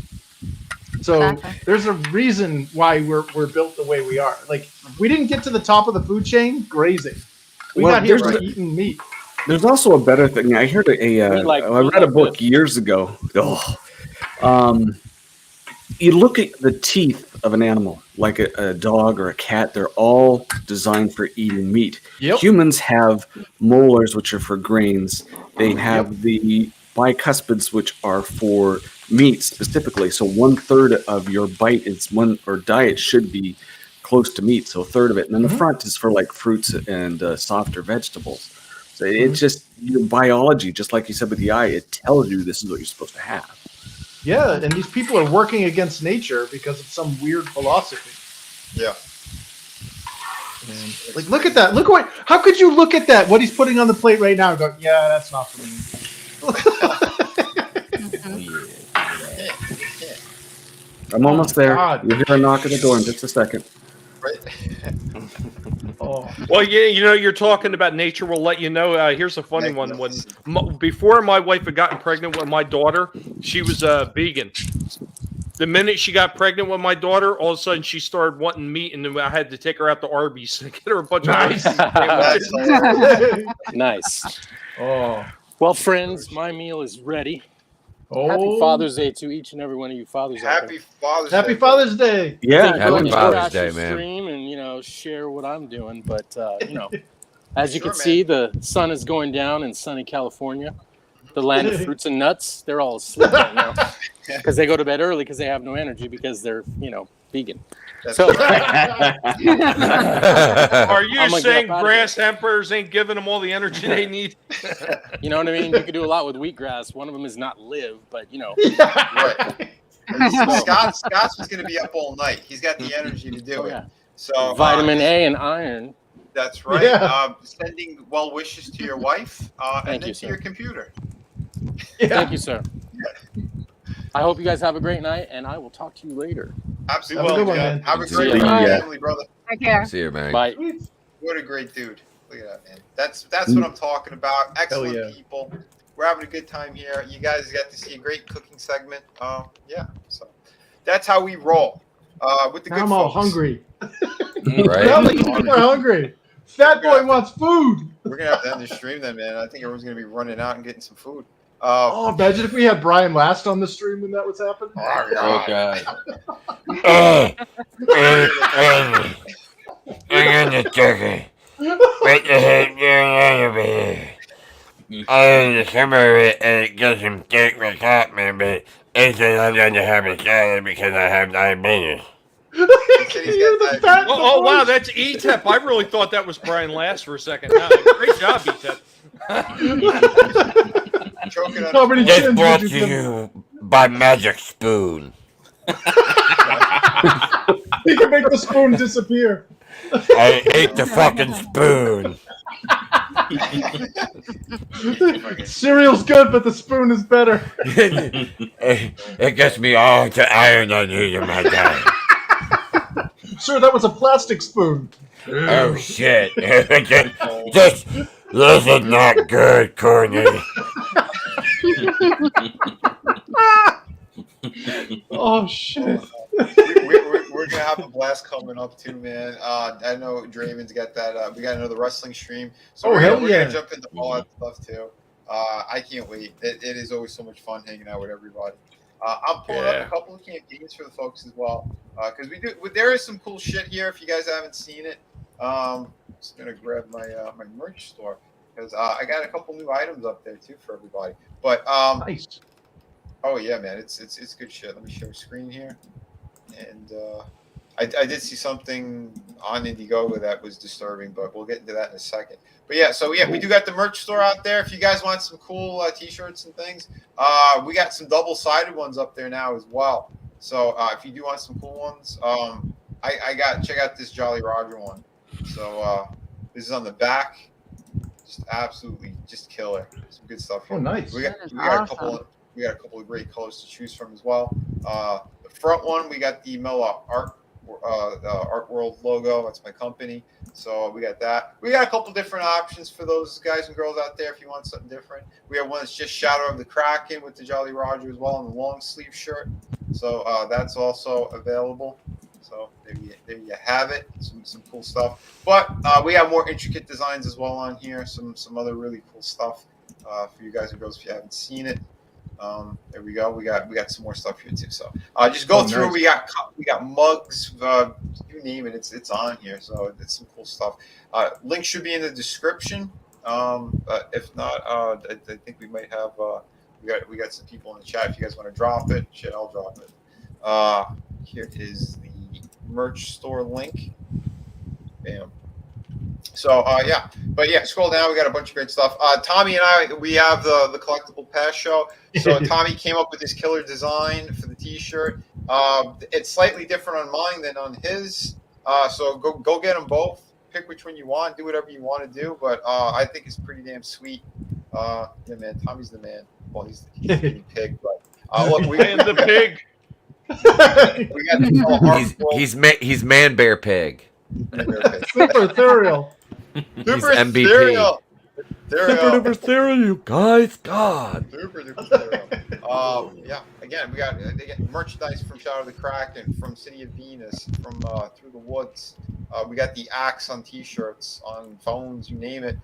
So there's a reason why we're built the way we are. Like we didn't get to the top of the food chain grazing. We got here by eating meat. There's also a better thing. I heard I read a book years ago. You look at the teeth of an animal, like a dog or a cat. They're all designed for eating meat. Yep. Humans have molars, which are for grains. They have the bicuspids, which are for meat specifically. So 1/3 of your bite diet should be close to meat. So a third of it, and then the front is for like fruits and softer vegetables. So it's just your biology, just like you said with the eye. It tells you this is what you're supposed to have. Yeah, and these people are working against nature because of some weird philosophy. Yeah. Like, look at that. How could you look at that? What he's putting on the plate right now and go, yeah, that's not for me. I'm almost there. God. You'll hear a knock at the door in just a second. Well, yeah, you're talking about nature. We'll let you know. Here's a funny one. Before my wife had gotten pregnant with my daughter, she was vegan. The minute she got pregnant with my daughter, all of a sudden she started wanting meat, and then I had to take her out to Arby's and get her a bunch of Nice. Oh. Well, friends, my meal is ready. Happy Father's Day to each and every one of you fathers. Happy Father's Day. Yeah, happy Father's Day, man. Stream and share what I'm doing, but as you can see, the sun is going down in sunny California, the land of fruits and nuts. They're all asleep right now because they go to bed early because they have no energy because they're vegan. So, are you saying grass emperors ain't giving them all the energy they need? You know what I mean? You could do a lot with wheatgrass. One of them is not live, but Right. Scott's was going to be up all night. He's got the energy to do it. So vitamin A and iron. That's right. Yeah. Sending well wishes to your wife and then to your computer. Yeah. Thank you, sir. I hope you guys have a great night, and I will talk to you later. Absolutely. Have a good one, man. Have a great family, brother. Take care. See you, man. Bye. What a great dude. Look at that, man. That's what I'm talking about. Excellent people. We're having a good time here. You guys got to see a great cooking segment. So that's how we roll. With the good I'm all folks. hungry. Right? Now the people are hungry. Fat boy wants food. We're gonna have to end the stream then, man. I think everyone's gonna be running out and getting some food. Imagine if we had Brian last on the stream when that was happening. Oh God. I'm in the turkey. Wait the heck you're over here. I in the summer and it gets some dick with hot man, but it's I'm going to have a salad because I have diabetes. Oh, wow, that's E-Tep. I really thought that was Brian Last for a second. No, great job, E-Tep. This brought to you by magic spoon. He can make the spoon disappear. I ate the fucking spoon. Cereal's good, but the spoon is better. It gets me all the iron I need in my diet. Sir, that was a plastic spoon. Oh shit! this is not good, Courtney. Oh shit! We're gonna have a blast coming up too, man. I know Draven's got that. We got another wrestling stream, so we're gonna jump into all that stuff too. I can't wait. It is always so much fun hanging out with everybody. I'm pulling up a couple of campaigns for the folks as well, because there is some cool shit here. If you guys haven't seen it, just gonna grab my my merch store because I got a couple new items up there too for everybody. But nice. Oh yeah, man, it's good shit. Let me share a screen here, and I did see something on Indiegogo that was disturbing, but we'll get into that in a second. But yeah, so yeah, we do got the merch store out there. If you guys want some cool t-shirts and things, we got some double-sided ones up there now as well. So if you do want some cool ones, check out this Jolly Roger one. So this is on the back. Just absolutely just killer. Some good stuff here. Oh, nice. We got a couple of great colors to choose from as well. The front one, we got the Mela Art World logo. That's my company. So we got that. We got a couple different options for those guys and girls out there if you want something different. We have one that's just Shadow of the Kraken with the Jolly Roger as well, and the long sleeve shirt. So that's also available. So there you have it. Some cool stuff. But we have more intricate designs as well on here. Some other really cool stuff for you guys and girls if you haven't seen it. There we go. We got some more stuff here too. So just go through. Nice. We got mugs. You name it. It's on here. So it's some cool stuff. Link should be in the description. If not, I think we might have. We got some people in the chat. If you guys want to drop it, shit, I'll drop it. Here is the merch store link. Bam. So yeah, but yeah, scroll down. We got a bunch of great stuff. Tommy and I, we have the collectible pass show. So Tommy came up with this killer design for the T-shirt. It's slightly different on mine than on his. So go get them both. Pick which one you want. Do whatever you want to do. But I think it's pretty damn sweet. Yeah, man, Tommy's the man. Well, he's the pig. But look, we the pig. We got he's man bear pig. Super Ethereal. Super MVP. Ethereal. Super duper ethereal, you guys. God. Super duper ethereal. Yeah. Again, they get merchandise from Shadow of the Kraken, from City of Venus, from Through the Woods. We got the axe on T-shirts, on phones, you name it.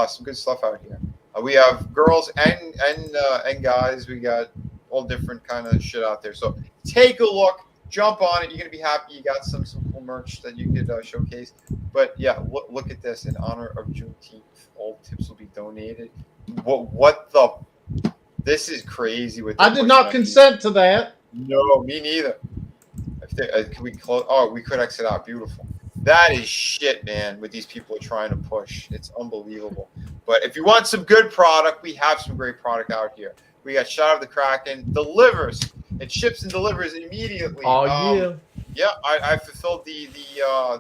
Some good stuff out here. We have girls and guys. We got all different kind of shit out there. So take a look. Jump on it. You're gonna be happy. You got some cool merch that you could showcase. But yeah, look at this. In honor of Juneteenth, all tips will be donated. What the? This is crazy. I did not consent to that. No, me neither. Can we close? Oh, we could exit out. Beautiful. That is shit, man. What these people are trying to push, it's unbelievable. But if you want some good product, we have some great product out here. We got Shadow of the Kraken delivers. It ships and delivers immediately. Oh yeah. Yeah, I fulfilled the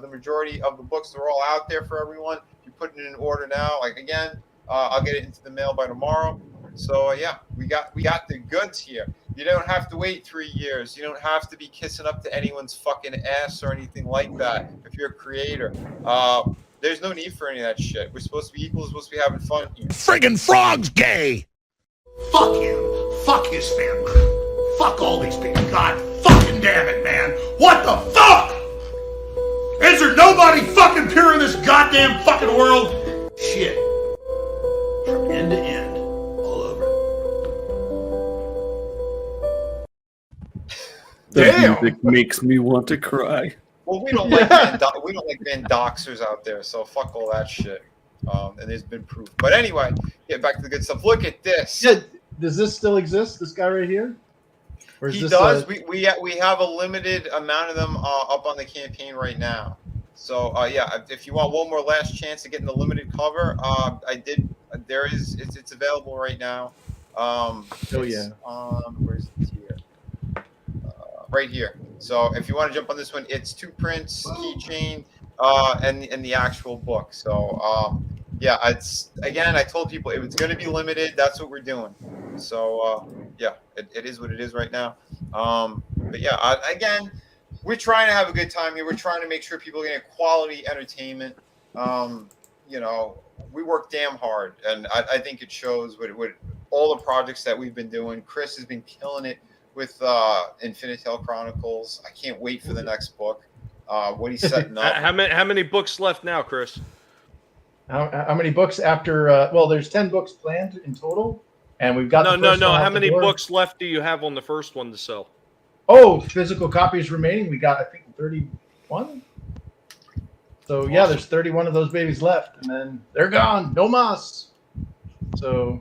majority of the books. They're all out there for everyone. You put it in order now. Like again, I'll get it into the mail by tomorrow. So yeah, we got the goods here. You don't have to wait 3 years. You don't have to be kissing up to anyone's fucking ass or anything like that. If you're a creator, there's no need for any of that shit. We're supposed to be equal. We're supposed to be having fun here. Friggin' frog's gay. Fuck him. Fuck his family. Fuck all these people. God fucking damn it, man. What the fuck? Is there nobody fucking pure in this goddamn fucking world? Shit. From end to end. All over. The music makes me want to cry. Well, we don't like Van Doxers out there, so fuck all that shit. And there's been proof. But anyway, get back to the good stuff. Look at this. Yeah, does this still exist? This guy right here? Or is he this does. We have a limited amount of them up on the campaign right now. So yeah, if you want one more last chance to get in the limited cover, it's available right now. Oh yeah. Where's the tier? right here. So if you want to jump on this one, it's 2 prints, keychain, and the actual book. So yeah, it's again, I told people it was going to be limited. That's what we're doing. So yeah, it is what it is right now. But yeah, again, we're trying to have a good time here. We're trying to make sure people are getting quality entertainment. You know, we work damn hard, and I think it shows with all the projects that we've been doing. Chris has been killing it with Infinitel Chronicles. I can't wait for the next book. What he's setting up. How many books left now, Chris? How many books after? Well, there's 10 books planned in total, and we've got no. How many books left do you have on the first one to sell? Oh, physical copies remaining. We got, I think, 31. So yeah, there's 31 of those babies left, and then they're gone. No mas. So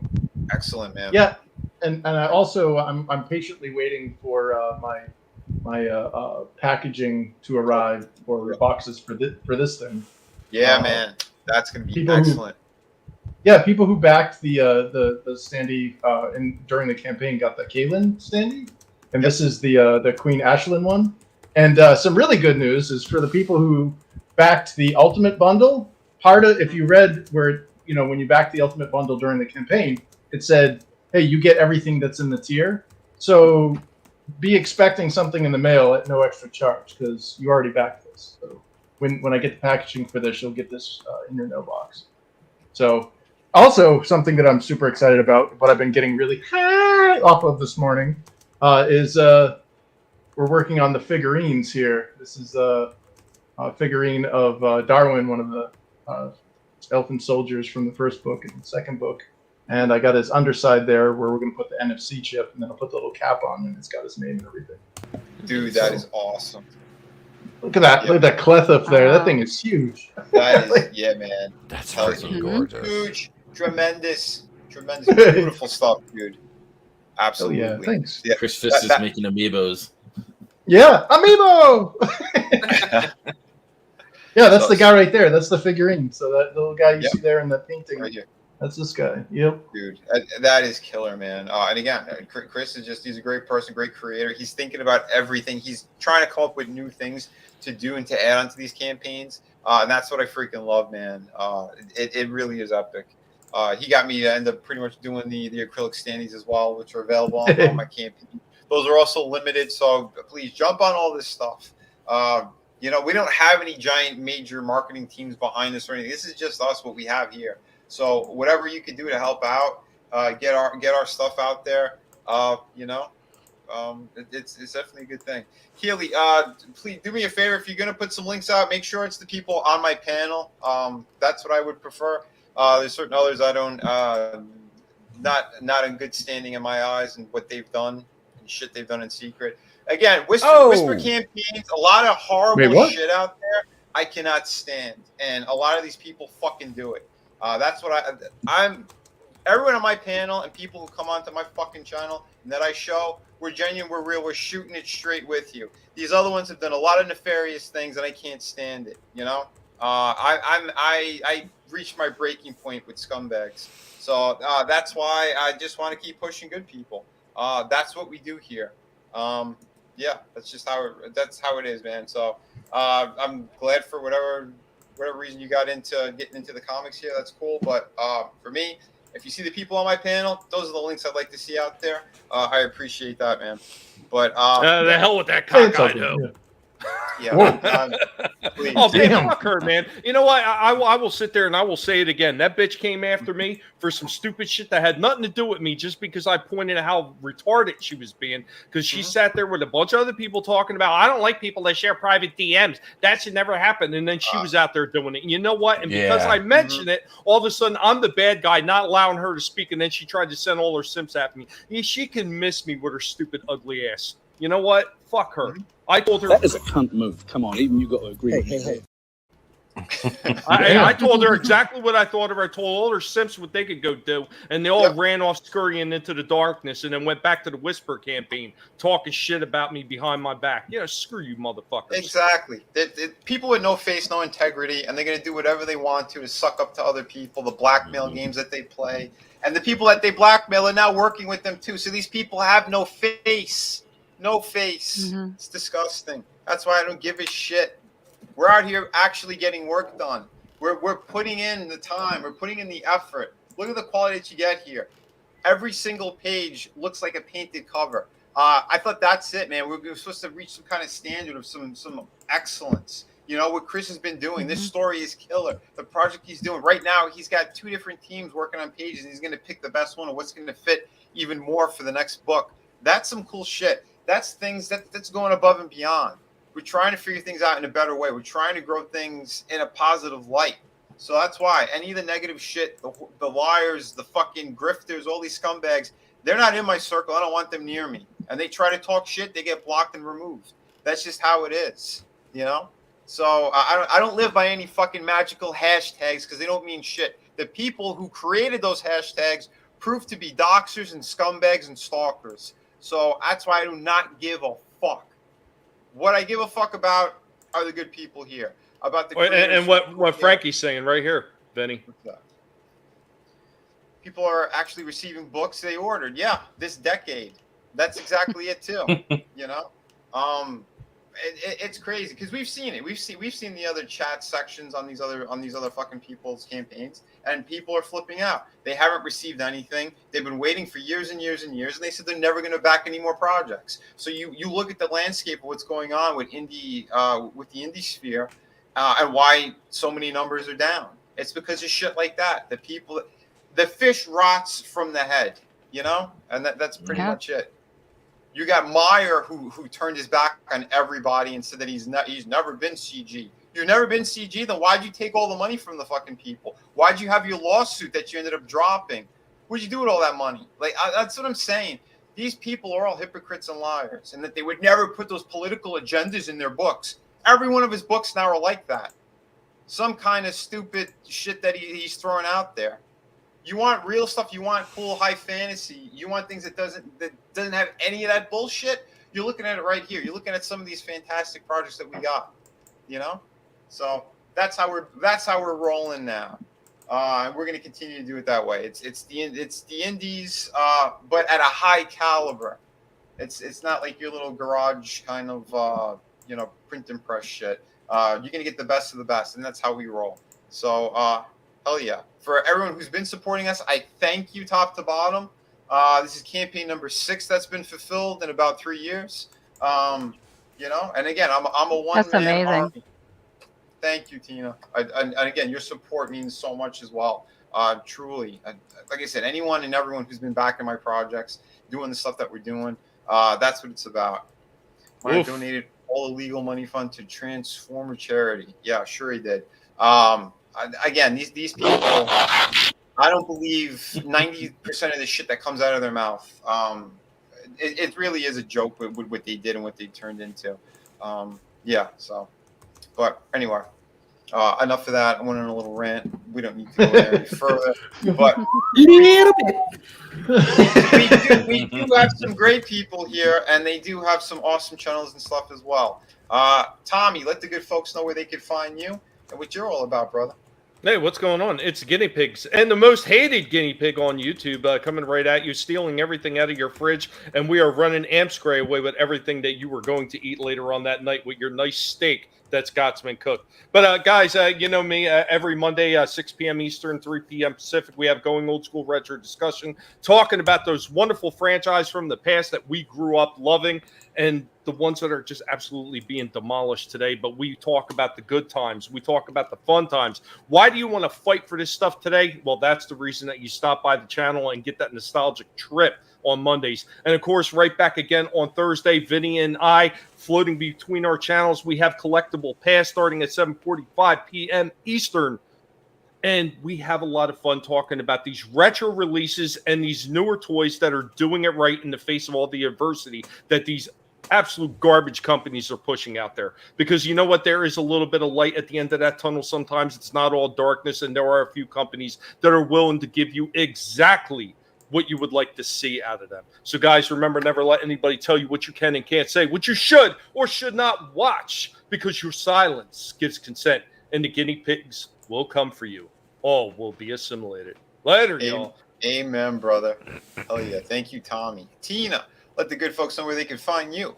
excellent, man. Yeah, and I also I'm patiently waiting for my packaging to arrive for boxes for this thing. Yeah, man, that's gonna be excellent. People who backed the standee during the campaign got the Kaylin standee, and this is the Queen Ashlyn one. And some really good news is for the people who backed the Ultimate Bundle. Part of, if you read where, you know, when you backed the Ultimate Bundle during the campaign, it said, hey, you get everything that's in the tier. So be expecting something in the mail at no extra charge because you already backed this. So when I get the packaging for this, you'll get this in your mailbox. So also something that I'm super excited about, what I've been getting really high off of this morning, is we're working on the figurines here. This is a figurine of Darwin, one of the elfin soldiers from the first book and the second book. And I got his underside there where we're going to put the NFC chip, and then I'll put the little cap on, and it's got his name and everything. Dude, that is awesome. Look at that. Yeah. Look at that cleth up there. That thing is huge. That is, yeah, man. That's freaking gorgeous. Huge, tremendous, beautiful stuff, dude. Absolutely. Oh, yeah, thanks. Yeah, Chris Fist is making amiibos. Yeah, amiibo! Yeah, that's the guy right there. That's the figurine. So that little guy you see there in the painting. Right here. That's this guy. Yep. Dude, that is killer, man. And again, Chris is he's a great person, great creator. He's thinking about everything. He's trying to come up with new things to do and to add onto these campaigns. And that's what I freaking love, man. It really is epic. He got me to end up pretty much doing the acrylic standees as well, which are available on my campaign. Those are also limited, so please jump on all this stuff. You know, we don't have any giant major marketing teams behind us or anything. This is just us, what we have here. So whatever you can do to help out, get our stuff out there, you know, it's definitely a good thing. Keely, please do me a favor. If you're going to put some links out, make sure it's the people on my panel. That's what I would prefer. There's certain others I don't, not in good standing in my eyes and what they've done and shit they've done in secret. Again, whisper campaigns, a lot of horrible shit out there I cannot stand. And a lot of these people fucking do it. That's what I'm everyone on my panel and people who come onto my fucking channel and that I show, we're genuine, we're real, we're shooting it straight with you. These other ones have done a lot of nefarious things and I can't stand it, you know? I reached my breaking point with scumbags. So that's why I just want to keep pushing good people. That's what we do here. Yeah, that's just how it is, man. So I'm glad for whatever reason you got into getting into the comics here. That's cool. But for me, if you see the people on my panel, those are the links I'd like to see out there. I appreciate that, man. But the hell with that cockeyed hoe. Yeah. Please. Oh, man, fuck her, man. You know what? I will sit there and I will say it again. That bitch came after me for some stupid shit that had nothing to do with me just because I pointed out how retarded she was being because she sat there with a bunch of other people talking about, I don't like people that share private DMs. That should never happen. And then she was out there doing it. And you know what? And because I mentioned it, all of a sudden I'm the bad guy not allowing her to speak. And then she tried to send all her simps at me. She can miss me with her stupid, ugly ass. You know what? Fuck her. I told her that is a cunt move. Come on, even you got to agree. Hey. I told her exactly what I thought of her. I told all her simps what they could go do, and they all ran off scurrying into the darkness, and then went back to the Whisper campaign, talking shit about me behind my back. Yeah, screw you, motherfuckers. Exactly. People with no face, no integrity, and they're gonna do whatever they want to suck up to other people. The blackmail games that they play, and the people that they blackmail are now working with them too. So these people have no face. no face. It's disgusting. That's why I don't give a shit. We're out here actually getting work done. We're putting in the time. We're putting in the effort. Look at the quality that you get here. Every single page looks like a painted cover. I thought that's it, man. We're supposed to reach some kind of standard of some excellence. You know, what Chris has been doing. This story is killer. The project he's doing right now, he's got 2 different teams working on pages, and he's going to pick the best one of what's going to fit even more for the next book. That's some cool shit. That's things that's going above and beyond. We're trying to figure things out in a better way. We're trying to grow things in a positive light. So that's why any of the negative shit, the liars, the fucking grifters, all these scumbags, they're not in my circle. I don't want them near me. And they try to talk shit, they get blocked and removed. That's just how it is, you know? So I don't live by any fucking magical hashtags because they don't mean shit. The people who created those hashtags proved to be doxers and scumbags and stalkers. So that's why I do not give a fuck. What I give a fuck about are the good people here. About the and what Frankie's saying right here, Vinny. People are actually receiving books they ordered. Yeah, this decade. That's exactly it too. You know, it's crazy because we've seen it. We've seen the other chat sections on these other fucking people's campaigns, and people are flipping out. They haven't received anything. They've been waiting for years and years and years, and they said they're never going to back any more projects. So you look at the landscape of what's going on with the indie sphere, and why so many numbers are down. It's because of shit like that. The fish rots from the head, you know, and that's pretty much it. You got Meyer who turned his back on everybody and said that he's never been CG. You've never been CG, then why'd you take all the money from the fucking people? Why'd you have your lawsuit that you ended up dropping? What'd you do with all that money? Like that's what I'm saying. These people are all hypocrites and liars, and that they would never put those political agendas in their books. Every one of his books now are like that. Some kind of stupid shit that he's throwing out there. You want real stuff. You want cool high fantasy. You want things that doesn't have any of that bullshit. You're looking at it right here. You're looking at some of these fantastic projects that we got. You know, so that's how we're rolling now. And we're going to continue to do it that way. It's the indies, but at a high caliber. It's not like your little garage kind of print and press shit. You're going to get the best of the best, and that's how we roll. So hell yeah. For everyone who's been supporting us, I thank you top to bottom. This is campaign number 6 that's been fulfilled in about 3 years. And again, I'm a one-man army. Thank you, Tina. And again, your support means so much as well. Truly. Like I said, anyone and everyone who's been backing my projects, doing the stuff that we're doing, that's what it's about. When I donated all the legal money fund to Transformer charity. Yeah, sure he did. Again, these people, I don't believe 90% of the shit that comes out of their mouth. It really is a joke with what they did and what they turned into. So. But anyway, enough of that. I went on a little rant. We don't need to go there any further. But we do have some great people here, and they do have some awesome channels and stuff as well. Tommy, let the good folks know where they can find you and what you're all about, brother. Hey, what's going on? It's guinea pigs, and the most hated guinea pig on YouTube coming right at you, stealing everything out of your fridge, and we are running Amscray away with everything that you were going to eat later on that night with your nice steak that Scott's been cooked. But guys, you know me, every Monday, 6 p.m. Eastern, 3 p.m. Pacific, we have Going Old School Retro Discussion, talking about those wonderful franchises from the past that we grew up loving, and the ones that are just absolutely being demolished today. But we talk about the good times. We talk about the fun times. Why do you want to fight for this stuff today? Well, that's the reason that you stop by the channel and get that nostalgic trip on Mondays. And of course, right back again on Thursday, Vinny and I floating between our channels. We have Collectible Pass starting at 7:45 p.m. Eastern. And we have a lot of fun talking about these retro releases and these newer toys that are doing it right in the face of all the adversity that these absolute garbage companies are pushing out there. Because you know what? There is a little bit of light at the end of that tunnel. Sometimes it's not all darkness, and there are a few companies that are willing to give you exactly what you would like to see out of them. So guys, remember, never let anybody tell you what you can and can't say, what you should or should not watch, because your silence gives consent, and the guinea pigs will come for you. All will be assimilated. Later, y'all. Amen, brother. Oh yeah. Thank you, Tommy. Tina, let the good folks know where they can find you.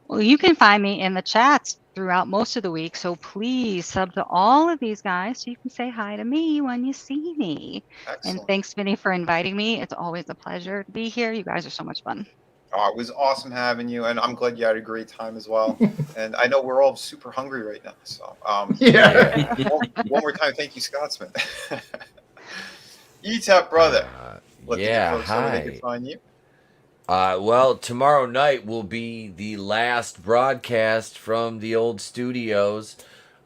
Well, you can find me in the chats throughout most of the week, so please sub to all of these guys so you can say hi to me when you see me. Excellent. And thanks, Vinny, for inviting me. It's always a pleasure to be here. You guys are so much fun. Oh, it was awesome having you, and I'm glad you had a great time as well. And I know we're all super hungry right now, so one more time, thank you, Scotsman. ETAP, brother. Let the good folks know where they can find you. Well, tomorrow night will be the last broadcast from the old studios,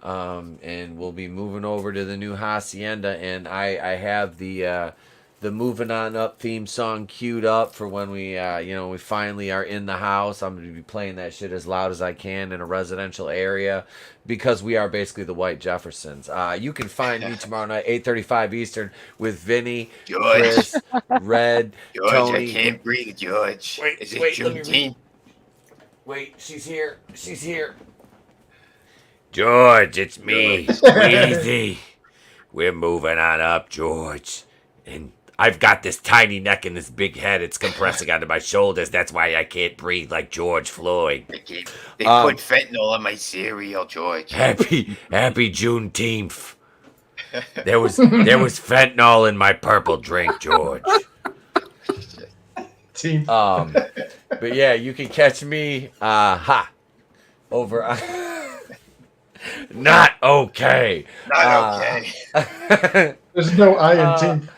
and we'll be moving over to the new hacienda. And I have the "Moving On Up" theme song queued up for when we we finally are in the house. I'm going to be playing that shit as loud as I can in a residential area because we are basically the White Jeffersons. You can find me tomorrow night, 8:35 Eastern, with Vinny, Chris, Red, George, Tony. I can't breathe, George. Is it Juneteenth? Wait, she's here. George, it's me, Weezy. We're moving on up, George. And I've got this tiny neck and this big head. It's compressing onto my shoulders. That's why I can't breathe like George Floyd. They put fentanyl in my cereal, George. Happy Juneteenth. There was fentanyl in my purple drink, George. But yeah, you can catch me over Not okay. Not okay. There's no I in team.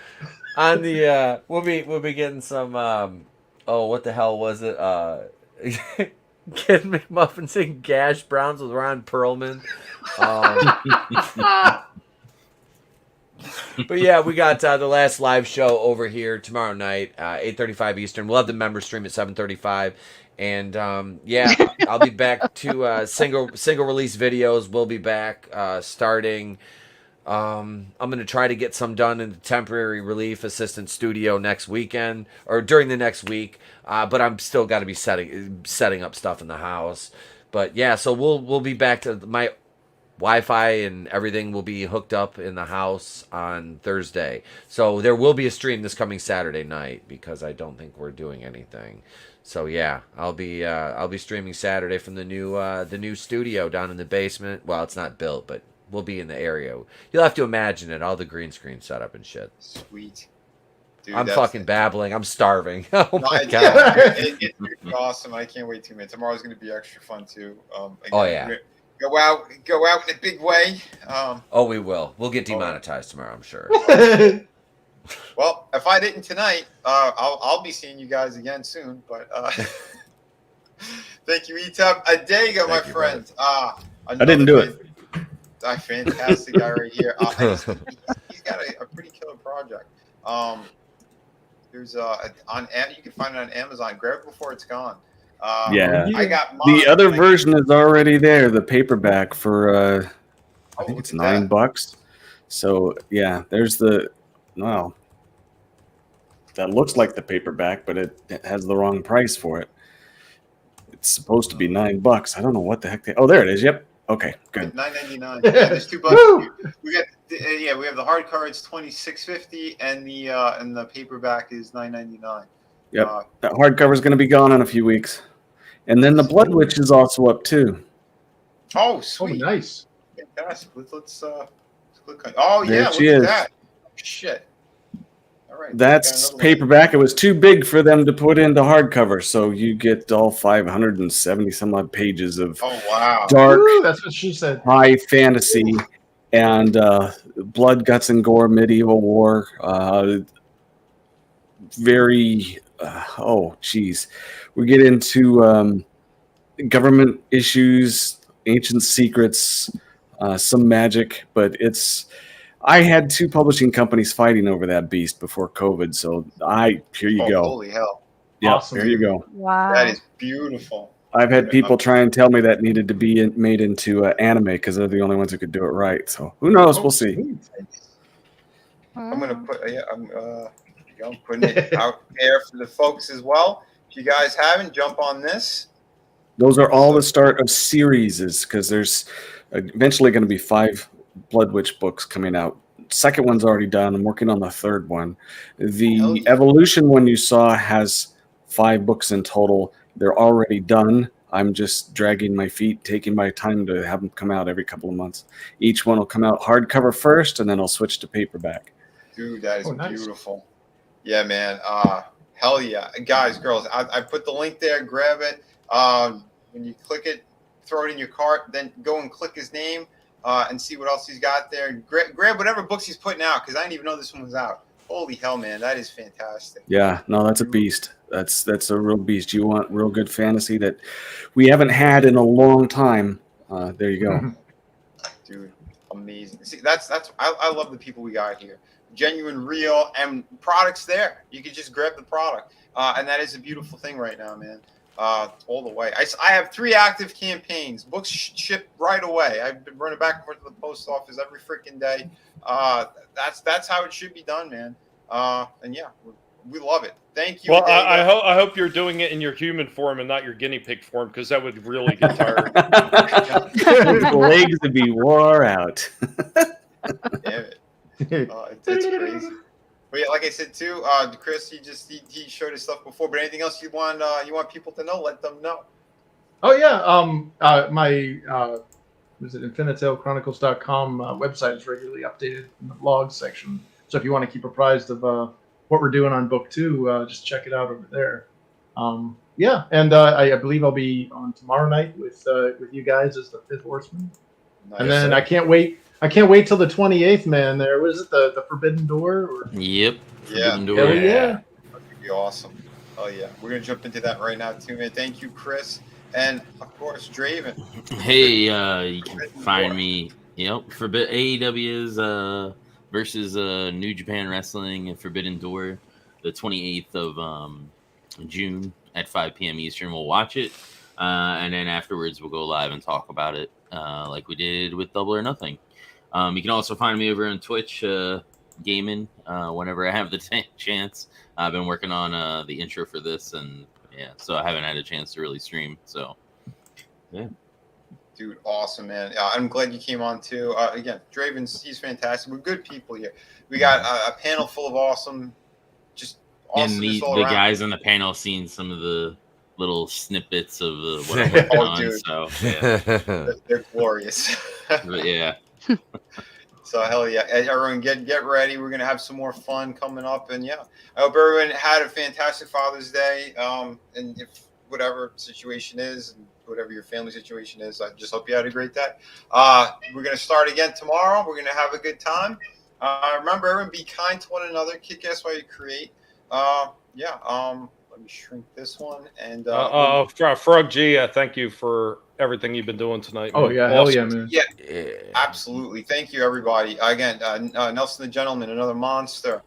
On the we'll be getting some what the hell was it? Ken McMuffin saying Gash Browns with Ron Perlman. But yeah, we got the last live show over here tomorrow night, 8:35 Eastern. We'll have the member stream at 7:35. And I'll be back to single release videos. We'll be back starting. I'm gonna try to get some done in the temporary relief assistant studio next weekend or during the next week. But I'm still got to be setting up stuff in the house. But yeah, so we'll be back to my Wi-Fi and everything will be hooked up in the house on Thursday. So there will be a stream this coming Saturday night because I don't think we're doing anything. So yeah, I'll be streaming Saturday from the new studio down in the basement. Well, it's not built, but we'll be in the area. You'll have to imagine it, all the green screen setup and shit. Sweet. Dude, I'm fucking babbling. I'm starving. Oh my god. It's awesome. I can't wait 2 minutes. Tomorrow's going to be extra fun too. Oh yeah. Go out in a big way. We will. We'll get demonetized tomorrow, I'm sure. Well, if I didn't tonight, I'll be seeing you guys again soon. But thank you, Etap Adega, my friend. I didn't do it. A fantastic guy right here. He's got a pretty killer project. There's you can find it on Amazon. Grab it before it's gone. I got mine. The other version is already there, the paperback for I think it's $9. So yeah, there's that looks like the paperback, but it has the wrong price for it. It's supposed to be $9. I don't know what the heck there it is. Yep. Okay, good. $9.99. Yeah, there's $2. We got we have the hardcover. It's $26.50, and the paperback is $9.99. Yep, that hardcover is going to be gone in a few weeks, and then the Blood Witch is also up too. Oh, sweet, nice. Fantastic. Let's click on. Oh there yeah, she look is. at that. Shit. All right. That's paperback. It was too big for them to put into hardcover, so you get all 570 some odd pages of dark. Ooh, that's what she said. High fantasy and blood, guts, and gore, medieval war. Very. We get into government issues, ancient secrets, some magic, but I had 2 publishing companies fighting over that beast before COVID, so here you go. Holy hell. Yeah, Awesome. there you go. Wow. That is beautiful. I've had people try and tell me that needed to be made into anime because they're the only ones who could do it right. So who knows? We'll see. I'm gonna put I'm putting it out there for the folks as well. If you guys haven't, jump on this. Those are all the start of series, because there's eventually going to be 5 Blood Witch books coming out. Second one's already done. I'm working on the third one. The Evolution one you saw has 5 books in total. They're already done. I'm just dragging my feet, taking my time to have them come out every couple of months. Each one will come out hardcover first, and then I'll switch to paperback. Dude, that is nice. beautiful. Yeah, man. Hell yeah. Guys, girls, I put the link there. Grab it. When you click it, throw it in your cart. Then go and click his name and see what else he's got there. Grab whatever books he's putting out, because I didn't even know this one was out. Holy hell, man. That is fantastic. Yeah, no, that's a beast. That's a real beast. You want real good fantasy that we haven't had in a long time. There you go. Dude, amazing. See, I love the people we got here. Genuine, real, and products there. You can just grab the product. And that is a beautiful thing right now, man. All the way. I have 3 active campaigns. Books ship right away. I've been running back and forth to the post office every freaking day. That's how it should be done, man. And yeah, we love it. Thank you. Well, I hope you're doing it in your human form and not your guinea pig form, because that would really get tired. His legs would be wore out. Damn it. It's crazy. But yeah, like I said too, Chris, he showed his stuff before. But anything else you want people to know? Let them know. Oh yeah, my was it InfiniteTaleChronicles.com website is regularly updated in the blog section. So if you want to keep apprised of what we're doing on book 2, just check it out over there. Yeah, and I believe I'll be on tomorrow night with you guys as the 5th Horseman. Nice. And then I can't wait till the 28th, man. There was it the Forbidden Door? Or? Yep. Forbidden Door. Hell yeah. That would be awesome. Oh yeah, we're gonna jump into that right now too, man. Thank you, Chris, and of course, Draven. Hey, you can find me. For AEW's versus New Japan Wrestling and Forbidden Door, the 28th of June at 5 p.m. Eastern. We'll watch it, and then afterwards we'll go live and talk about it, like we did with Double or Nothing. You can also find me over on Twitch, gaming, whenever I have the chance. I've been working on the intro for this, and yeah, so I haven't had a chance to really stream. So, yeah. Dude, awesome, man. I'm glad you came on too. Again, Draven's, he's fantastic. We're good people here. We got a panel full of awesome, just awesome. And the guys on the panel seen some of the little snippets of what I'm working on. Dude. So yeah. They're glorious. But yeah. So hell yeah, everyone get ready. We're gonna have some more fun coming up, and yeah, I hope everyone had a fantastic Father's Day. And if whatever situation is, and whatever your family situation is, I just hope you had a great day. We're gonna start again tomorrow. We're gonna have a good time. Remember, everyone, be kind to one another. Kick ass while you create. Let me shrink this one. And Frog G, thank you for everything you've been doing tonight. Oh yeah, awesome. Hell yeah, man. Yeah, absolutely. Thank you, everybody. Again, Nelson the Gentleman, another monster.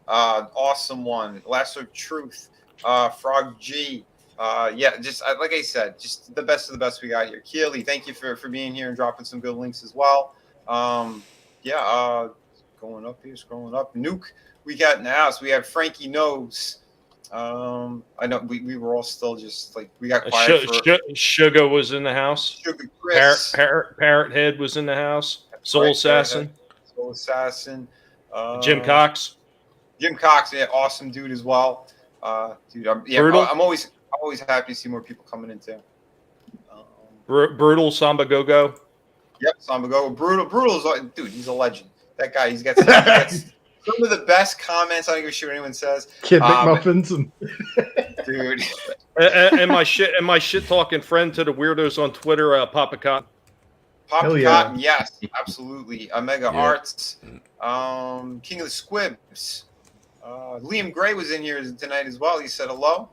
Awesome one. Lasso of Truth. Frog G. Just like I said, just the best of the best we got here. Keely, thank you for being here and dropping some good links as well. Going up here, scrolling up. Nuke, we got in the house. We have Frankie Knows. I know we were all still just like we got quiet. Sugar was in the house. Sugar Chris. Parrot Head was in the house. Soul Assassin. Soul Assassin. Jim Cox. Jim Cox, yeah, awesome dude as well. Dude, I'm always happy to see more people coming in too. Brutal Samba Go-Go. Yep, Samba Go. Brutal's dude. He's a legend. That guy. He's got some of the best comments. I don't give a shit what anyone says. Kid McMuffins and dude. and my shit talking friend to the weirdos on Twitter, Papa Cotton. Papa Cotton, yes, absolutely. Omega Arts, King of the Squibs. Liam Gray was in here tonight as well. He said hello.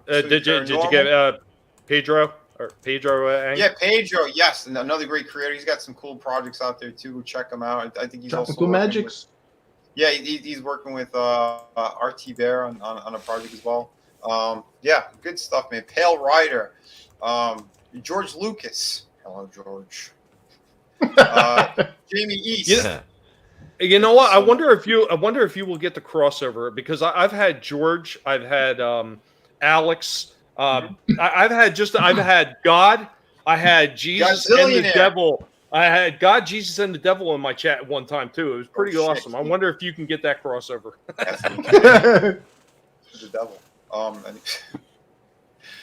Did you get Pedro? Or Pedro? Yeah, Pedro. Yes, another great creator. He's got some cool projects out there too. Check him out. I think he's Tropical also Magics. Yeah, he's working with RT Bear on a project as well. Good stuff, man. Pale Rider, George Lucas. Hello, George. Jamie East. Yeah. You know what? I wonder if you will get the crossover, because I've had George, I've had Alex. I've had God, I had Jesus and the devil. I had God, Jesus, and the devil in my chat at one time too. It was pretty awesome. I wonder if you can get that crossover. The devil. And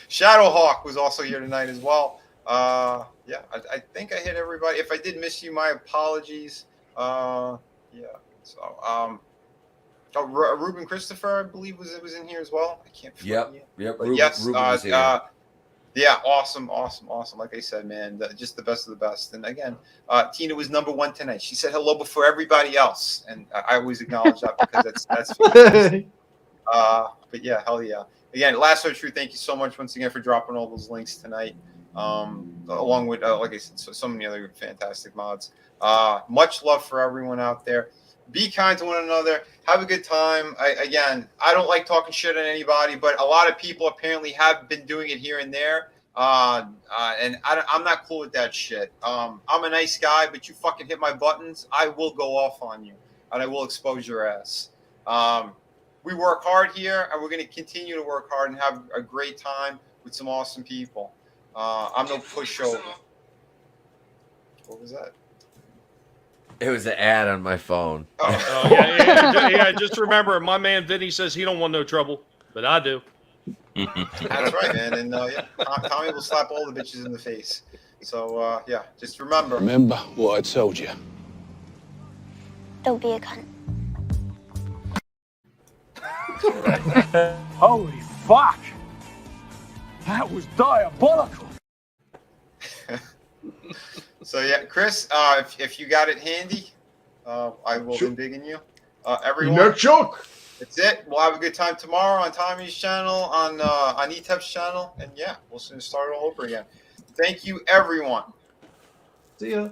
Shadowhawk was also here tonight as well. Yeah, I think I hit everybody. If I did miss you, my apologies. Yeah. So Ruben Christopher, I believe was in here as well. I can't. Yep. Ruben, yes. Ruben was here. Yeah, awesome. Like I said, man, just the best of the best. And again, Tina was number 1 tonight. She said hello before everybody else, and I always acknowledge that because that's. But yeah, hell yeah. Again, Last So True, thank you so much once again for dropping all those links tonight. Along with, like I said, so many other fantastic mods. Much love for everyone out there. Be kind to one another. Have a good time. I don't like talking shit on anybody, but a lot of people apparently have been doing it here and there. And I'm not cool with that shit. I'm a nice guy, but you fucking hit my buttons, I will go off on you, and I will expose your ass. We work hard here, and we're going to continue to work hard and have a great time with some awesome people. I'm no pushover. What was that? It was an ad on my phone. Oh yeah. Just remember, my man Vinny says he don't want no trouble, but I do. That's right, man. And yeah, Tommy will slap all the bitches in the face. So yeah, just remember. Remember what I told you. Don't be a cunt. Holy fuck! That was diabolical. So yeah, Chris, if you got it handy, I will be digging you. Everyone, no joke. That's it. We'll have a good time tomorrow on Tommy's channel, on Etep's channel, and yeah, we'll soon start all over again. Thank you, everyone. See ya.